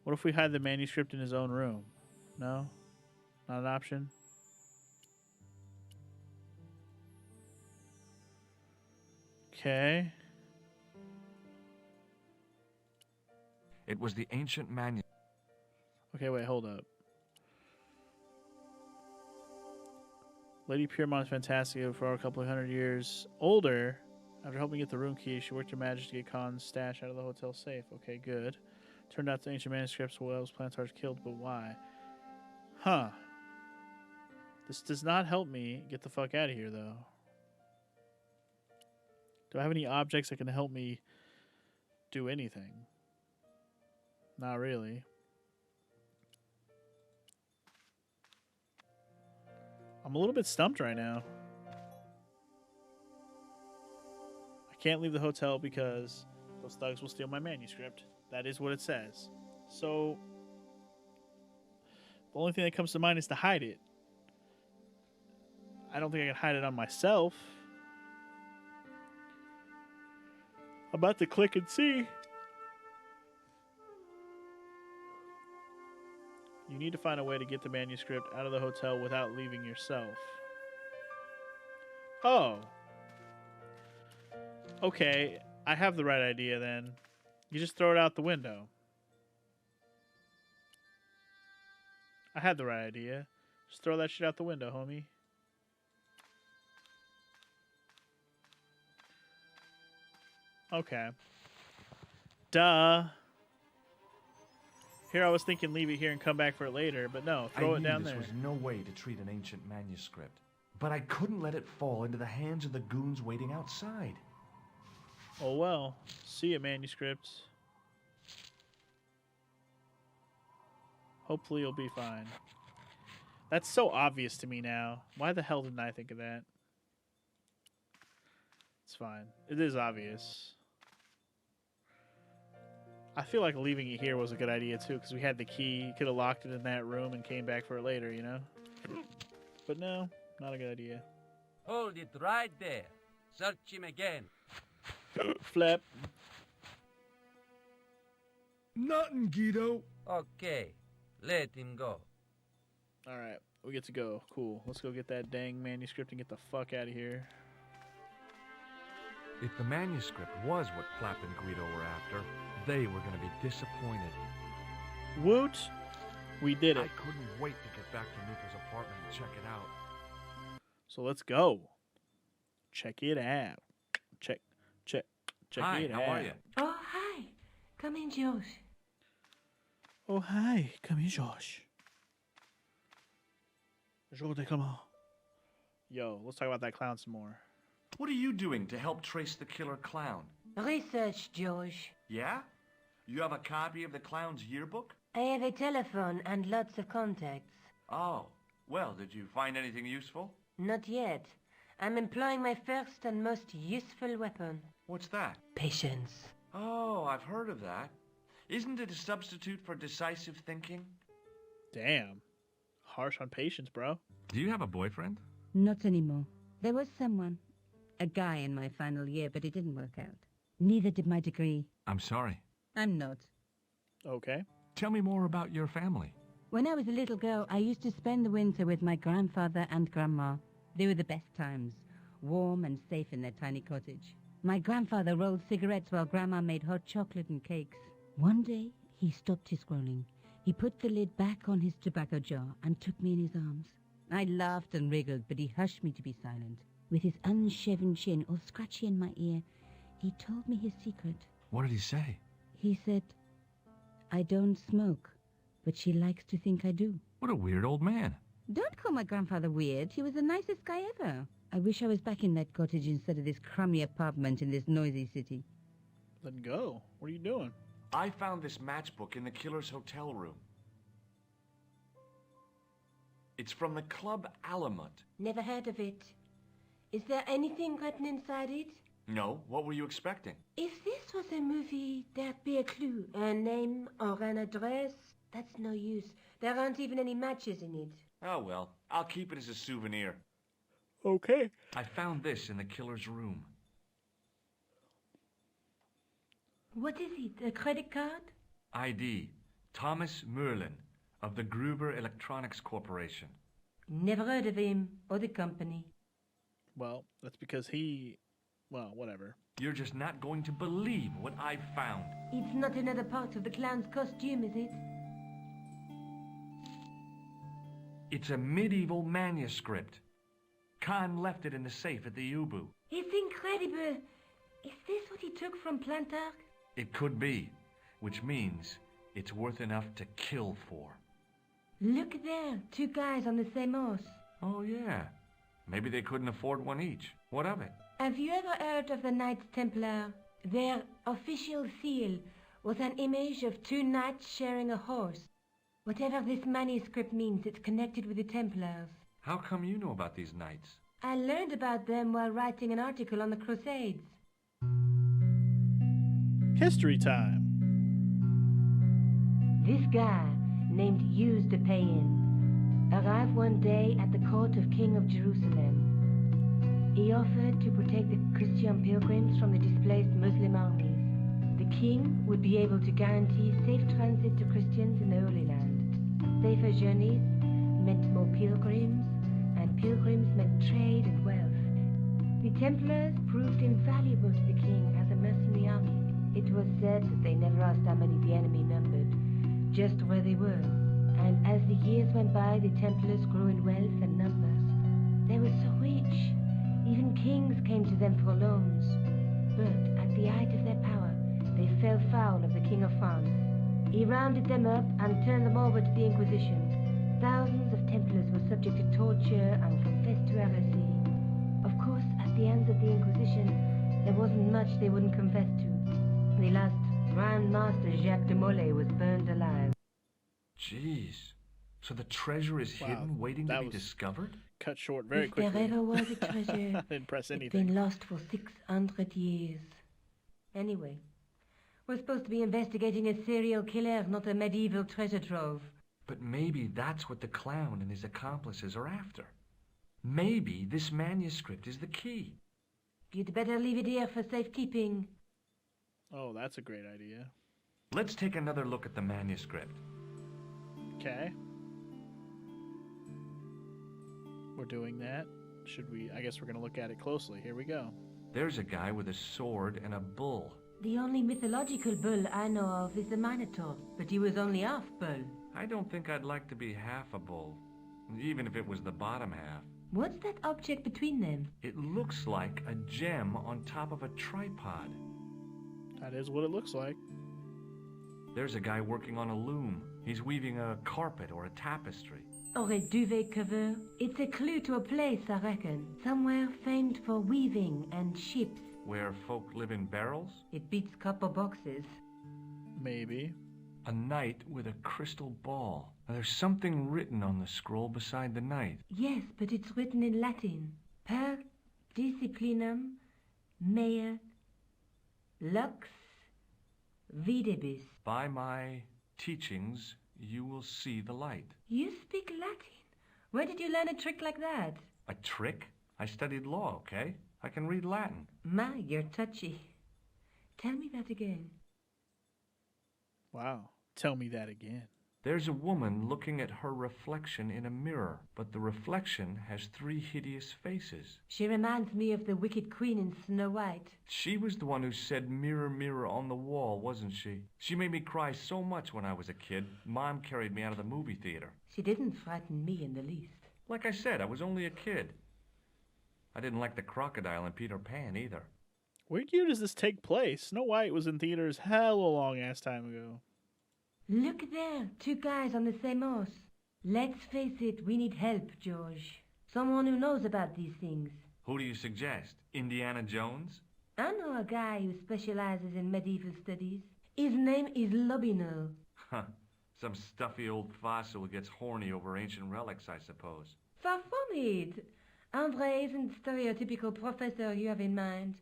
What if we hide the manuscript in his own room? No? Not an option? Okay. It was the ancient manuscript. Okay, wait, hold up. Lady Piermont's fantastic for a couple of 100 years older. After helping get the room key, she worked her magic to get Khan's stash out of the hotel safe. Okay, good. Turned out the ancient manuscripts were those Plantar's killed, but why? Huh. This does not help me get the fuck out of here, though. Do I have any objects that can help me do anything? Not really. I'm a little bit stumped right now. I can't leave the hotel because those thugs will steal my manuscript. That is what it says. So, the only thing that comes to mind is to hide it. I don't think I can hide it on myself. I'm about to click and see. You need to find a way to get the manuscript out of the hotel without leaving yourself. Oh. Okay. I have the right idea then. You just throw it out the window. I had the right idea. Just throw that shit out the window, homie. Okay. Duh. Here I was thinking leave it here and come back for it later, but no, throw I it knew down this there. was no way to treat an ancient manuscript, but I couldn't let it fall into the hands of the goons waiting outside. Oh well. See ya, manuscripts. Hopefully you'll be fine. That's so obvious to me now. Why the hell didn't I think of that? It's fine. It is obvious. I feel like leaving it here was a good idea too, because we had the key. Could have locked it in that room and came back for it later, you know? But no, not a good idea. Hold it right there. Search him again. Flip. Nothing, Guido. Okay, let him go. Alright, we get to go. Cool. Let's go get that dang manuscript and get the fuck out of here. If the manuscript was what Flap and Guido were after, they were going to be disappointed. Woot! We did I it. couldn't wait to get back to Nika's apartment and check it out. So let's go. Check it out. Check Hi, it out. how are you? Oh, hi. Come in, Josh. Oh, hi. Come here, Josh. Come on. Yo, let's talk about that clown some more. What are you doing to help trace the killer clown? Research, Josh. Yeah? You have a copy of the clown's yearbook? I have a telephone and lots of contacts. Oh, well, did you find anything useful? Not yet. I'm employing my first and most useful weapon. What's that? Patience. Oh, I've heard of that. Isn't it a substitute for decisive thinking? Damn. Harsh on patience, bro. Do you have a boyfriend? Not anymore. There was someone. A guy in my final year, but it didn't work out. Neither did my degree. I'm sorry. I'm not. Okay. Tell me more about your family. When I was a little girl, I used to spend the winter with my grandfather and grandma. They were the best times, warm and safe in their tiny cottage. My grandfather rolled cigarettes while grandma made hot chocolate and cakes. One day, he stopped his scrolling. He put the lid back on his tobacco jar and took me in his arms. I laughed and wriggled, but he hushed me to be silent. With his unshaven chin all scratchy in my ear, he told me his secret. What did he say? He said, I don't smoke, but she likes to think I do. What a weird old man. Don't call my grandfather weird. He was the nicest guy ever. I wish I was back in that cottage instead of this crummy apartment in this noisy city. Then go. What are you doing? I found this matchbook in the killer's hotel room. It's from the Club Alamut. Never heard of it. Is there anything written inside it? No, what were you expecting? If this was a movie, there'd be a clue. A name or an address? That's no use. There aren't even any matches in it. Oh well, I'll keep it as a souvenir. Okay. I found this in the killer's room. What is it? A credit card? ID, Thomas Merlin, of the Gruber Electronics Corporation. Never heard of him or the company. Well, that's because he... Well, whatever. You're just not going to believe what I found. It's not another part of the clown's costume, is it? It's a medieval manuscript. Khan left it in the safe at the Ubu. It's incredible. Is this what he took from Plantark? It could be, which means it's worth enough to kill for. Look there, two guys on the same horse. Oh yeah, maybe they couldn't afford one each. What of it? Have you ever heard of the Knights Templar? Their official seal was an image of two knights sharing a horse. Whatever this manuscript means, it's connected with the Templars. How come you know about these knights? I learned about them while writing an article on the Crusades. History time. This guy, named Hughes de Payen, arrived one day at the court of King of Jerusalem. He offered to protect the Christian pilgrims from the displaced Muslim armies. The king would be able to guarantee safe transit to Christians in the Holy Land. Safer journeys meant more pilgrims, and pilgrims meant trade and wealth. The Templars proved invaluable to the king as a mercenary the army. It was said that they never asked how many the enemy numbered, just where they were. And as the years went by, the Templars grew in wealth and numbers. They were so rich, even kings came to them for loans. But at the height of their power, they fell foul of the King of France. He rounded them up and turned them over to the Inquisition. Thousands of Templars were subject to torture and confessed to heresy. Of course, at the hands of the Inquisition, there wasn't much they wouldn't confess to. The last Grand Master Jacques de Molay was burned alive. Jeez. So the treasure is hidden, waiting to be discovered? Cut short very If quickly. there ever was a treasure, I didn't press it's anything. been lost for 600 years. Anyway, we're supposed to be investigating a serial killer, not a medieval treasure trove. But maybe that's what the clown and his accomplices are after. Maybe this manuscript is the key. You'd better leave it here for safekeeping. Oh, that's a great idea. Let's take another look at the manuscript. Okay. We're doing that. Should we? I guess we're going to look at it closely. Here we go. There's a guy with a sword and a bull. The only mythological bull I know of is the Minotaur, but he was only half bull. I don't think I'd like to be half a bull, even if it was the bottom half. What's that object between them? It looks like a gem on top of a tripod. That is what it looks like. There's a guy working on a loom. He's weaving a carpet or a tapestry. Or a duvet cover. It's a clue to a place, I reckon. Somewhere famed for weaving and ships. Where folk live in barrels? It beats copper boxes. Maybe. A knight with a crystal ball. Now, there's something written on the scroll beside the knight. Yes, but it's written in Latin. Per disciplinam mea lux videbis. By my teachings, you will see the light. You speak Latin? Where did you learn a trick like that? A trick? I studied law, okay? I can read Latin. My, you're touchy. Tell me that again. Wow. Tell me that again. There's a woman looking at her reflection in a mirror, but the reflection has 3 hideous faces. She reminds me of the wicked queen in Snow White. She was the one who said, "Mirror, mirror on the wall," wasn't she? She made me cry so much when I was a kid, Mom carried me out of the movie theater. She didn't frighten me in the least. Like I said, I was only a kid. I didn't like the crocodile in Peter Pan either. Where year does this take place? Snow White was in theaters hell a long-ass time ago. Look there, 2 guys on the same horse. Let's face it, we need help, George. Someone who knows about these things. Who do you suggest? Indiana Jones? I know a guy who specializes in medieval studies. His name is Lobino. Huh. Some stuffy old fossil who gets horny over ancient relics, I suppose. Far from it. Andre isn't the stereotypical professor you have in mind.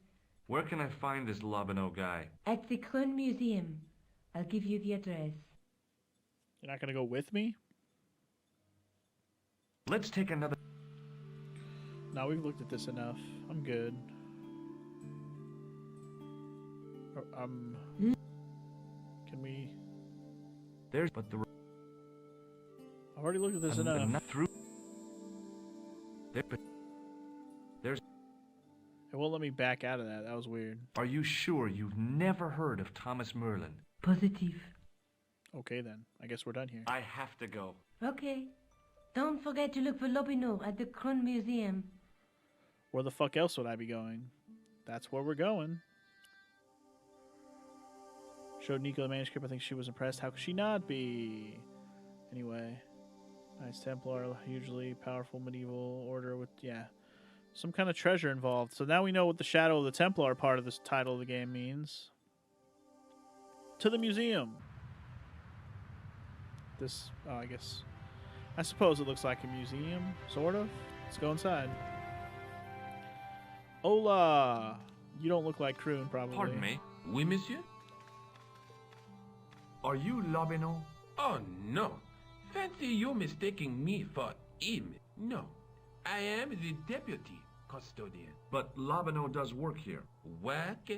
Where can I find this Lobino guy? At the Krone Museum. I'll give you the address. You're not going to go with me? Let's take another... No, we've looked at this enough. I'm good. Can we... There's... But the... I've already looked at this enough. Not through... There's... It won't let me back out of that. That was weird. Are you sure you've never heard of Thomas Merlin? Positive. Okay then. I guess we're done here. I have to go. Okay. Don't forget to look for Lobino at the Krone Museum. Where the fuck else would I be going? That's where we're going. Showed Nico the manuscript. I think she was impressed. How could she not be? Anyway. Knights Templar, hugely powerful medieval order with, yeah, some kind of treasure involved. So now we know what the Shadow of the Templar part of this title of the game means. To the museum. This, oh, I suppose it looks like a museum, sort of. Let's go inside. Hola! You don't look like Kroon, probably. Pardon me. Oui, monsieur? Are you Lobino? Oh, no. Fancy you mistaking me for him. No. I am the deputy custodian. But Lobino does work here. Work?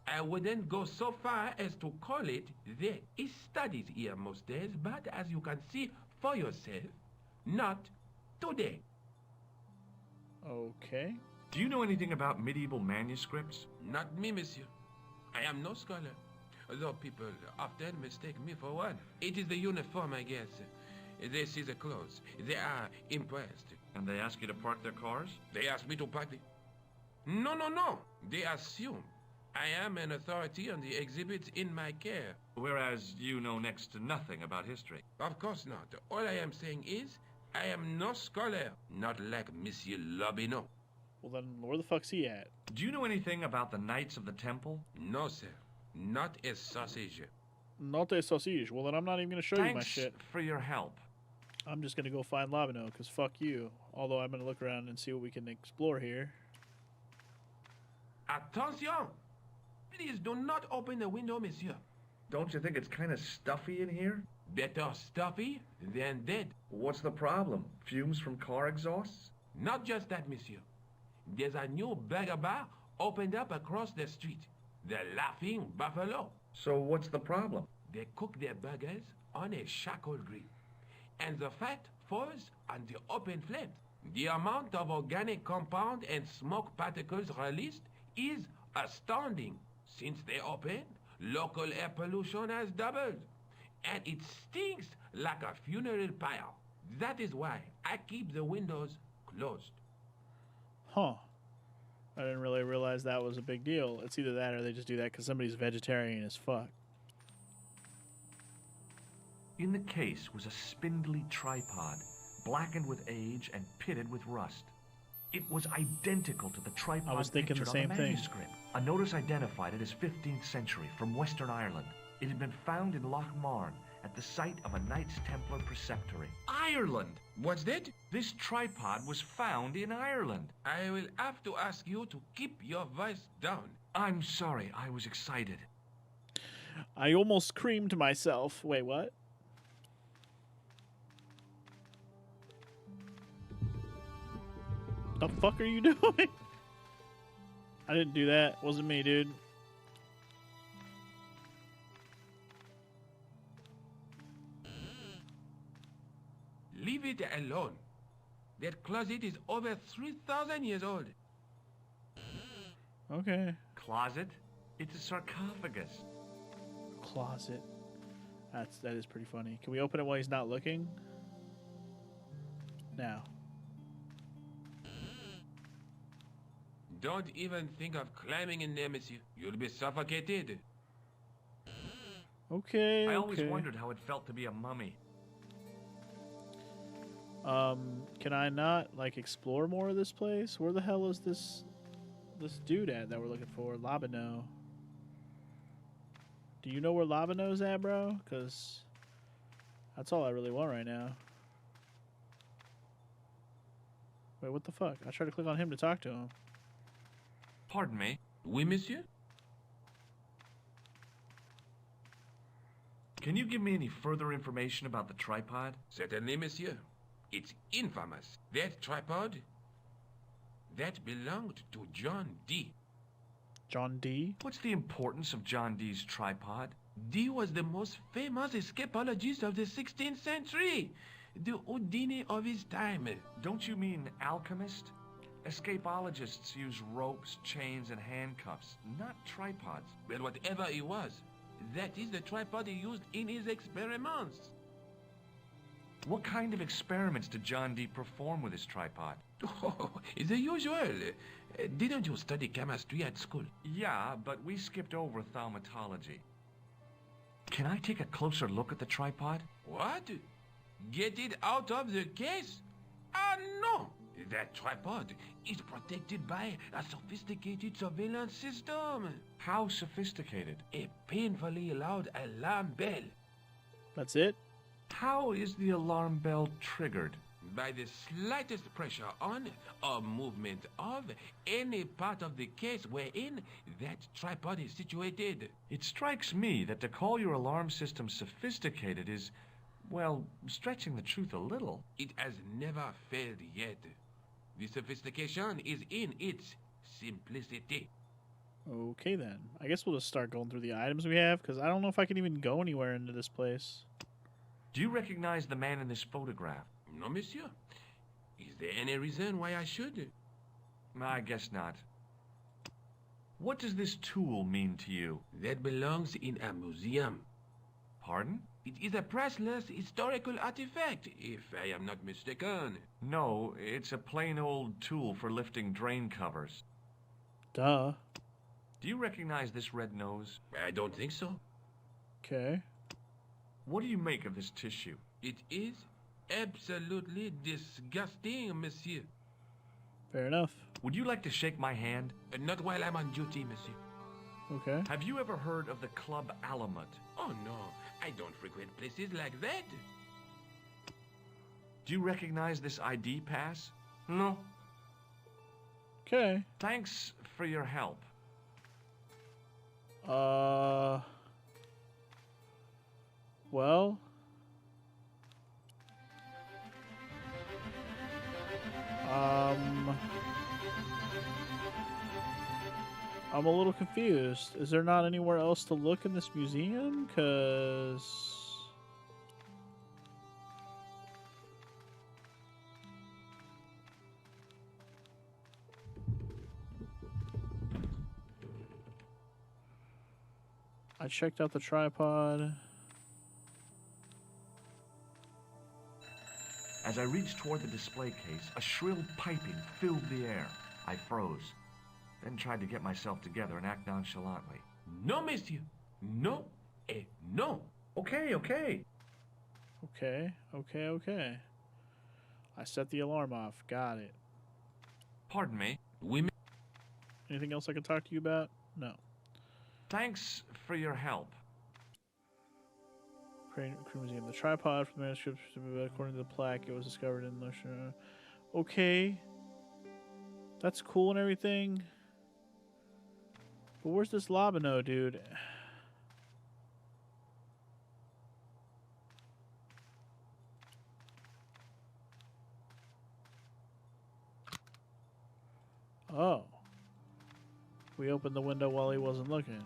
I wouldn't go so far as to call it there. He studies here most days, but as you can see for yourself, not today. Okay. Do you know anything about medieval manuscripts? Not me, monsieur. I am no scholar, though people often mistake me for one. It is the uniform, I guess. They see the clothes. They are impressed. And they ask you to park their cars? They ask me to park the... No. They assume I am an authority on the exhibits in my care. Whereas you know next to nothing about history. Of course not. All I am saying is, I am no scholar, not like Monsieur Lobineau. Well, then where the fuck's he at? Do you know anything about the Knights of the Temple? No, sir. Not a sausage. Not a sausage. Well, then I'm not even going to show you my shit. Thanks for your help. I'm just going to go find Lobineau, because fuck you. Although I'm going to look around and see what we can explore here. Attention! Please do not open the window, monsieur. Don't you think it's kind of stuffy in here? Better stuffy than dead. What's the problem? Fumes from car exhausts? Not just that, monsieur. There's a new burger bar opened up across the street. The Laughing Buffalo. So what's the problem? They cook their burgers on a charcoal grill, and the fat falls on the open flame. The amount of organic compound and smoke particles released is astounding. Since they opened, local air pollution has doubled, and it stinks like a funeral pyre. That is why I keep the windows closed. Huh. I didn't really realize that was a big deal. It's either that or they just do that because somebody's vegetarian as fuck. In the case was a spindly tripod, blackened with age and pitted with rust. It was identical to the tripod I was thinking the pictured same on the thing. manuscript. A notice identified it as 15th century from Western Ireland. It had been found in Loch Marne at the site of a Knights Templar preceptory. Ireland! What's that? This tripod was found in Ireland. I will have to ask you to keep your voice down. I'm sorry, I was excited. I almost creamed myself. Wait, what? The fuck are you doing? I didn't do that. Wasn't me, dude. Leave it alone. That closet is over 3,000 years old. Okay. Closet? It's a sarcophagus. Closet. That is pretty funny. Can we open it while he's not looking? Now. Don't even think of climbing in there, monsieur. You'll be suffocated. Okay. I always okay. wondered how it felt to be a mummy. Can I not like explore more of this place? Where the hell is this dude at that we're looking for? Lobineau. Do you know where Lobineau's at, bro? Because that's all I really want right now. Wait, what the fuck? I tried to click on him to talk to him. Pardon me? Oui, monsieur? Can you give me any further information about the tripod? Certainly, monsieur. It's infamous. That tripod, that belonged to John Dee. John Dee? What's the importance of John Dee's tripod? Dee was the most famous escapologist of the 16th century. The Houdini of his time. Don't you mean alchemist? Escapologists use ropes, chains, and handcuffs, not tripods. Well, whatever he was, that is the tripod he used in his experiments. What kind of experiments did John Dee perform with his tripod? Oh, the usual. Didn't you study chemistry at school? Yeah, but we skipped over thaumatology. Can I take a closer look at the tripod? What? Get it out of the case? Ah, no! That tripod is protected by a sophisticated surveillance system. How sophisticated? A painfully loud alarm bell. That's it? How is the alarm bell triggered? By the slightest pressure on or movement of any part of the case wherein that tripod is situated. It strikes me that to call your alarm system sophisticated is, well, stretching the truth a little. It has never failed yet. The sophistication is in its simplicity. Okay, then. I guess we'll just start going through the items we have, because I don't know if I can even go anywhere into this place. Do you recognize the man in this photograph? No, monsieur. Is there any reason why I should? I guess not. What does this tool mean to you? That belongs in a museum. Pardon? It is a priceless historical artifact, if I am not mistaken. No, it's a plain old tool for lifting drain covers. Duh. Do you recognize this red nose? I don't think so. Okay. What do you make of this tissue? It is absolutely disgusting, monsieur. Fair enough. Would you like to shake my hand? Not while I'm on duty, monsieur. Okay. Have you ever heard of the Club Alamut? Oh, no. I don't frequent places like that. Do you recognize this ID pass? No. Okay. Thanks for your help. Well. I'm a little confused. Is there not anywhere else to look in this museum? 'Cause I checked out the tripod. As I reached toward the display case, a shrill piping filled the air. I froze, then tried to get myself together and act nonchalantly. No, monsieur. No. No. Okay. Okay. I set the alarm off. Got it. Pardon me. Anything else I can talk to you about? No. Thanks for your help. Crane Museum. The tripod from the manuscript, according to the plaque, it was discovered in the... Okay. That's cool and everything. But where's this Labano, dude? Oh. We opened the window while he wasn't looking.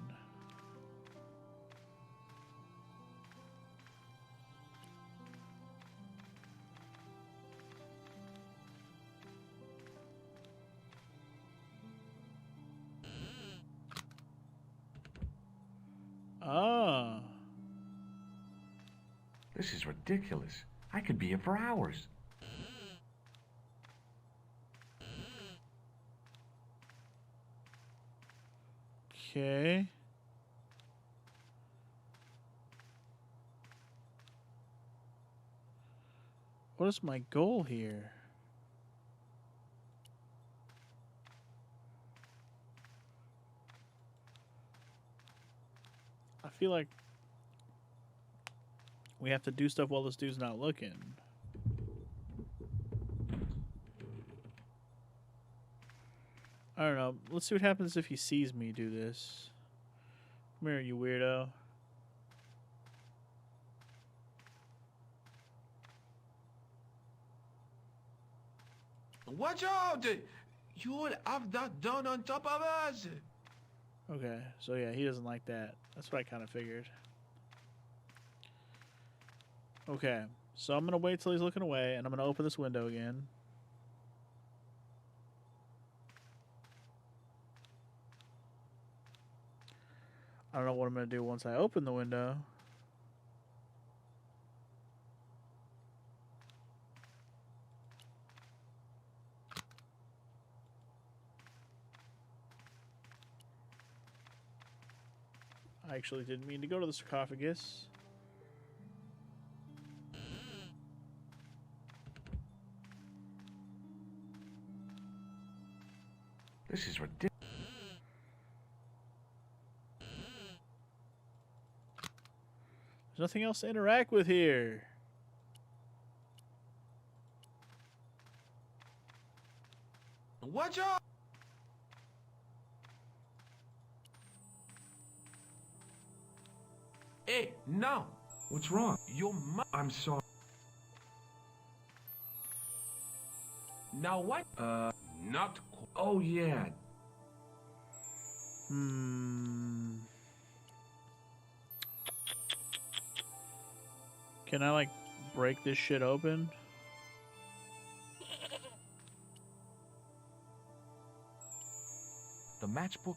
Ah. This is ridiculous. I could be here for hours. Okay. What is my goal here? I feel like we have to do stuff while this dude's not looking. I don't know. Let's see what happens if he sees me do this. Come here, you weirdo. Watch out! You'll have that done on top of us! Okay, so yeah, he doesn't like that. That's what I kind of figured. Okay, so I'm going to wait till he's looking away, and I'm going to open this window again. I don't know what I'm going to do once I open the window. I actually didn't mean to go to the sarcophagus. This is ridiculous. There's nothing else to interact with here. Watch out! Hey, no! What's wrong? Your I'm sorry. Now what? Not cool. Oh, yeah. Can I, like, break this shit open? The matchbook.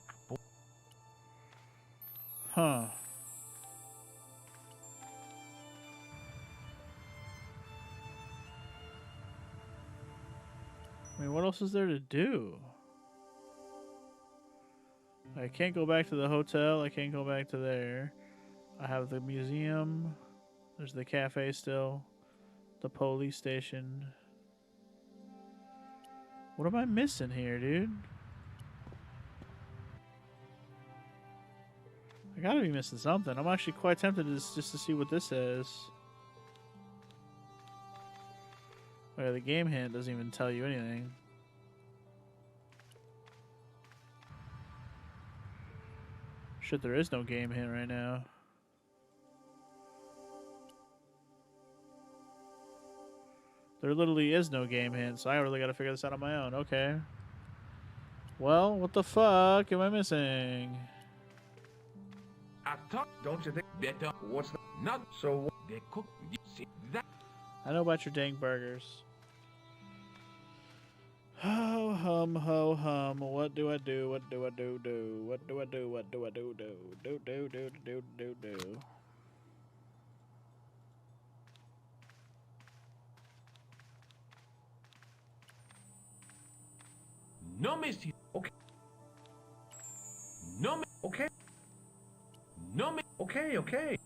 Huh. I mean, what else is there to do? I can't go back to the hotel. I can't go back to there. I have the museum. There's the cafe still. The police station. What am I missing here, dude? I gotta be missing something. I'm actually quite tempted just to see what this is. Oh, yeah, the game hint doesn't even tell you anything. Shit, there is no game hint right now. There literally is no game hint, so I really gotta figure this out on my own. Okay. Well, what the fuck am I missing? I thought, don't you think better? What's the not so? They cook. You see that? I know about your dang burgers. Ho hum ho hum. What do I do? What do I do? What do I do? What do I do? Do. No, Missy. Okay. No, okay. No, okay, okay.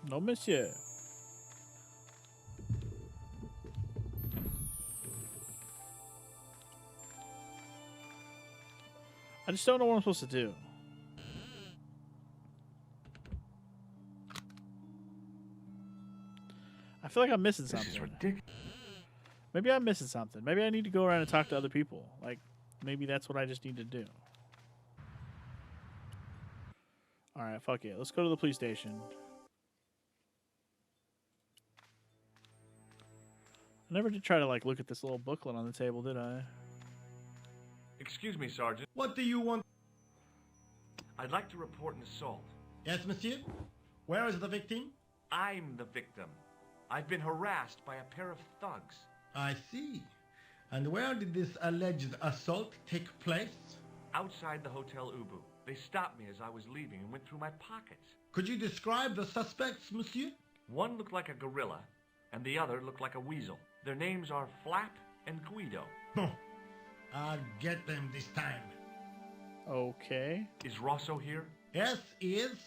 No, monsieur. I just don't know what I'm supposed to do. I feel like I'm missing something. This is ridiculous. Maybe I'm missing something. Maybe I need to go around and talk to other people. Like, maybe that's what I just need to do. Alright, fuck it. Let's go to the police station. I never did try to, like, look at this little booklet on the table, did I? Excuse me, Sergeant. What do you want? I'd like to report an assault. Yes, monsieur? Where is the victim? I'm the victim. I've been harassed by a pair of thugs. I see. And where did this alleged assault take place? Outside the Hotel Ubu. They stopped me as I was leaving and went through my pockets. Could you describe the suspects, monsieur? One looked like a gorilla, and the other looked like a weasel. Their names are Flap and Guido. Oh, I'll get them this time. Okay. Is Rosso here? Yes, he is.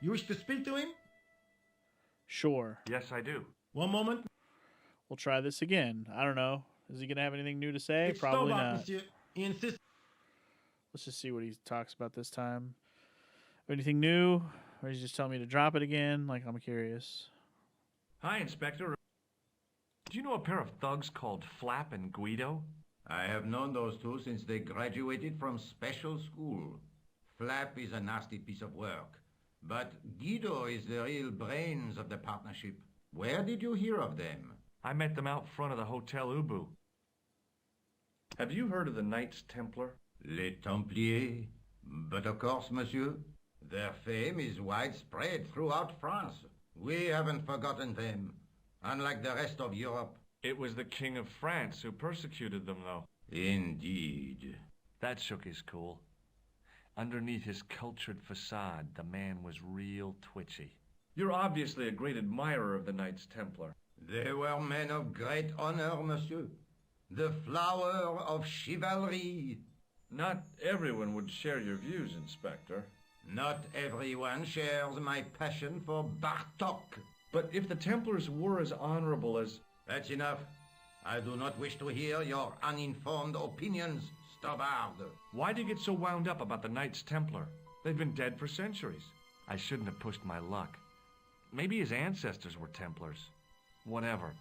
You wish to speak to him? Sure. Yes, I do. One moment. We'll try this again. I don't know. Is he going to have anything new to say? It's Probably Stobart, not. monsieur. He insists. Let's just see what he talks about this time. Anything new? Or he's just telling me to drop it again? Like, I'm curious. Hi, Inspector. Do you know a pair of thugs called Flap and Guido? I have known those two since they graduated from special school. Flap is a nasty piece of work, but Guido is the real brains of the partnership. Where did you hear of them? I met them out front of the Hotel Ubu. Have you heard of the Knights Templar? Les Templiers? But of course, monsieur. Their fame is widespread throughout France. We haven't forgotten them, unlike the rest of Europe. It was the King of France who persecuted them, though. Indeed. That shook his cool. Underneath his cultured facade, the man was real twitchy. You're obviously a great admirer of the Knights Templar. They were men of great honor, monsieur. The flower of chivalry. Not everyone would share your views, Inspector. Not everyone shares my passion for Bartok. But if the Templars were as honorable as... That's enough. I do not wish to hear your uninformed opinions, Stobard. Why do you get so wound up about the Knights Templar? They've been dead for centuries. I shouldn't have pushed my luck. Maybe his ancestors were Templars. Whatever.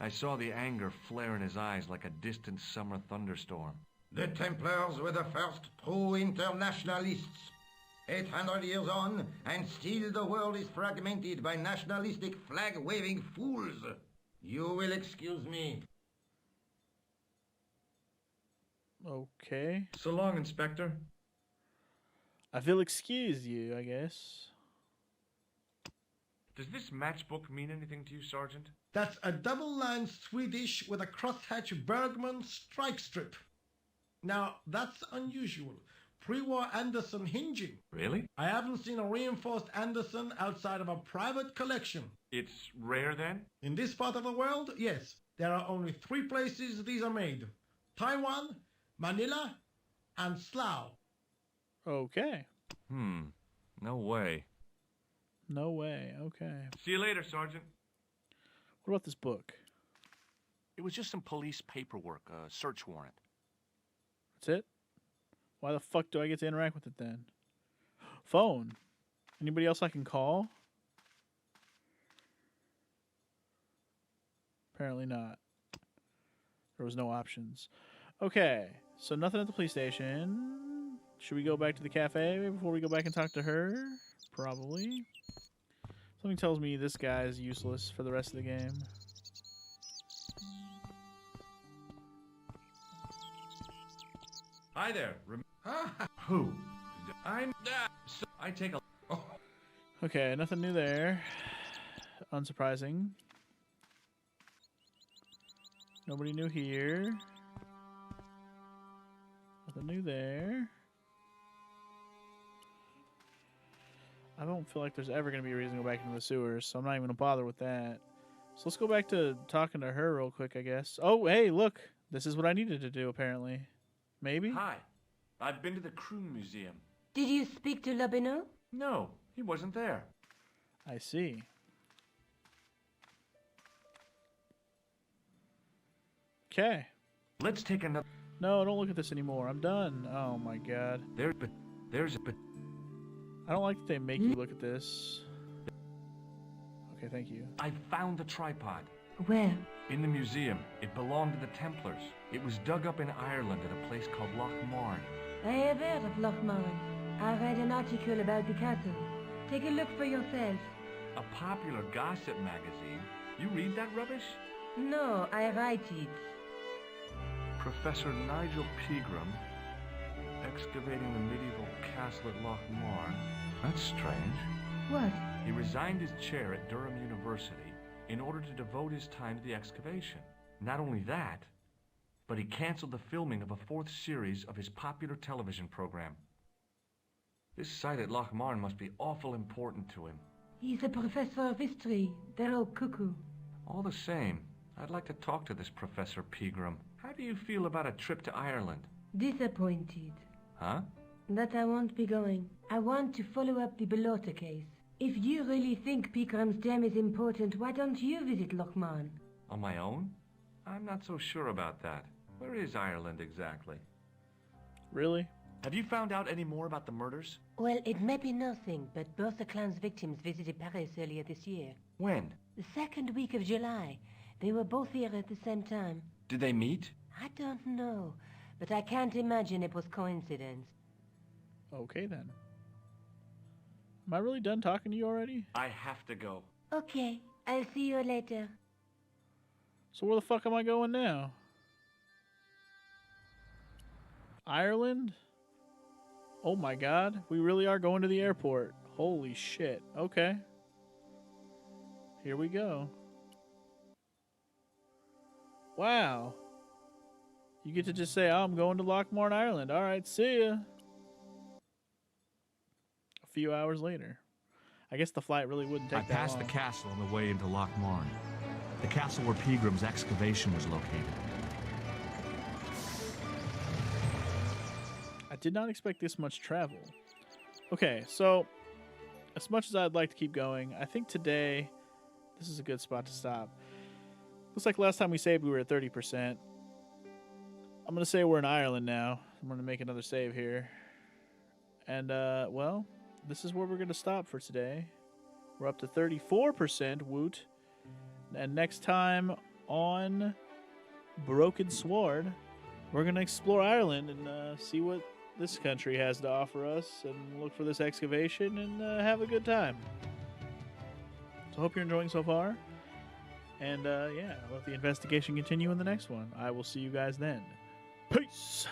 I saw the anger flare in his eyes like a distant summer thunderstorm. The Templars were the first true internationalists. 800 years on, and still the world is fragmented by nationalistic flag-waving fools. You will excuse me. Okay. So long, Inspector. I will excuse you, I guess. Does this matchbook mean anything to you, Sergeant? That's a double-line Swedish with a crosshatch Bergman strike strip. Now, that's unusual. Pre-war Anderson hinging. Really? I haven't seen a reinforced Anderson outside of a private collection. It's rare then? In this part of the world, yes. There are only 3 places these are made. Taiwan, Manila, and Slough. Okay. No way. No way. Okay. See you later, Sergeant. What about this book? It was just some police paperwork, a search warrant. That's it? Why the fuck do I get to interact with it then? Phone. Anybody else I can call? Apparently not. There was no options. Okay, so nothing at the police station. Should we go back to the cafe before we go back and talk to her? Probably. Something tells me this guy is useless for the rest of the game. Hi there. Who? I take a... Oh. Okay, nothing new there. Unsurprising. Nobody new here. Nothing new there. I don't feel like there's ever going to be a reason to go back into the sewers, so I'm not even going to bother with that. So let's go back to talking to her real quick, I guess. Oh, hey, look. This is what I needed to do, apparently. Maybe? Hi. I've been to the Croon Museum. Did you speak to Lobineau? No, he wasn't there. I see. Okay. Let's take another... No, don't look at this anymore. I'm done. Oh, my God. There's a... I don't like that they make you look at this. Okay, thank you. I found the tripod. Where? In the museum. It belonged to the Templars. It was dug up in Ireland at a place called Loch Marne. I have heard of Loch Marne. I read an article about the castle. Take a look for yourself. A popular gossip magazine. You read that rubbish? No, I write it. Professor Nigel Pegram, excavating the medieval castle at Loch Marne. That's strange. What? He resigned his chair at Durham University in order to devote his time to the excavation. Not only that, but he canceled the filming of a 4th series of his popular television program. This site at Loch Marne must be awful important to him. He's a professor of history. They're all cuckoo. All the same, I'd like to talk to this Professor Pegram. How do you feel about a trip to Ireland? Disappointed. Huh? That I won't be going. I want to follow up the Bellotta case. If you really think Pegram's dam is important, why don't you visit Loch Marne? On my own? I'm not so sure about that. Where is Ireland exactly? Really? Have you found out any more about the murders? Well, it may be nothing, but both the clan's victims visited Paris earlier this year. When? The 2nd week of July. They were both here at the same time. Did they meet? I don't know, but I can't imagine it was coincidence. Okay, then. Am I really done talking to you already? I have to go. Okay, I'll see you later. So where the fuck am I going now? Ireland? Oh my God, we really are going to the airport. Holy shit. Okay. Here we go. Wow. You get to just say, oh, I'm going to Loch Marne, Ireland. All right, see ya. A few hours later. I guess the flight really wouldn't take that long. I passed the castle on the way into Loch Marne. The castle where Pegram's excavation was located. I did not expect this much travel. Okay, so as much as I'd like to keep going, I think today this is a good spot to stop. Looks like last time we saved we were at 30%. I'm going to say we're in Ireland now. I'm going to make another save here. And, well, this is where we're going to stop for today. We're up to 34%, woot. And next time on Broken Sword, we're going to explore Ireland and see what this country has to offer us and look for this excavation and have a good time. So I hope you're enjoying so far. And, yeah, let the investigation continue in the next one. I will see you guys then. Peace!